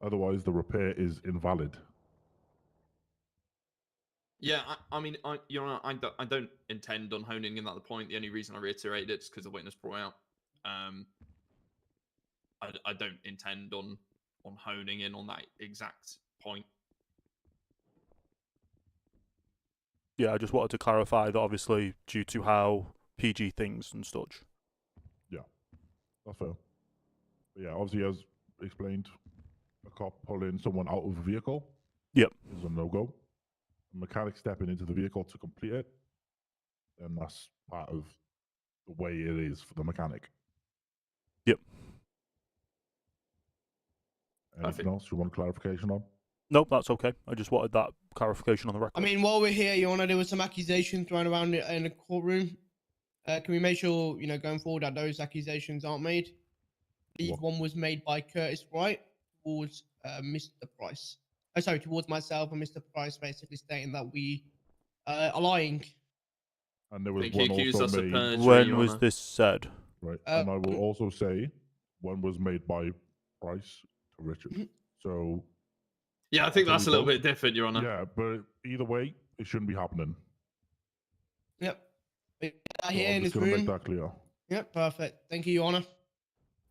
Otherwise, the repair is invalid. Yeah, I mean, Your Honour, I don't intend on honing in at the point. The only reason I reiterate it is because the witness brought out. I don't intend on honing in on that exact point. Yeah, I just wanted to clarify that obviously due to how PG things and such. Yeah, that's fair. But yeah, obviously, as explained, a cop pulling someone out of a vehicle Yep. is a no-go. A mechanic stepping into the vehicle to complete it, then that's part of the way it is for the mechanic. Yep. Anything else you want clarification on? No, that's okay. I just wanted that clarification on the record. I mean, while we're here, Your Honour, there was some accusations thrown around in the courtroom. Can we make sure, going forward, that those accusations aren't made? I believe one was made by Curtis Wright towards Mr. Price. Oh, sorry, towards myself and Mr. Price, basically stating that we are lying. And there was Think he one accused also us of made. perjury, When Your was Honour. this said? Right, and I will also say one was made by Price to Richard. So Yeah, I think I'll that's a tell you little both. bit different, Your Honour. Yeah, but either way, it shouldn't be happening. Yep. We are So here I'm in just this gonna room. make that clear. Yep, perfect. Thank you, Your Honour.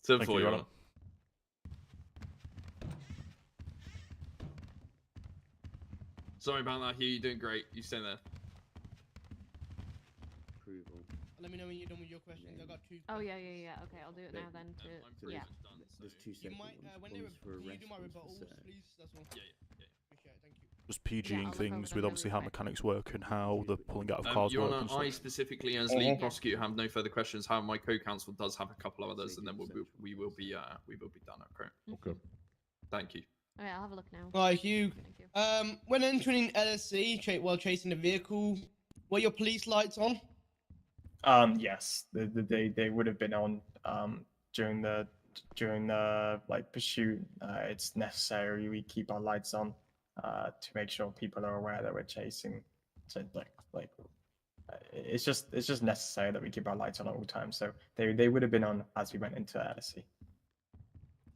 Turn for Your Honour. Sorry about that, Hugh. You're doing great. You stay there. Let me know when you're done with your questions. I've got two. Oh yeah. Okay, I'll do it now then. Yeah. There's two You separate might, ones. when One's for can you arrest, do my one's for rebuttals, search. please? That's all. Yeah. Appreciate it. Thank you. Just Yeah, PGing I'll look over things them with really obviously how quick. mechanics work and how the pulling out of cars Your work Honour, and I such. specifically, as lead prosecutor, have no further questions. However, my co-counsel does have a couple of others, and then we will be done. Okay. Okay. Thank you. Okay, I'll have a look now. Right, Hugh. When entering LSC, while chasing the vehicle, were your police lights on? Yes, they would have been on during the like pursuit. It's necessary we keep our lights on to make sure people are aware that we're chasing. So it's just necessary that we keep our lights on at all times. So they would have been on as we went into LSE.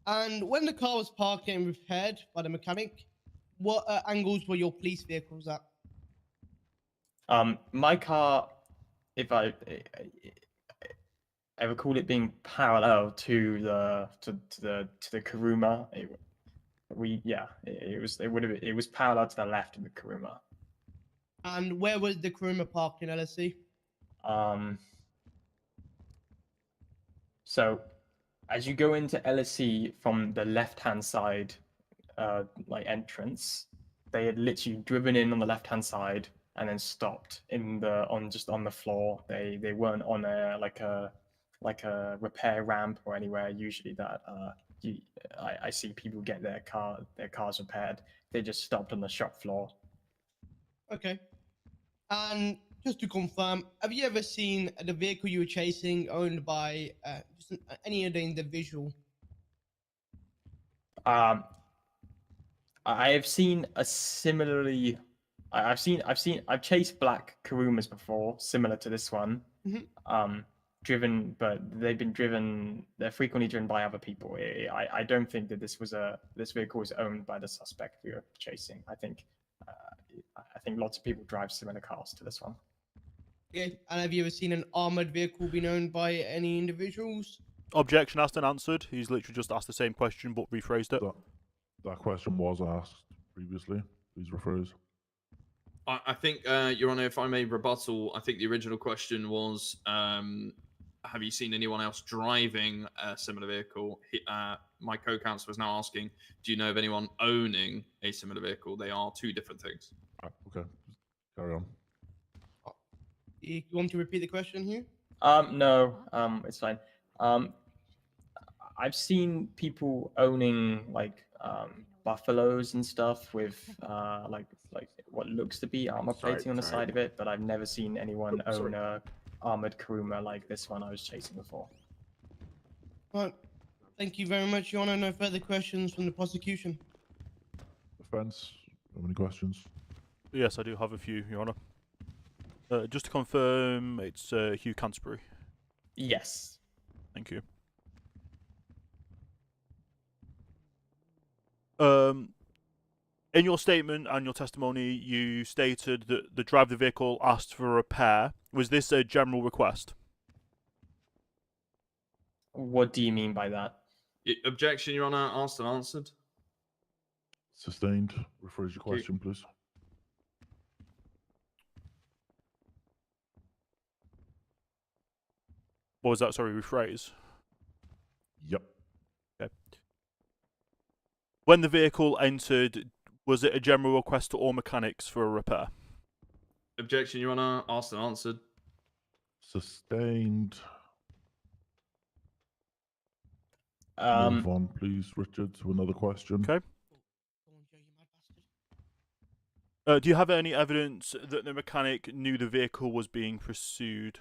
And when the car was parked and repaired by the mechanic, what angles were your police vehicles at? My car, if I recall it being parallel to the Kuruma. It was parallel to the left of the Kuruma. And where was the Kuruma parked in LSE? So as you go into LSE from the left-hand side, like entrance, they had literally driven in on the left-hand side and then stopped on the floor. They weren't on like a repair ramp or anywhere usually that I see people get their cars repaired. They just stopped on the shop floor. Okay. And just to confirm, have you ever seen the vehicle you were chasing owned by just any other individual? I've seen a similarly. I've chased black Kurumas before, similar to this one. Mhm. Driven, but they're frequently driven by other people. I don't think that this vehicle was owned by the suspect we were chasing. I think lots of people drive similar cars to this one. Okay. And have you ever seen an armored vehicle being owned by any individuals? Objection asked and answered. He's literally just asked the same question but rephrased it. That question was asked previously. Please rephrase. I think, Your Honour, if I may rebuttal, I think the original question was, have you seen anyone else driving a similar vehicle? My co-counsel is now asking, do you know of anyone owning a similar vehicle? They are two different things. Okay, carry on. You want to repeat the question here? No, it's fine. I've seen people owning like buffaloes and stuff with like what looks to be armor plating on the side of it, but I've never seen anyone own a armored Kuruma like this one I was chasing before. Right. Thank you very much, Your Honor. No further questions from the prosecution. Defense, have any questions? Yes, I do have a few, Your Honour. Just to confirm, it's Hugh Canterbury. Yes. Thank you. In your statement and your testimony, you stated that the driver of the vehicle asked for a repair. Was this a general request? What do you mean by that? Objection, Your Honour, asked and answered. Sustained. Rephrase your question, please. What was that? Sorry, rephrase. Yep. Okay. When the vehicle entered, was it a general request to all mechanics for a repair? Objection, Your Honour, asked and answered. Sustained. Move on, please, Richard, to another question. Okay. Do you have any evidence that the mechanic knew the vehicle was being pursued?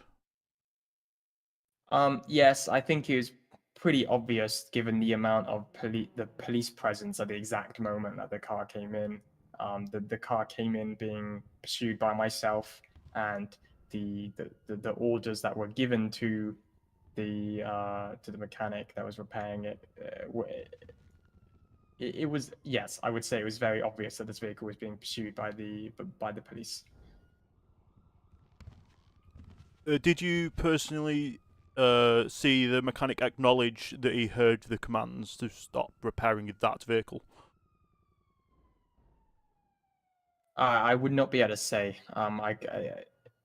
Yes, I think it was pretty obvious given the amount of the police presence at the exact moment that the car came in. The car came in being pursued by myself, and the orders that were given to the mechanic that was repairing it. It was, yes, I would say it was very obvious that this vehicle was being pursued by the police. Did you personally see the mechanic acknowledge that he heard the commands to stop repairing that vehicle? I would not be able to say.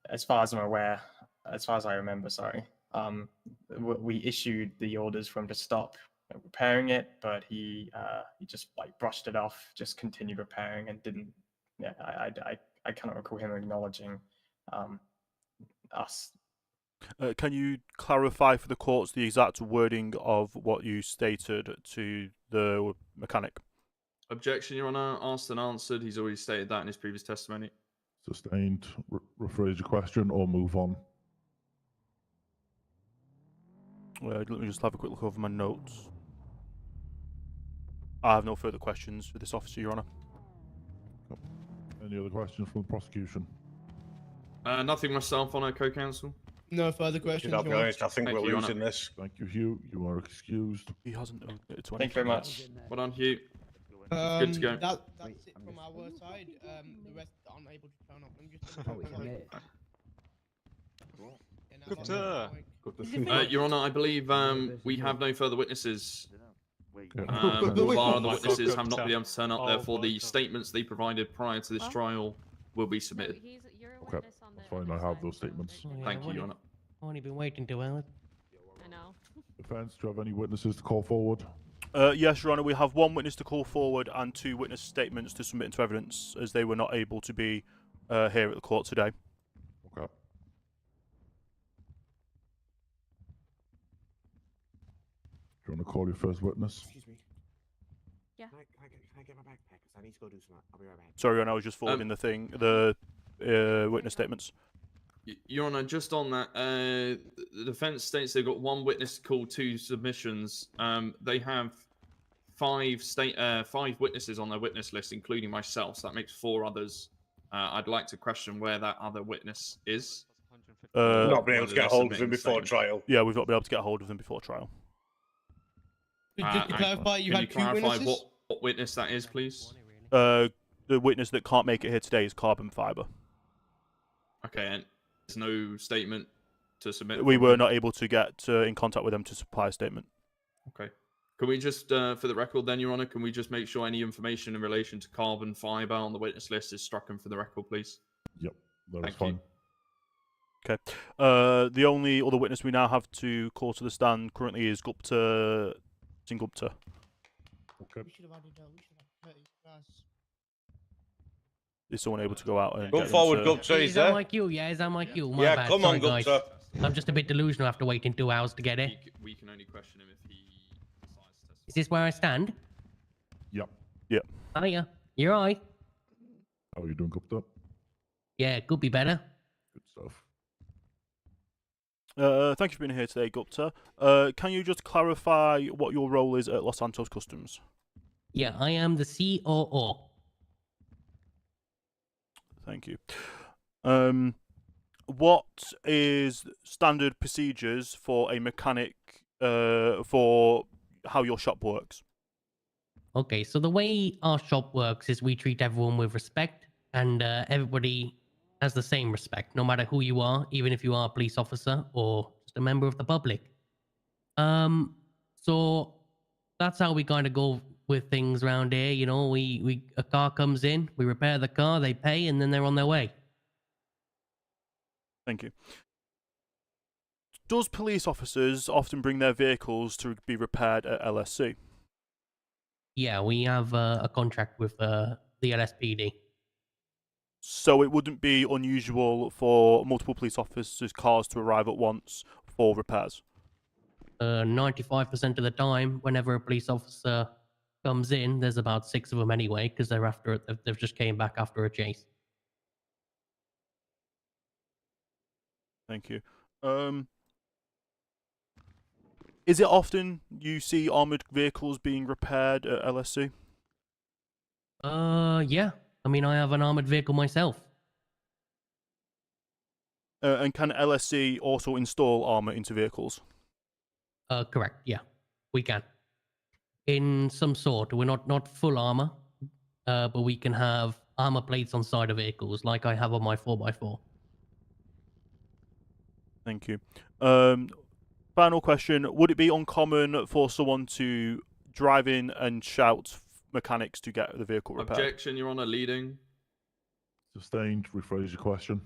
As far as I'm aware, as far as I remember, sorry. We issued the orders for him to stop repairing it, but he just like brushed it off, just continued repairing and didn't. Yeah, I cannot recall him acknowledging us. Can you clarify for the courts the exact wording of what you stated to the mechanic? Objection, Your Honour, asked and answered. He's already stated that in his previous testimony. Sustained. Rephrase your question or move on. Let me just have a quick look over my notes. I have no further questions for this officer, Your Honour. Any other questions from the prosecution? Nothing myself on our co-counsel. No further questions. I'll be Your Honor. honest, I think Thank we're you, Your losing Honor. this. Thank you, Hugh. You are excused. He hasn't owed it 20. Thank you very much. Well done, Hugh. Good to go. That's it from our side. The rest are unable to turn up. Let me just Your Honour, I believe we have no further witnesses. All of our other witnesses have not been able to turn up. Therefore, the statements they provided prior to this trial will be submitted. Okay, that's fine. I have those statements. Thank you, Your Honour. I've only been waiting 2 hours. I know. Defense, do you have any witnesses to call forward? Yes, Your Honour, we have 1 witness to call forward and 2 witness statements to submit into evidence, as they were not able to be here at the court today. Okay. Do you want to call your first witness? Excuse me. Yeah. Can I get my backpack? 'Cause I need to go do something. I'll be right back. Sorry, Your Honour, I was just forwarding the witness statements. Your Honour, just on that, the defence states they've got 1 witness to call, 2 submissions. They have 5 witnesses on their witness list, including myself. So that makes 4 others. I'd like to question where that other witness is. Not being able to get hold of him before trial. Yeah, we've got to be able to get hold of them before trial. Just to clarify, you can had you 2 clarify witnesses? what witness that is, please? The witness that can't make it here today is carbon fibre. Okay, and there's no statement to submit. We from were him? not able to get in contact with them to supply a statement. Okay. Can we just, for the record then, Your Honour, can we just make sure any information in relation to carbon fibre on the witness list is struck for the record, please? Yep, that is Thank fine. Okay. The only other witness we now have to call to the stand currently is Gupta Singh Gupta. Okay. Is someone able to go out and Go get forward, him to... Gupta, Is that my cue? Yeah, is that my cue? My Yeah, bad. come Sorry, on, guys. Gupta. I'm just a bit delusional after waiting 2 hours to get here. We can only question him if he decides to. Is this where I stand? Yep. Yep. Hiya. You're right. How are you doing, Gupta? Yeah, could be better. Good stuff. Thank you for being here today, Gupta. Can you just clarify what your role is at Los Santos Customs? Yeah, I am the COO. Thank you. What is standard procedures for a mechanic for how your shop works? Okay, so the way our shop works is we treat everyone with respect, and everybody has the same respect, no matter who you are, even if you are a police officer or just a member of the public. So that's how we kind of go with things around here. You know, a car comes in, we repair the car, they pay, and then they're on their way. Thank you. Does police officers often bring their vehicles to be repaired at LSC? Yeah, we have a contract with the LSPD. So it wouldn't be unusual for multiple police officers' cars to arrive at once for repairs? 95% of the time, whenever a police officer comes in, there's about 6 of them anyway, because they've just came back after a chase. Thank you. Is it often you see armoured vehicles being repaired at LSC? Yeah. I mean, I have an armoured vehicle myself. And can LSC also install armour into vehicles? Correct, yeah. We can. In some sort. We're not full armour, but we can have armour plates on side of vehicles, like I have on my 4x4. Thank you. Final question. Would it be uncommon for someone to drive in and shout mechanics to get the vehicle repaired? Objection, Your Honour, leading. Sustained. Rephrase your question.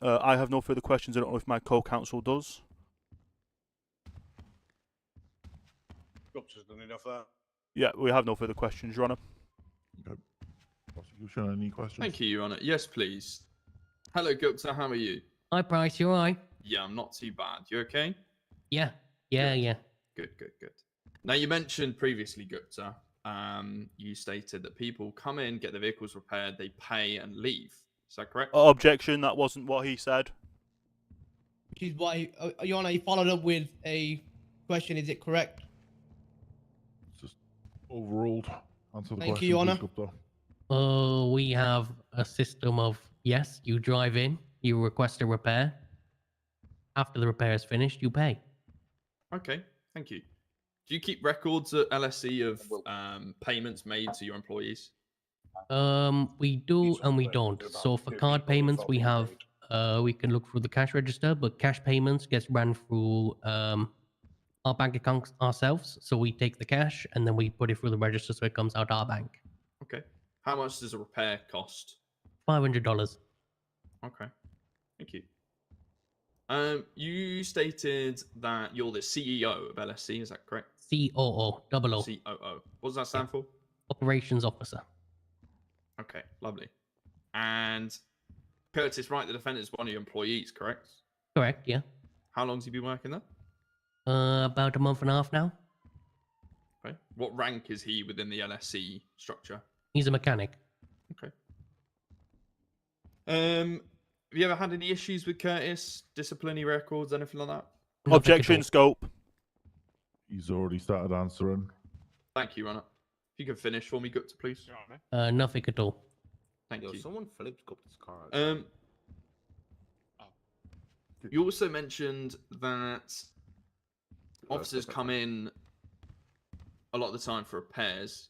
I have no further questions. I don't know if my co-counsel does. Gupta's done enough there. Yeah, we have no further questions, Your Honour. Okay. Prosecution, any questions? Thank you, Your Honour. Yes, please. Hello, Gupta. How are you? Hi, Bryce. You alright? Yeah, I'm not too bad. You okay? Yeah. Good. Now, you mentioned previously, Gupta, you stated that people come in, get their vehicles repaired, they pay and leave. Is that correct? Objection, that wasn't what he said. Which is why, Your Honor, he followed up with a question, is it correct? Overruled. Answer the Thank question, you, Your please, Honor. Gupta. We have a system of yes, you drive in, you request a repair. After the repair is finished, you pay. Okay, thank you. Do you keep records at LSE of payments made to your employees? We do and we don't. So for card payments, we have we can look through the cash register, but cash payments gets run through our bank accounts ourselves. So we take the cash and then we put it through the register so it comes out our bank. Okay. How much does a repair cost? $500. Okay, thank you. You stated that you're the CEO of LSC, is that correct? COO, double O. COO. What does that stand for? Operations Officer. Okay, lovely. And Curtis Wright, the defendant, is one of your employees, correct? Correct, yeah. How long has he been working there? About a month and a half now. Okay. What rank is he within the LSC structure? He's a mechanic. Okay. Have you ever had any issues with Curtis? Disciplinary records, anything like that? Objection, scope. He's already started answering. Thank you, Runner. If you can finish for me, Gupta, please. Nothing at all. Thank you. Someone flipped Gupta's car. You also mentioned that officers come in a lot of the time for repairs.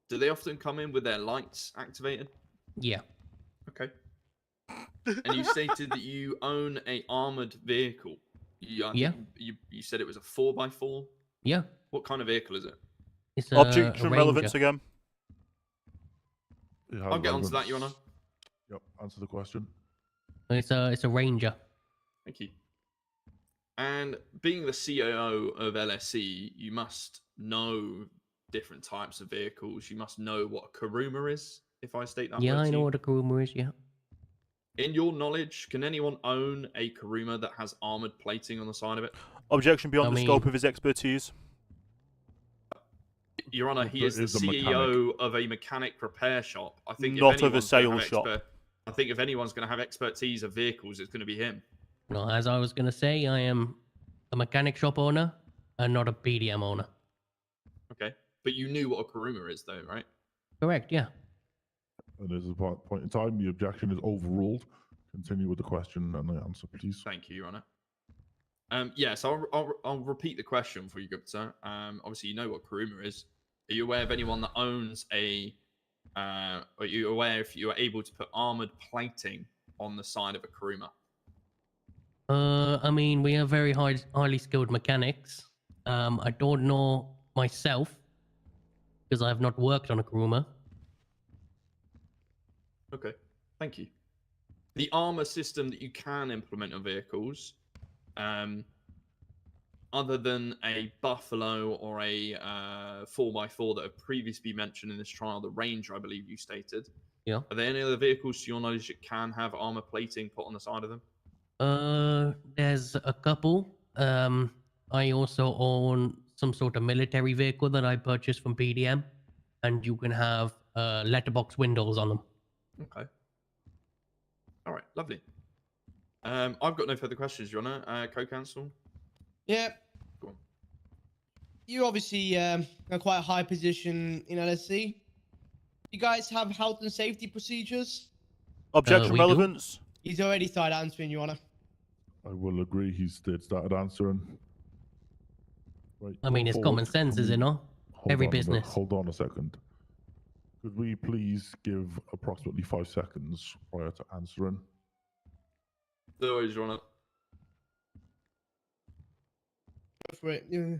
Do they often come in with their lights activated? Yeah. Okay. And you stated that you own a armored vehicle. I think you said it was a 4x4? Yeah. What kind of vehicle is it? It's Objection, relevance again. I'll get onto that, Your Honor. Yep, answer the question. It's a Ranger. Thank you. And being the COO of LSE, you must know different types of vehicles. You must know what a Kuruma is, if I state that Yeah, word I to know you. what a Kuruma is, yeah. In your knowledge, can anyone own a Kuruma that has armored plating on the side of it? Objection beyond I the scope mean- of his expertise. Your Honor, he is the Is a CEO of a mechanic repair shop. I think Not if of a anyone's gonna sales have shop. I think if anyone's going to have expertise of vehicles, it's going to be him. No, as I was going to say, I am a mechanic shop owner and not a PDM owner. Okay, but you knew what a Kuruma is, though, right? Correct, yeah. And this is a point in time. The objection is overruled. Continue with the question and the answer, please. Thank you, Your Honor. Yes, I'll repeat the question for you, Gupta. Obviously, you know what Kuruma is. Are you aware of anyone that owns a? Are you aware if you are able to put armored plating on the side of a Kuruma? I mean, we are very highly skilled mechanics. I don't know myself because I have not worked on a Kuruma. Okay, thank you. The armor system that you can implement on vehicles, other than a Buffalo or a 4x4 that have previously been mentioned in this trial, the Ranger, I believe you stated. Yeah. Are there any other vehicles, to your knowledge, that can have armor plating put on the side of them? There's a couple. I also own some sort of military vehicle that I purchased from PDM, and you can have letterbox windows on them. Okay. All right, lovely. I've got no further questions, Your Honor. Co-counsel? Yeah. Go on. You obviously are quite a high position in LSC. You guys have health and safety procedures? Objection, relevance. He's already started answering, Your Honor. I will agree. He's started answering. Right. I mean, going it's forward, common sense, can is it we- not? hold Every on a minute, business. Hold on a second. Could we please give approximately 5 seconds prior to answering? No worries, Your Honor. Go for it. Yeah.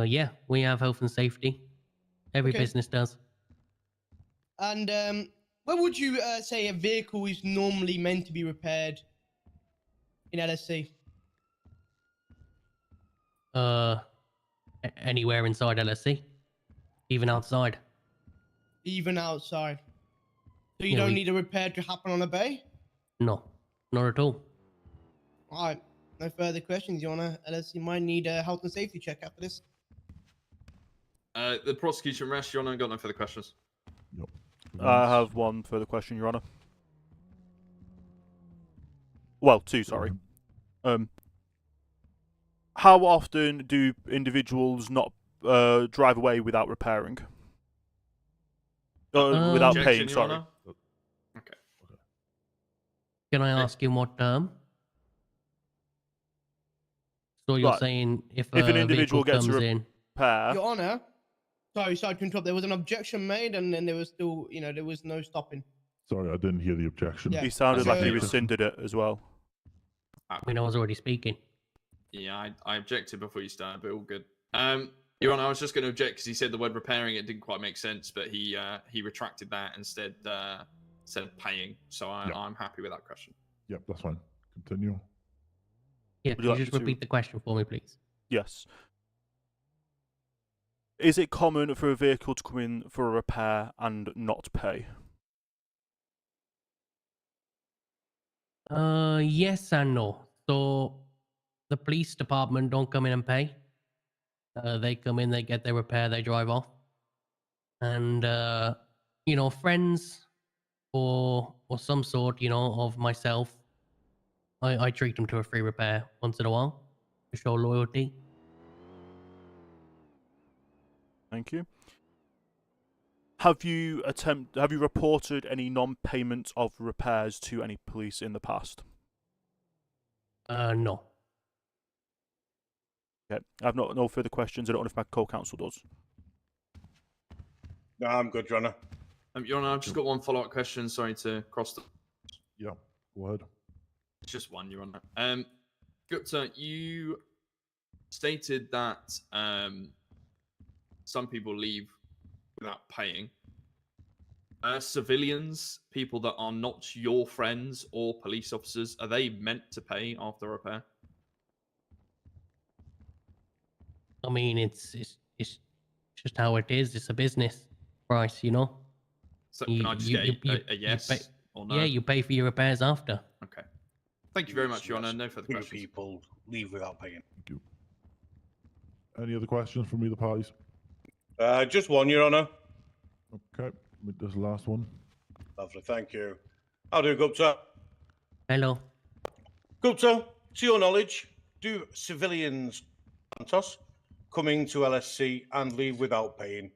Yeah, we have health and safety. Every Okay. business does. And where would you say a vehicle is normally meant to be repaired in LSC? Anywhere inside LSC, even outside. Even outside. So you Yeah, don't we- need a repair to happen on a bay? No, not at all. All right. No further questions, Your Honor. LSC might need a health and safety check after this. The prosecution rests, Your Honor. Got no further questions. I have one further question, Your Honor. Well, 2, sorry. How often do individuals not drive away without repairing? Without Objection, paying, Your sorry. Honor. Okay. Can I ask you what term? So you're Right. saying if If an a individual vehicle gets a comes in, repair, Your Honor, sorry to interrupt. There was an objection made, and then there was still, there was no stopping. Sorry, I didn't hear the objection. Yeah. he sounded like he So- rescinded it as well. I mean, I was already speaking. Yeah, I objected before you started, but all good. Your Honor, I was just going to object because he said the word repairing. It didn't quite make sense, but he retracted that and said paying. So I'm happy with that question. Yep, that's fine. Continue. Yeah, Would can you you like just me to- repeat the question for me, please? Yes. Is it common for a vehicle to come in for a repair and not pay? Yes and no. So the police department don't come in and pay. They come in, they get their repair, they drive off. And friends or some sort, of myself, I treat them to a free repair once in a while to show loyalty. Thank you. Have you reported any non-payment of repairs to any police in the past? No. Okay. I've no further questions. I don't know if my co-counsel does. No, I'm good, Your Honor. Your Honor, I've just got one follow-up question. Sorry to cross the. Yeah, go ahead. It's just one, Your Honor. Gupta, you stated that some people leave without paying. Civilians, people that are not your friends or police officers, are they meant to pay after repair? I mean, it's just how it is. It's a business price, So can I just get a yes pay, or no? Yeah, you pay for your repairs after. Okay. Thank you very much, Your Honor. No further questions. People leave without paying. Thank you. Any other questions from either parties? Just one, Your Honor. Okay, this last one. Lovely, thank you. How do, Gupta? Hello. Gupta, to your knowledge, do civilians, Santos, coming to LSC and leave without paying?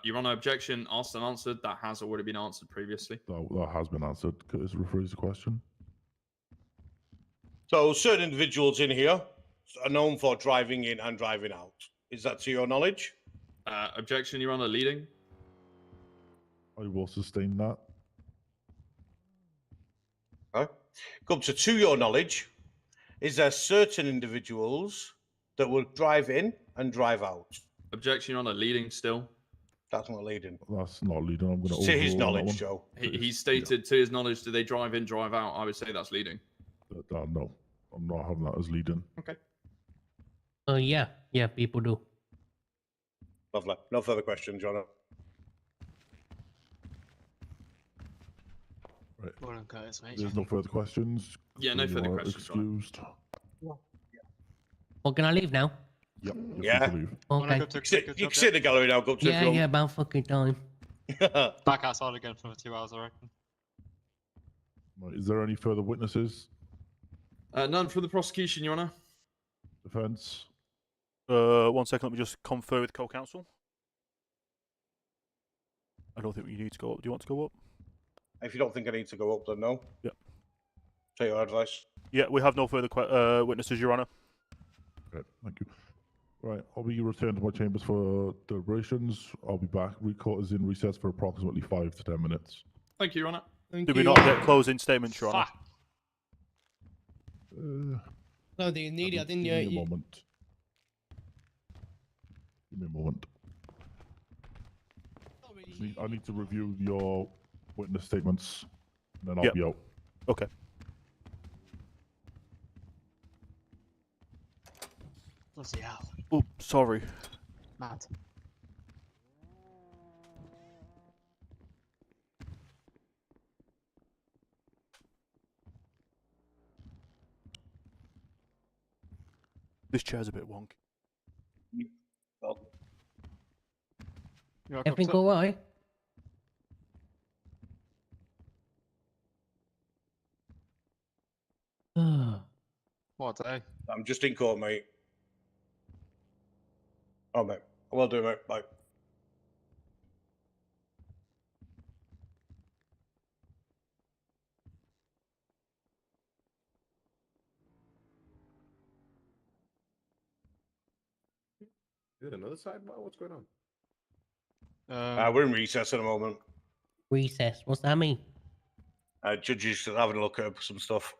Your Honor, objection asked and answered. That has already been answered previously. That has been answered. Could you rephrase the question? So certain individuals in here are known for driving in and driving out. Is that to your knowledge? Objection, Your Honor, leading. I will sustain that. Okay. Gupta, to your knowledge, is there certain individuals that will drive in and drive out? Objection, Your Honor, leading still. That's not leading. That's not leading. I'm going to To his overrule that knowledge, one. Joe. He stated to his knowledge, do they drive in, drive out? I would say that's leading. No, I'm not having that as leading. Okay. Yeah, people do. Lovely. No further questions, Your Honor. Right. Well done, Curtis, mate. There's no further questions. Yeah, no You further are questions, Your Honor. Excused. Well, can I leave now? Yep. Yeah. Okay. You can sit in the gallery now, Gupta. if you want. Yeah, about fucking time. Back outside again for 2 hours, I reckon. Right, is there any further witnesses? None from the prosecution, Your Honor. Defense? 1 second, let me just confer with co-counsel. I don't think you need to go up. Do you want to go up? If you don't think I need to go up, then no. Yeah. Take your advice. Yeah, we have no further witnesses, Your Honor. Okay, thank you. Right, I'll be returned to my chambers for deliberations. I'll be back. Court is in recess for approximately 5 to 10 minutes. Thank you, Your Honor. Did we not get closing statements, Your Honor? No, they need it. I didn't. Give me a moment. Give me a moment. I need to review your witness statements, and then I'll Yep. be out. Okay. Bloody hell. Oh, sorry. Mad. This chair's a bit wonky. Everything all right? What a day. I'm just in court, mate. Oh, mate. I will do, mate. Bye. Is it another sidebar? What's going on? We're in recess at the moment. Recess. What's that mean? Judges having a look at some stuff.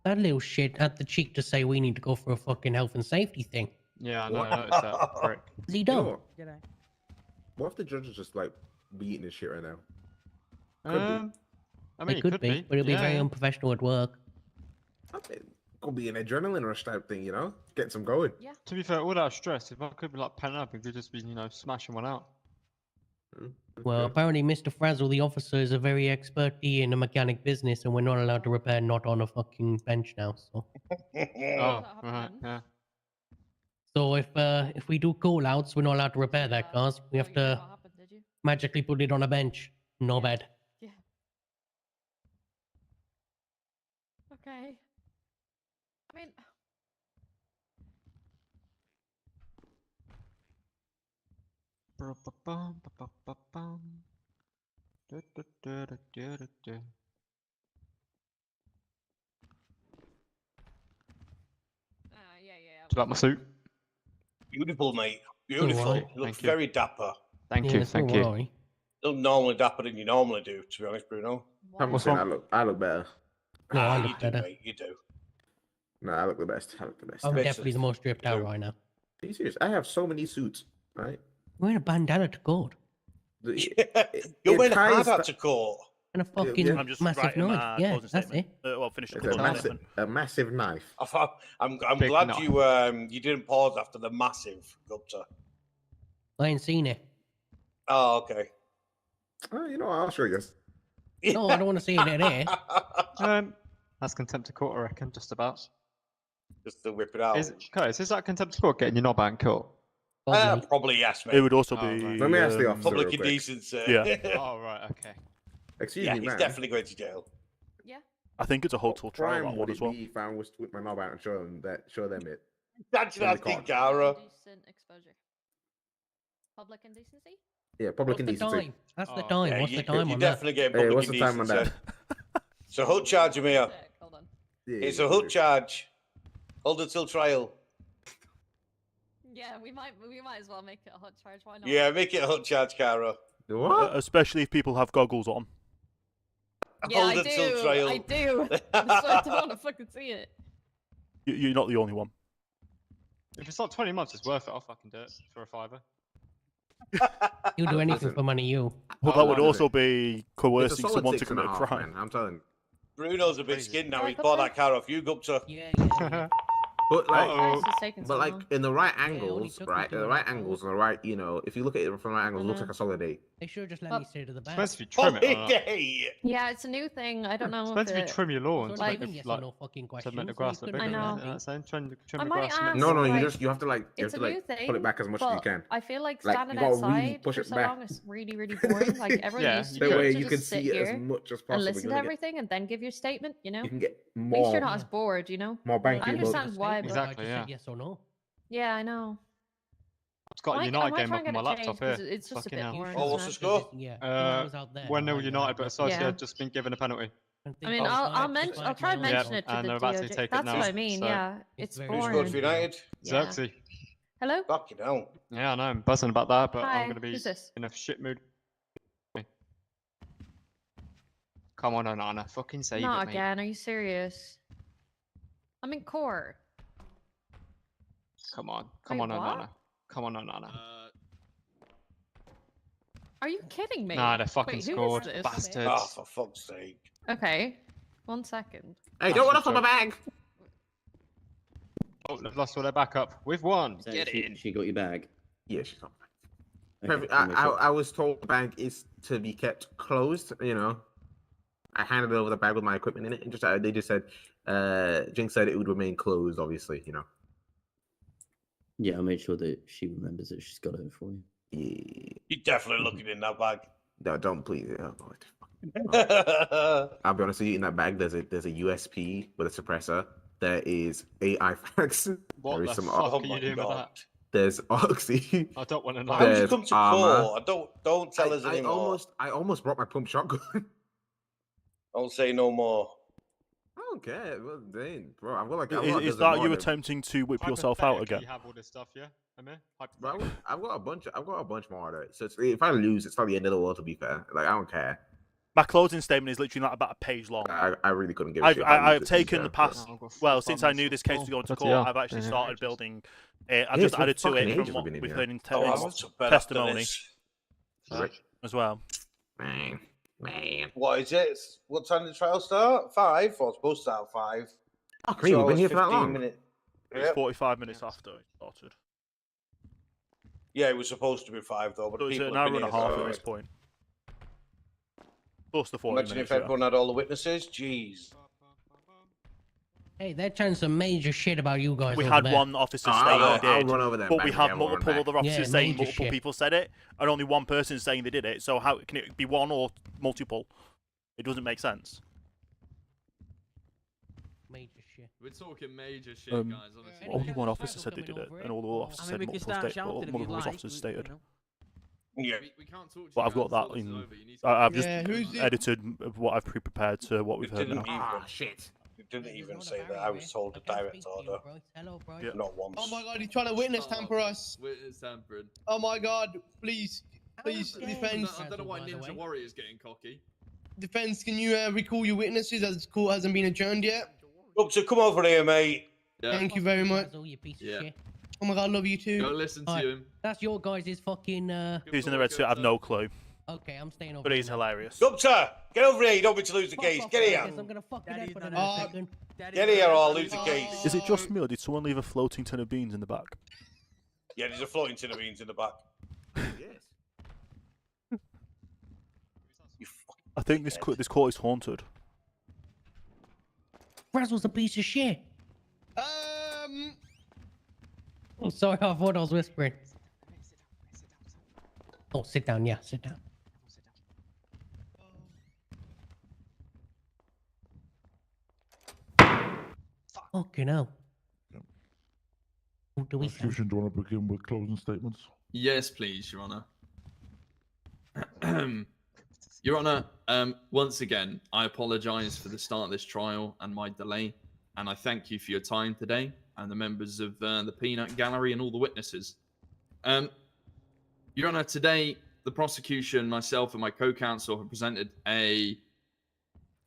That little shit had the cheek to say we need to go for a fucking health and safety thing. Yeah, I know. What? I noticed that. Prick. Is he You know dumb? what? What if the judge is just like beating his shit right now? Could I mean, It could be, but it'll be very unprofessional at work. Could be an adrenaline rush type thing, you know? Get some going. Yeah. To be fair, without stress, if I could be like penning up, it could just be, smashing one out. Well, apparently Mr. Frazzle, the officer, is a very expert in a mechanic business, and we're not allowed to repair not on a fucking bench now. So, Oh, right, yeah. so if we do call outs, we're not allowed to repair that cars. We have to magically put it on a bench. No bad. Yeah. Okay. I mean, It's about my suit. Beautiful, mate. Beautiful. Alright. You look Thank you. very dapper. Thank you, thank you. You look normally dapper than you normally do, to be honest, Bruno. I'm What's saying wrong? I look better. No, I you look do, better. mate. You do. No, I look the best. I look the best. I'm Bits definitely of- the most dripped out right now. Are you serious? I have so many suits, right? Wearing a bandana to court You're wearing a hard hat to court. and a fucking I'm just massive writing my knife. Yeah, closing that's statement. it. Well, finish the It's closing a massive knife. I'm Big glad knife. you didn't pause after the massive Gupta. I ain't seen it. Oh, okay. Oh, you know, I'll show you. No, I don't want to see it in here. That's contempt of court, I reckon, just about. Just to whip it out. Is that contempt of court, getting your knob out in court? Probably yes, mate. It would also Oh, be. right. Let me ask the officer Public real quick. indecency. Yeah. Oh, right, okay. Excuse Yeah, me, he's man. definitely going to jail. yeah. I think it's a hotel trial Crime that one would as it well. be if I was to whip my knob out and show them it? That's In the asking court. Gara. Indecent exposure. Public indecency? Yeah, public What's the indecency. time? That's the Oh, time. Yeah, What's you, the time you on that? definitely get Hey, public what's the time on indecency. that? So hood charge him here. Hold on. Yeah, It's yeah, a hood yeah. charge. Hold it till trial. Yeah, we might as well make it a hot charge. Why not? Yeah, make it a hood charge, Cara. What? Especially if people have goggles on. Yeah, Hold I it till do. trial. I do. So I don't want to fucking see it. You're not the only one. If it's not 20 months, it's worth it. I'll fucking do it for a fiver. You do anything Listen. for money, you. Well, Oh, that would no, also be It's a coercing solid someone to 6.5, commit a crime. man. I'm telling you. Bruno's a bit Crazy. skinned now. Yeah, He's but bought then- that car off you, Gupta. Yeah. But like, Uh-oh. This is taking so but like long. in the right only angles, took me right? In the 2.5 right angles, and the right, you know, if you look at it from the right angles, it looks Uh-huh. like a solid 8. They should have just let Well- me sit to the back. Depends if you trim it or not. Holiday! Yeah, it's a new thing. I don't know Depends if you if it... trim your lawn It's to not make even the, yes like, or no fucking to question. make the so grass you look couldn't bigger. I know. You know what I'm saying? Trim I the might grass. to make ask, No, like, you have to like, you have It's to a new like thing, pull it back as much as you but can. I feel like Like, standing you gotta really outside push for it so back. long is really, really boring. Like everyone Yeah, used to That be way able to you can just sit see it as here much as possible. and listen You're to gonna get- everything and then give your statement. You know, You can get at least more. you're not as bored. You know. More bang I for your buck. understand why, but Exactly, I just yeah. said yes or no. yeah, I know. I've got a I United might game try up and on get my it laptop changed, here. 'cause it's just a Fucking bit hell. boring. Oh, what's the isn't it? score? Yeah. when I was out there, 1-0 I, United, but Sociedad Yeah. just been given a penalty. I mean, I'll mention. I'll try and mention it to and the they're about to DOJ. take it That's now, what I mean. so- Yeah, It's it's very Who boring. scored for United? Yeah. Xerxes. Hello. Fucking hell. Yeah, I know. I'm buzzing about that, but Hi, I'm gonna be who's this? in a shit mood. Come on, Onana. Fucking save Not it, mate. again. Are you serious? I'm in court. Come on. Come Wait, on, what? Onana. Come on, Onana. Are you kidding me? Nah, they fucking Wait, who is scored. this? Bastards. Oh, for fuck's sake. Okay, 1 second. Hey, don't run off on my That's bag. Oh, they've lost all their backup. We've won. Get in. She got your bag. Yeah, she's not. Okay, Perfect. let me check. I was told the bag is to be kept closed. You know, I handed over the bag with my equipment in it, and just they just said, Jinx said it would remain closed. Obviously, you know. Yeah, I made sure that she remembers that she's got it for you. Yeah. You're definitely looking in that bag. No, don't please. Oh, God. I'll be honest with you. In that bag, there's a USP with a suppressor. There is 8 IFACs. What there is the some fuck o- are you doing with that? There's Oxy. I don't want to know. How did you There's come to armor. court? Don't tell us anymore. I almost brought my pump shotgun. Don't say no more. I don't care. Well, dang, bro, I've got like. Is that you attempting to whip yourself out again? You have all this stuff, yeah? Bro, I've got a bunch. I've got a bunch more of it. So if I lose, it's not the end of the world. To be fair, like I don't care. My closing statement is literally not about a page long. I really couldn't give a shit. about I've this, taken the to be fair, past. but- Well, since I knew this case was going to court, I've actually started building. I've just added to it from what we've heard in testimony as well. Man. What is it? What time did the trial start? 5? Or it's supposed to start at 5. Oh, great, we've been here for that long. It's 45 minutes after it started. Yeah, it was supposed to be 5 though. But So it's people an have hour been and a here half for- at this point. Plus the 40 Imagine minutes. if everyone had all the witnesses. Jeez. Hey, they're chatting some major shit about you guys. We over had there. one officer say I'll they did, run over there but and we bang have again, we'll run multiple back. other officers Yeah, saying major multiple shit. people said it, and only one person saying they did it. So how can it be one or multiple? It doesn't make sense. Major shit. We're talking major shit, guys. Honestly. Only one officer said they did it, and all the officers said we can multiple start shouting if multiple you like, officers stated. Yeah. We can't talk to But you I've got guys, that talk in. us over, you need to- I've just Yeah, who's it? edited what I've pre-prepared to what we've heard now. Ah, shit. It didn't even say that. I was told a direct order. Yeah. Not once. Oh my god, he's trying to witness tamper us. Witness tampering. Oh my god, please, defense. I don't know why Ninja Warrior's getting cocky. Defense, can you recall your witnesses as court hasn't been adjourned yet? Up to come over here, mate. Yeah. Thank you very much. You piece of Yeah. shit. Oh my god, love you too. Go listen to Alright, him. That's your guys' fucking. Who's in the red suit? I have no clue, Okay, I'm staying over. but here he's now. hilarious. Doctor, get over here. You don't want me to lose the Fuck case. off, Get I here. guess I'm gonna fucking headbutt him in a Oh. second. Get here or I'll lose the case. Is it just me, or did someone leave a floating tin of beans in the back? Yeah, there's a floating tin of beans in the back. Yes. I think this court is haunted. Razzle's a piece of shit. Oh, sorry, I thought I was whispering. Oh, sit down. Yeah, sit down. Fucking hell. Who do we have? Prosecution, do you want to begin with closing statements? Yes, please, Your Honor. Your Honor, once again, I apologise for the start of this trial and my delay, and I thank you for your time today and the members of the Peanut Gallery and all the witnesses. Your Honor, today the prosecution, myself, and my co-counsel have presented a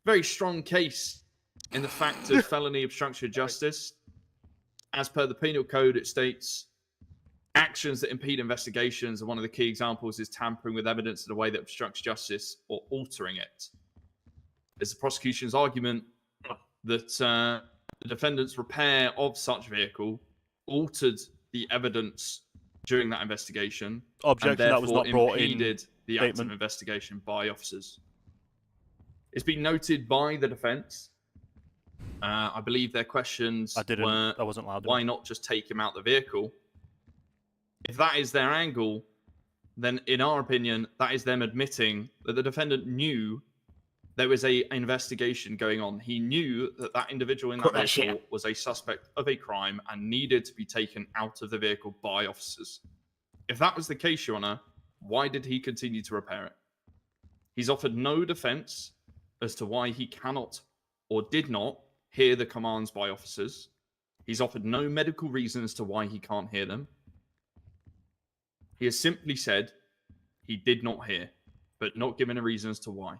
very strong case in the fact of felony obstruction of justice. As per the penal code, it states actions that impede investigations, and one of the key examples is tampering with evidence in a way that obstructs justice or altering it. It's the prosecution's argument that the defendant's repair of such vehicle altered the evidence during that investigation, Objection, and that was therefore not brought in impeded the active statement. investigation by officers. It's been noted by the defense. I believe their questions were, I wasn't allowed. why not just take him out the vehicle? If that is their angle, then in our opinion, that is them admitting that the defendant knew there was an investigation going on. He knew that that individual in that vehicle was a suspect of a crime and needed to be taken out of the vehicle by officers. If that was the case, Your Honor, why did he continue to repair it? He's offered no defense as to why he cannot or did not hear the commands by officers. He's offered no medical reason as to why he can't hear them. He has simply said he did not hear, but not given a reason as to why.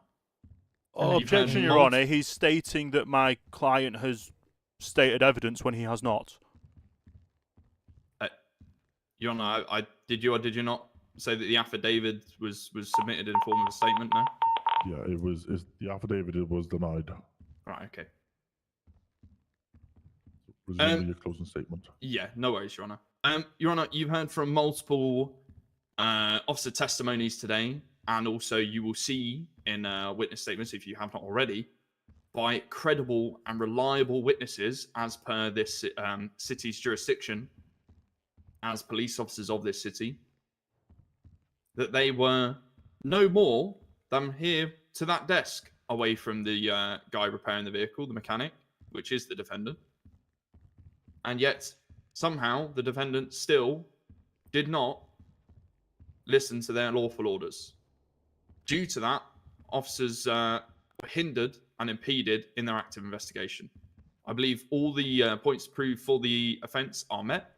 Oh, You've heard objection, Your Honour. He's stating that my client has stated evidence when he has not. Your Honour, I did you or did you not say that the affidavit was submitted in form of a statement? No. Yeah, it was. The affidavit was denied. Right. Okay. Resume your closing statement. Yeah, no worries, Your Honour. Your Honour, you've heard from multiple officer testimonies today, and also you will see in witness statements, if you have not already, by credible and reliable witnesses as per this city's jurisdiction, as police officers of this city, that they were no more than here to that desk away from the guy repairing the vehicle, the mechanic, which is the defendant. And yet, somehow, the defendant still did not listen to their lawful orders. Due to that, officers were hindered and impeded in their active investigation. I believe all the points proved for the offence are met,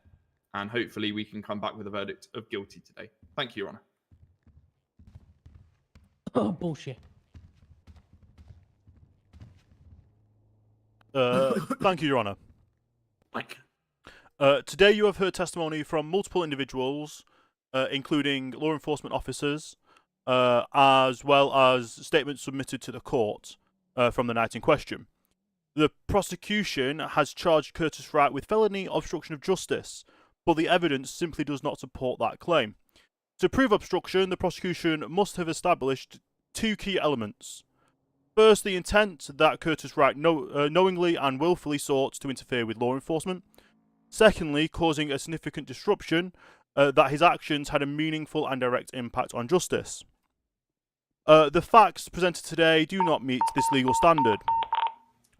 and hopefully we can come back with a verdict of guilty today. Thank you, Your Honour. Oh, bullshit. Thank you, Your Honour. Today you have heard testimony from multiple individuals, including law enforcement officers, as well as statements submitted to the court from the night in question. The prosecution has charged Curtis Wright with felony obstruction of justice, but the evidence simply does not support that claim. To prove obstruction, the prosecution must have established two key elements. First, the intent that Curtis Wright knowingly and willfully sought to interfere with law enforcement. Secondly, causing a significant disruption that his actions had a meaningful and direct impact on justice. The facts presented today do not meet this legal standard.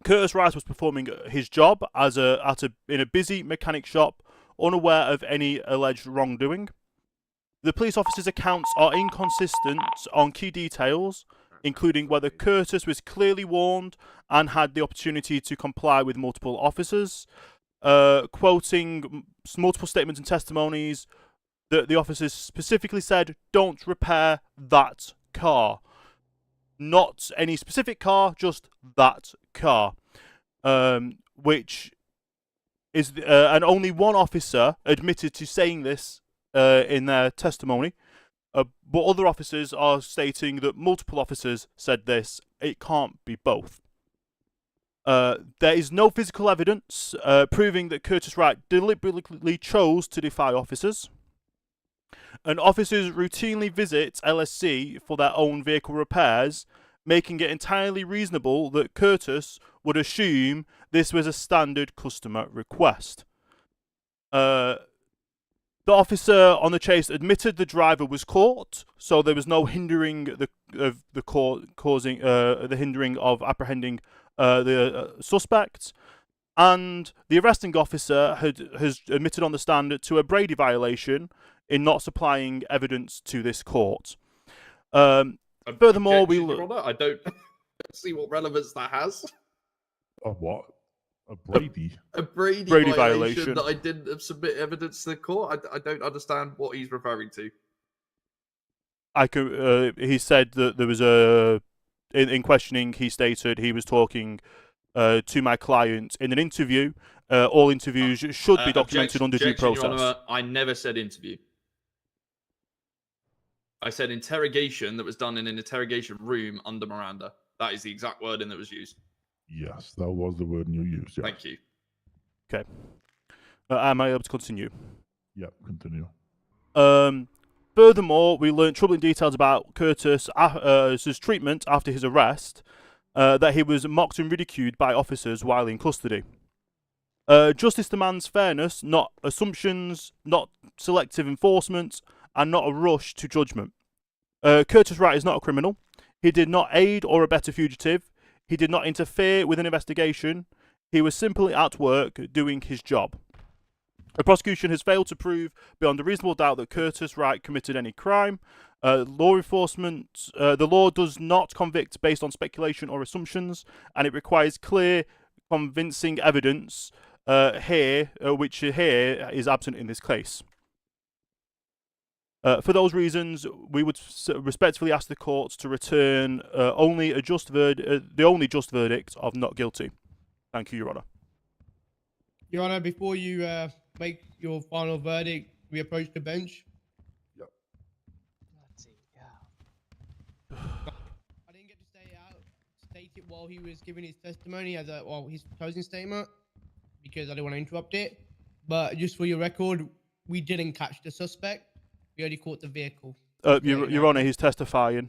Curtis Wright was performing his job in a busy mechanic shop, unaware of any alleged wrongdoing. The police officer's accounts are inconsistent on key details, including whether Curtis was clearly warned and had the opportunity to comply with multiple officers, quoting multiple statements and testimonies that the officers specifically said, "Don't repair that car." Not any specific car, just that car. Which is, and only one officer admitted to saying this in their testimony. But other officers are stating that multiple officers said this. It can't be both. There is no physical evidence proving that Curtis Wright deliberately chose to defy officers. And officers routinely visit LSC for their own vehicle repairs, making it entirely reasonable that Curtis would assume this was a standard customer request. The officer on the chase admitted the driver was caught, so there was no hindering causing the hindering of apprehending the suspect, and the arresting officer has admitted on the stand to a Brady violation in not supplying evidence to this court. Furthermore, I don't see what relevance that has. A what? A Brady? A Brady violation that I didn't submit evidence to the court? I don't understand what he's referring to. He said that there was in questioning, he stated he was talking to my client in an interview. All interviews should be documented under due process. Your Honor, I never said interview. I said interrogation that was done in an interrogation room under Miranda. That is the exact wording that was used. Yes, that was the word you used. Yeah. Thank you. Okay. Am I able to continue? Yep, continue. Furthermore, we learned troubling details about Curtis' treatment after his arrest, that he was mocked and ridiculed by officers while in custody. Justice demands fairness, not assumptions, not selective enforcement, and not a rush to judgment. Curtis Wright is not a criminal. He did not aid or abet a fugitive. He did not interfere with an investigation. He was simply at work doing his job. The prosecution has failed to prove beyond a reasonable doubt that Curtis Wright committed any crime. Law enforcement, the law does not convict based on speculation or assumptions, and it requires clear, convincing evidence which here is absent in this case. For those reasons, we would respectfully ask the courts to return the only just verdict of not guilty. Thank you, Your Honour. Your Honour, before you make your final verdict, we approach the bench. Yep. I didn't get to state it while he was giving his testimony his closing statement, because I didn't want to interrupt it. But just for your record, we didn't catch the suspect. We only caught the vehicle. Your Honour, he's testifying.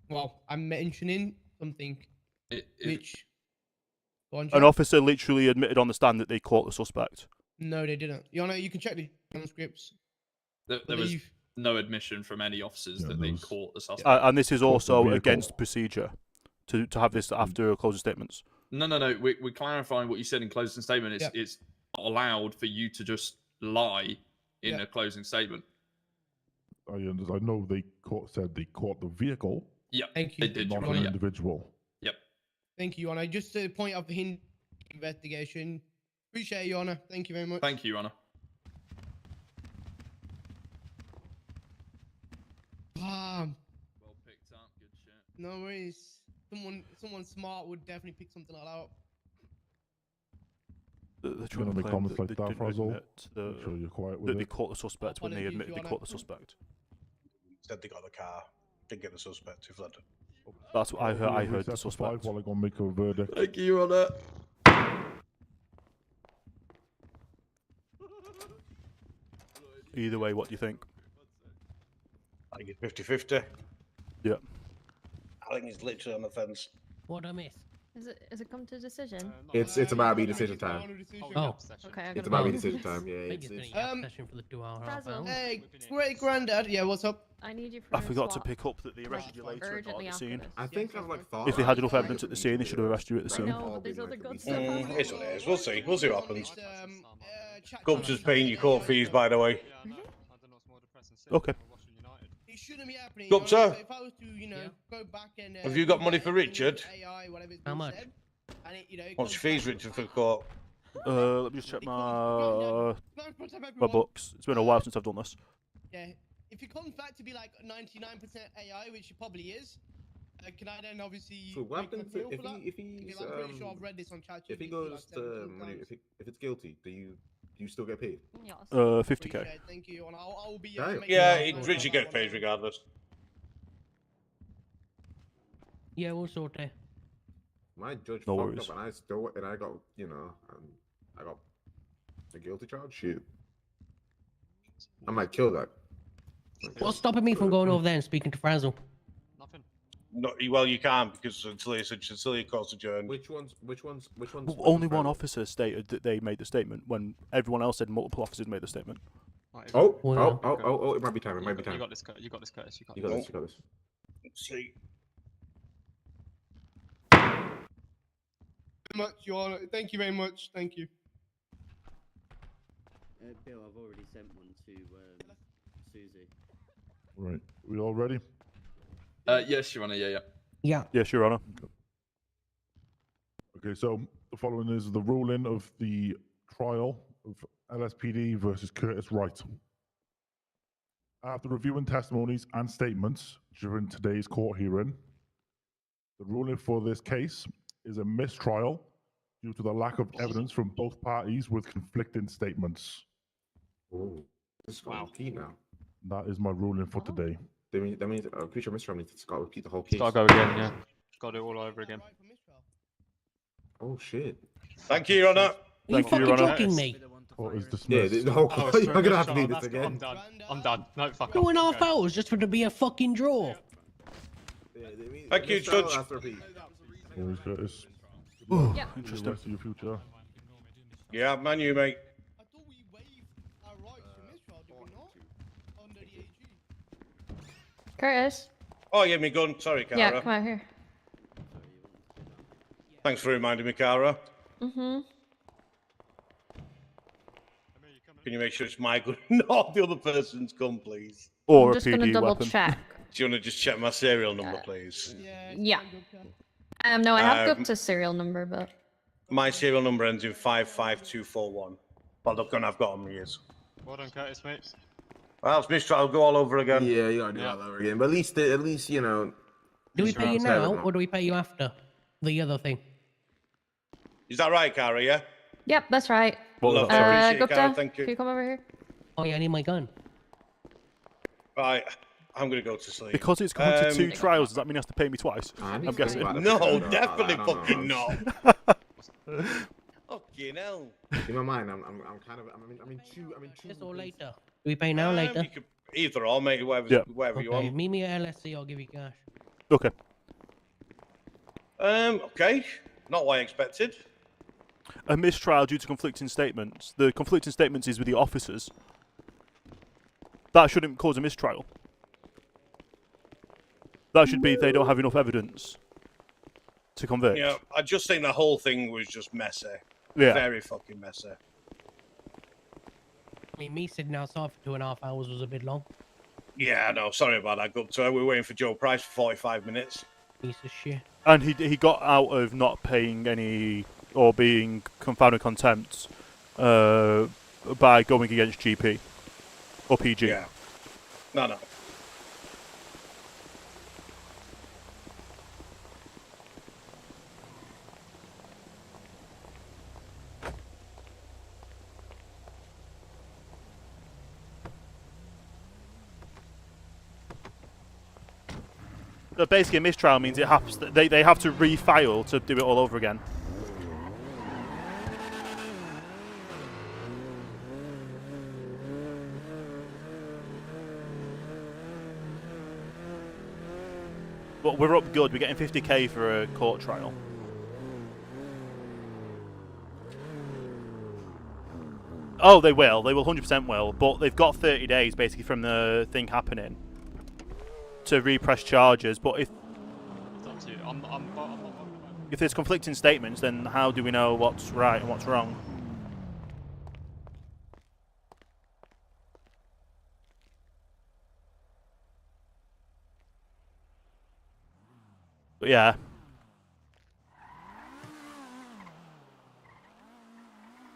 Well, I'm mentioning something which... An officer literally admitted on the stand that they caught the suspect. No, they didn't. Your Honour, you can check the transcripts. There no admission from any officers that they caught the suspect. And this is Caught the also vehicle. against procedure to have this after closing statements. No. We're clarifying what you said in closing statement. It's not allowed for you to just lie in a closing statement. I know they said they caught the vehicle. Yeah, Thank you. they did. Not Your an Honor. individual. Yep. Thank you, Your Honor. Just to point out the hint investigation. Appreciate it, Your Honor. Thank you very much. Thank you, Your Honor. Well picked up. Good shit. No worries. Someone smart would definitely pick something like that up. They're Trying to make claim comments that like they that, didn't Frazzle. admit Make sure you're quiet with that they it. caught the suspect when they Apologies, admitted Your they Honor. caught the suspect. Said they got the car. Didn't get the suspect. He fled. That's what I heard. I heard the Recess for suspect. 5 while I go make a verdict. Thank you, Your Honor. Either way, what do you think? I think it's 50-50. Yeah. I think he's literally on the fence. What I miss? Is it come to decision? It's about me decision time. Oh, Okay, I It's gotta about me go. decision time. Yeah, Maybe it's, it's been a it's yap session for the 2 hour half Frazzle. hour. Hey, great granddad. Yeah, what's up? I need you for I forgot to swap. pick up that they arrested you later and not urgently at the after scene. this. I think I've like thought. If they had enough evidence at the scene, they should have arrested you at the scene. No, but there's other good stuff. It's what it is. We'll see. We'll see what happens. Gubs paying your court fees, by the way. Okay. It shouldn't be happening. Gubs, sir. If I was to, go back and Have you got money for Richard? How much? What's your fees, Richard, for the court? Let me just check my books. It's been a while since I've done this. Yeah, if it comes back to be like 99% AI, which it probably is, can I then obviously So what make an happens to- appeal for that? if he's, Because I'm pretty sure I've read this on ChatGPT. if he like goes 17 to times. if it's guilty, do you still get paid? 50k. Appreciate it, thank you, and I'll be. Damn. making Yeah, sure Richard that gets one. paid regardless. Yeah, we'll sort it. My judge No fucked worries. up and I got I got a guilty charge. Shit, I might kill that. What's stopping me from going over there and speaking to Frazzle? No, well, you can't because until your court's adjourned. Which ones? Well, only one officer stated that they made the statement when everyone else said multiple officers made the statement. Oh! It might be time. It might be time. You got this, Curtis. You got this. You got this. You got this. Let's see. Much, Your Honor. Thank you very much. Thank you. Bill, I've already sent one to Susie. Right. We all ready? Yes, Your Honor. Yeah. Yeah. Yes, Your Honor. Okay, so the following is the ruling of the trial of LSPD versus Curtis Wright. After reviewing testimonies and statements during today's court hearing, the ruling for this case is a mistrial due to the lack of evidence from both parties with conflicting statements. Oh, this is key now. That is my ruling for today. That means I'm pretty sure Mr. Romney has got to repeat the whole case. Gotta go again, yeah. Gotta do it all over again. Oh shit! Thank you, Your Honor. Are you Thank you, Your fucking Honor. joking me? Court is Yeah, dismissed. the whole Oh, court. You're gonna have to do that's- this again. I'm done. I'm done. No, fuck Two off. and a half Okay. hours just for it to be a fucking draw. Thank you, Mistrial Judge. has to repeat. Always Curtis. Ooh, Yeah. For the interesting. rest of your future. Yeah, man, you mate. I thought we waived our rights to mistrial, did we not? Under the AG. Curtis. Oh, yeah, me gun. Sorry, Cara. Yeah, come out here. Thanks for reminding me, Cara. Mm-hmm. Can you make sure it's my gun, not the other person's gun, please? Or I'm a just gonna PD double weapon. check. Do you want to just check my serial number, please? Yeah. No, I have Um, Gupta's serial number, but My serial number ends in 55241. Well, the gun I've got on me is. Well done, Curtis, mate. Well, it's mistrial. I'll go all over again. Yeah, you gotta do that all over again. But at least you know. Do we Mr. pay you Ross now Everett, or do we pay you after the other thing? Is that right, Cara? Yeah. yep, that's right. Lovely. Appreciate it, Gupta, Cara. Thank can you. you come over here? Oh yeah, I need my gun. Right. I'm gonna go to sleep. Because it's gone to 2 trials, does that mean he has to pay me twice? I'm guessing. No, definitely fucking not. Fucking hell. In my mind, I'm kind of I'm in two. This or later? Do we pay now or later? You could, either or, mate. Whatever, Yeah. whatever you Okay, want. meet me at LSC. I'll give you cash. Okay. Okay. Not what I expected. A mistrial due to conflicting statements. The conflicting statements is with the officers. That shouldn't cause a mistrial. That should be they don't have enough evidence to convict. Yeah, I just think the whole thing was just messy. Yeah. Very fucking messy. I mean, me sitting outside for 2.5 hours was a bit long. Yeah, no, sorry about that, Gupta. We were waiting for Joe Price for 45 minutes. Piece of shit. And he got out of not paying any or being found in contempt by going against GP or PG. Yeah. No. So basically, a mistrial means it has they have to refile to do it all over again. But we're up good. We're getting 50k for a court trial. Oh, they will. They will 100% will. But they've got 30 days basically from the thing happening to repress charges. But if there's conflicting statements, then how do we know what's right and what's wrong? But yeah.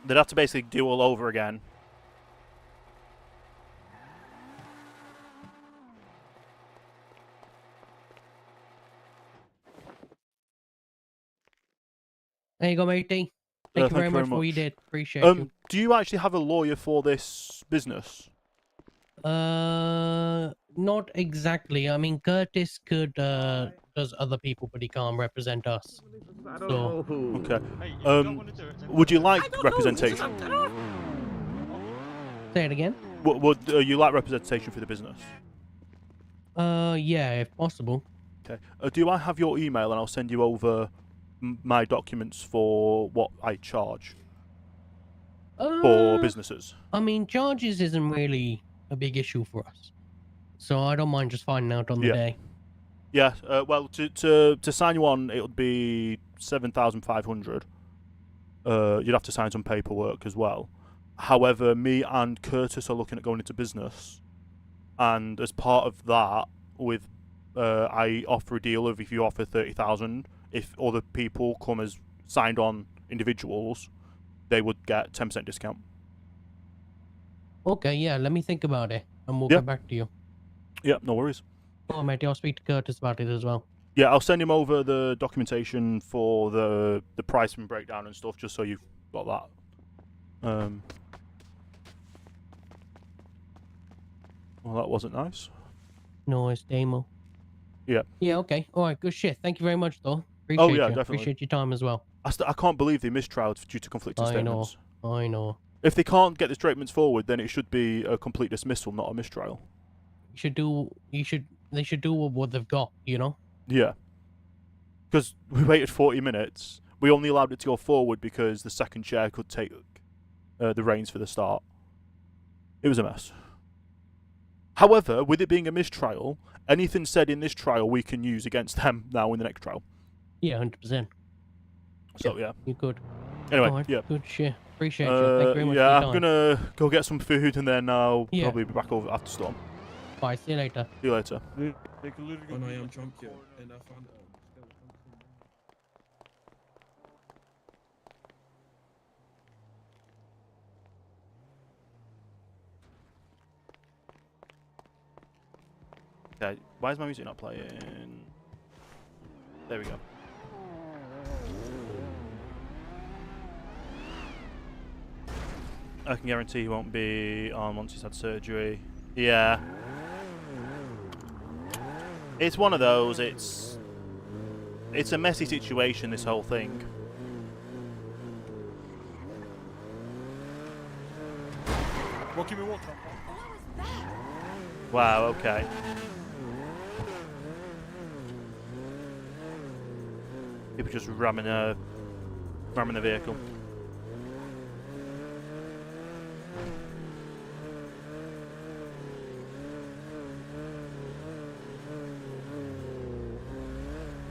They'd have to basically do all over again. There you go, matey. Thank you very much for what you did. Appreciate you. Do you actually have a lawyer for this business? Not exactly. I mean, Curtis could does other people, but he can't represent us. So okay. Would you like representation? Say it again. Would you like representation for the business? Yeah, if possible. Okay. Do I have your email, and I'll send you over my documents for what I charge for businesses? I mean, charges isn't really a big issue for us, so I don't mind just finding out on the day. Yeah. Well, to sign you on, it would be 7,500. You'd have to sign some paperwork as well. However, me and Curtis are looking at going into business, and as part of that, with I offer a deal of if you offer 30,000, if other people come as signed on individuals, they would get 10% discount. Okay, yeah, let me think about it, and we'll get back to you. Yeah, no worries. Oh, matey, I'll speak to Curtis about it as well. Yeah, I'll send him over the documentation for the pricing breakdown and stuff, just so you've got that. Well, that wasn't nice. No, it's demo. Yeah. Yeah, okay. All right, good shit. Thank you very much, though. Oh, Appreciate yeah, you. definitely. Appreciate your time as well. I can't believe they mistrialed due to conflicting statements. I know. If they can't get the statements forward, then it should be a complete dismissal, not a mistrial. They should do what they've got, you know? Yeah. Because we waited 40 minutes. We only allowed it to go forward because the second chair could take the reins for the start. It was a mess. However, with it being a mistrial, anything said in this trial we can use against them now in the next trial. Yeah, 100%. So, yeah. You could. Anyway, All right, yeah. Good shit. Appreciate you. Thank you very much yeah, for your I'm time. going to go get some food and then I'll Yeah. probably be back over after Storm. Bye, see you later. See you later. When I am champion, and I found Okay, why is my music not playing? There we go. I can guarantee he won't be on once he's had surgery. Yeah. It's one of those, it's a messy situation, this whole thing. Well, give me water. Wow, okay. People just ramming the vehicle.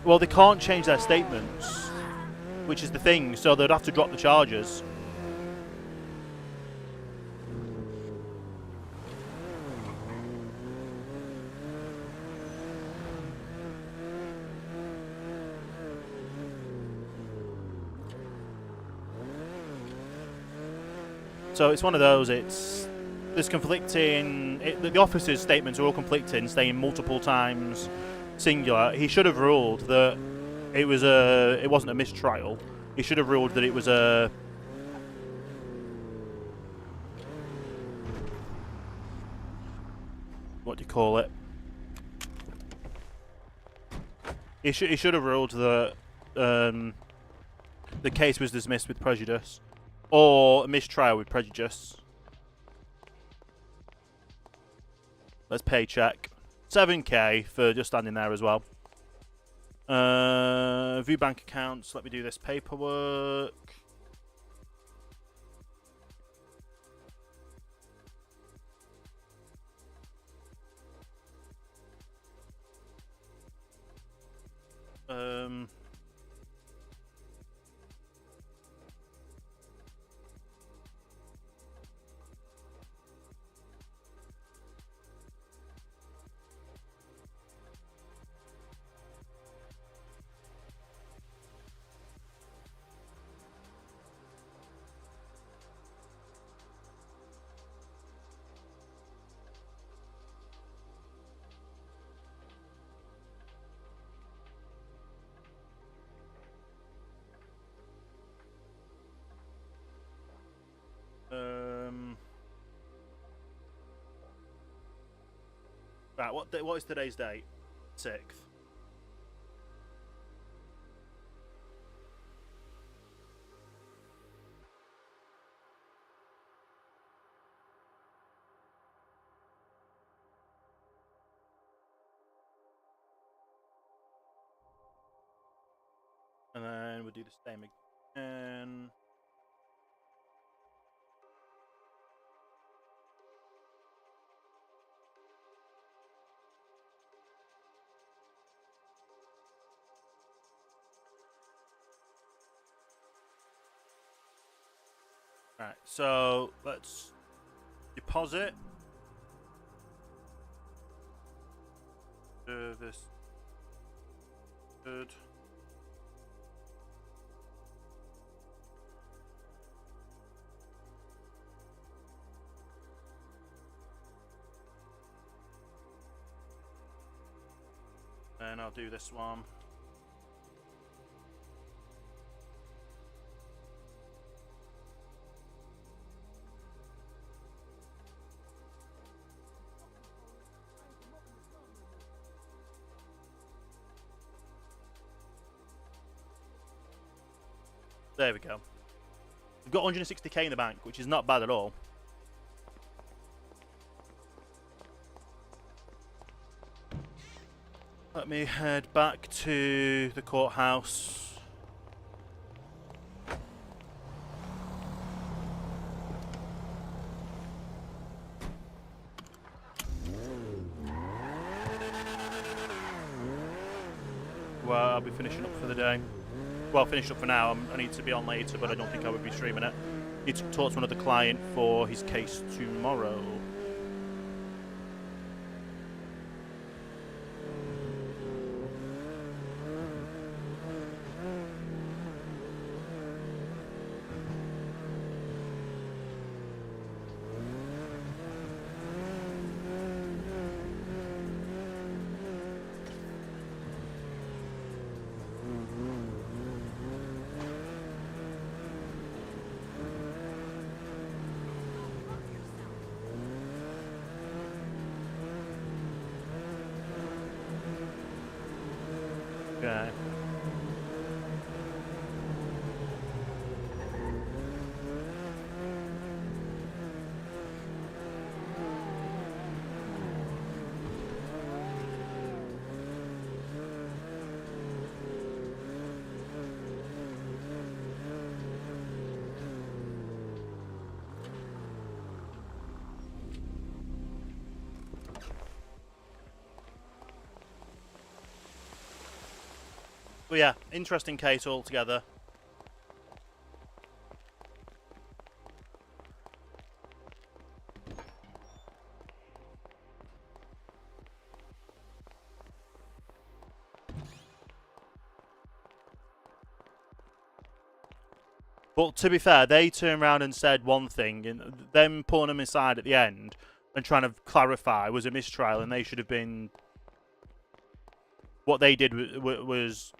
Well, they can't change their statements, which is the thing. So they'd have to drop the charges. So it's one of those. There's conflicting. The officer's statements are all conflicting, saying multiple times singular. He should have ruled that it wasn't a mistrial. He should have ruled that it was a. What do you call it? He should have ruled that the case was dismissed with prejudice, or a mistrial with prejudice. Let's pay check. 7k for just standing there as well. View bank accounts. Let me do this paperwork. Right, what is today's date? 6th. And then we'll do the same again. Right, so let's deposit. Service. Good. And I'll do this one. There we go. We've got 160k in the bank, which is not bad at all. Let me head back to the courthouse. Well, I'll be finishing up for the day. Well, finished up for now. I need to be on later, but I don't think I would be streaming it. Need to talk to another client for his case tomorrow. Okay. But yeah, interesting case altogether. But to be fair, they turned around and said one thing, and them pulling them aside at the end and trying to clarify was a mistrial, and they should have been. What they did was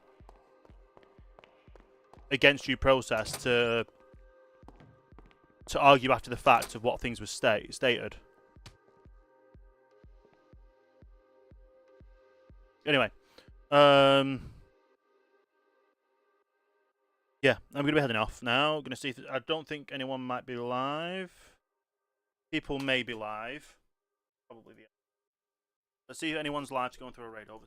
against due process to argue after the fact of what things were stated. Anyway, yeah, I'm gonna be heading off now. Gonna see if I don't think anyone might be live. People may be live. Probably the. Let's see if anyone's live to go through a raid over.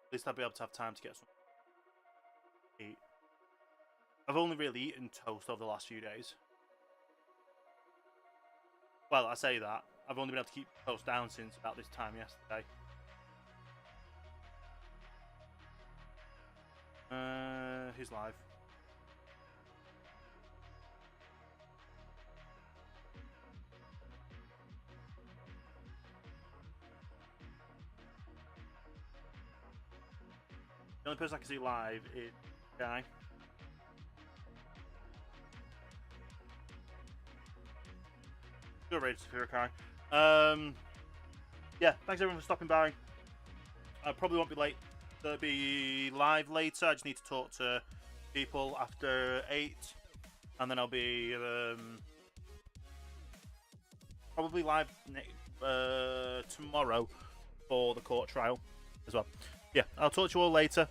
At least I'll be able to have time to get some eat. I've only really eaten toast over the last few days. Well, I say that. I've only been able to keep toast down since about this time yesterday. Who's live? The only person I can see live is Guy. Good raid, Kai. Yeah, thanks everyone for stopping by. I probably won't be late. They'll be live later. I just need to talk to people after 8, and then I'll be probably live tomorrow for the court trial as well. Yeah, I'll talk to you all later.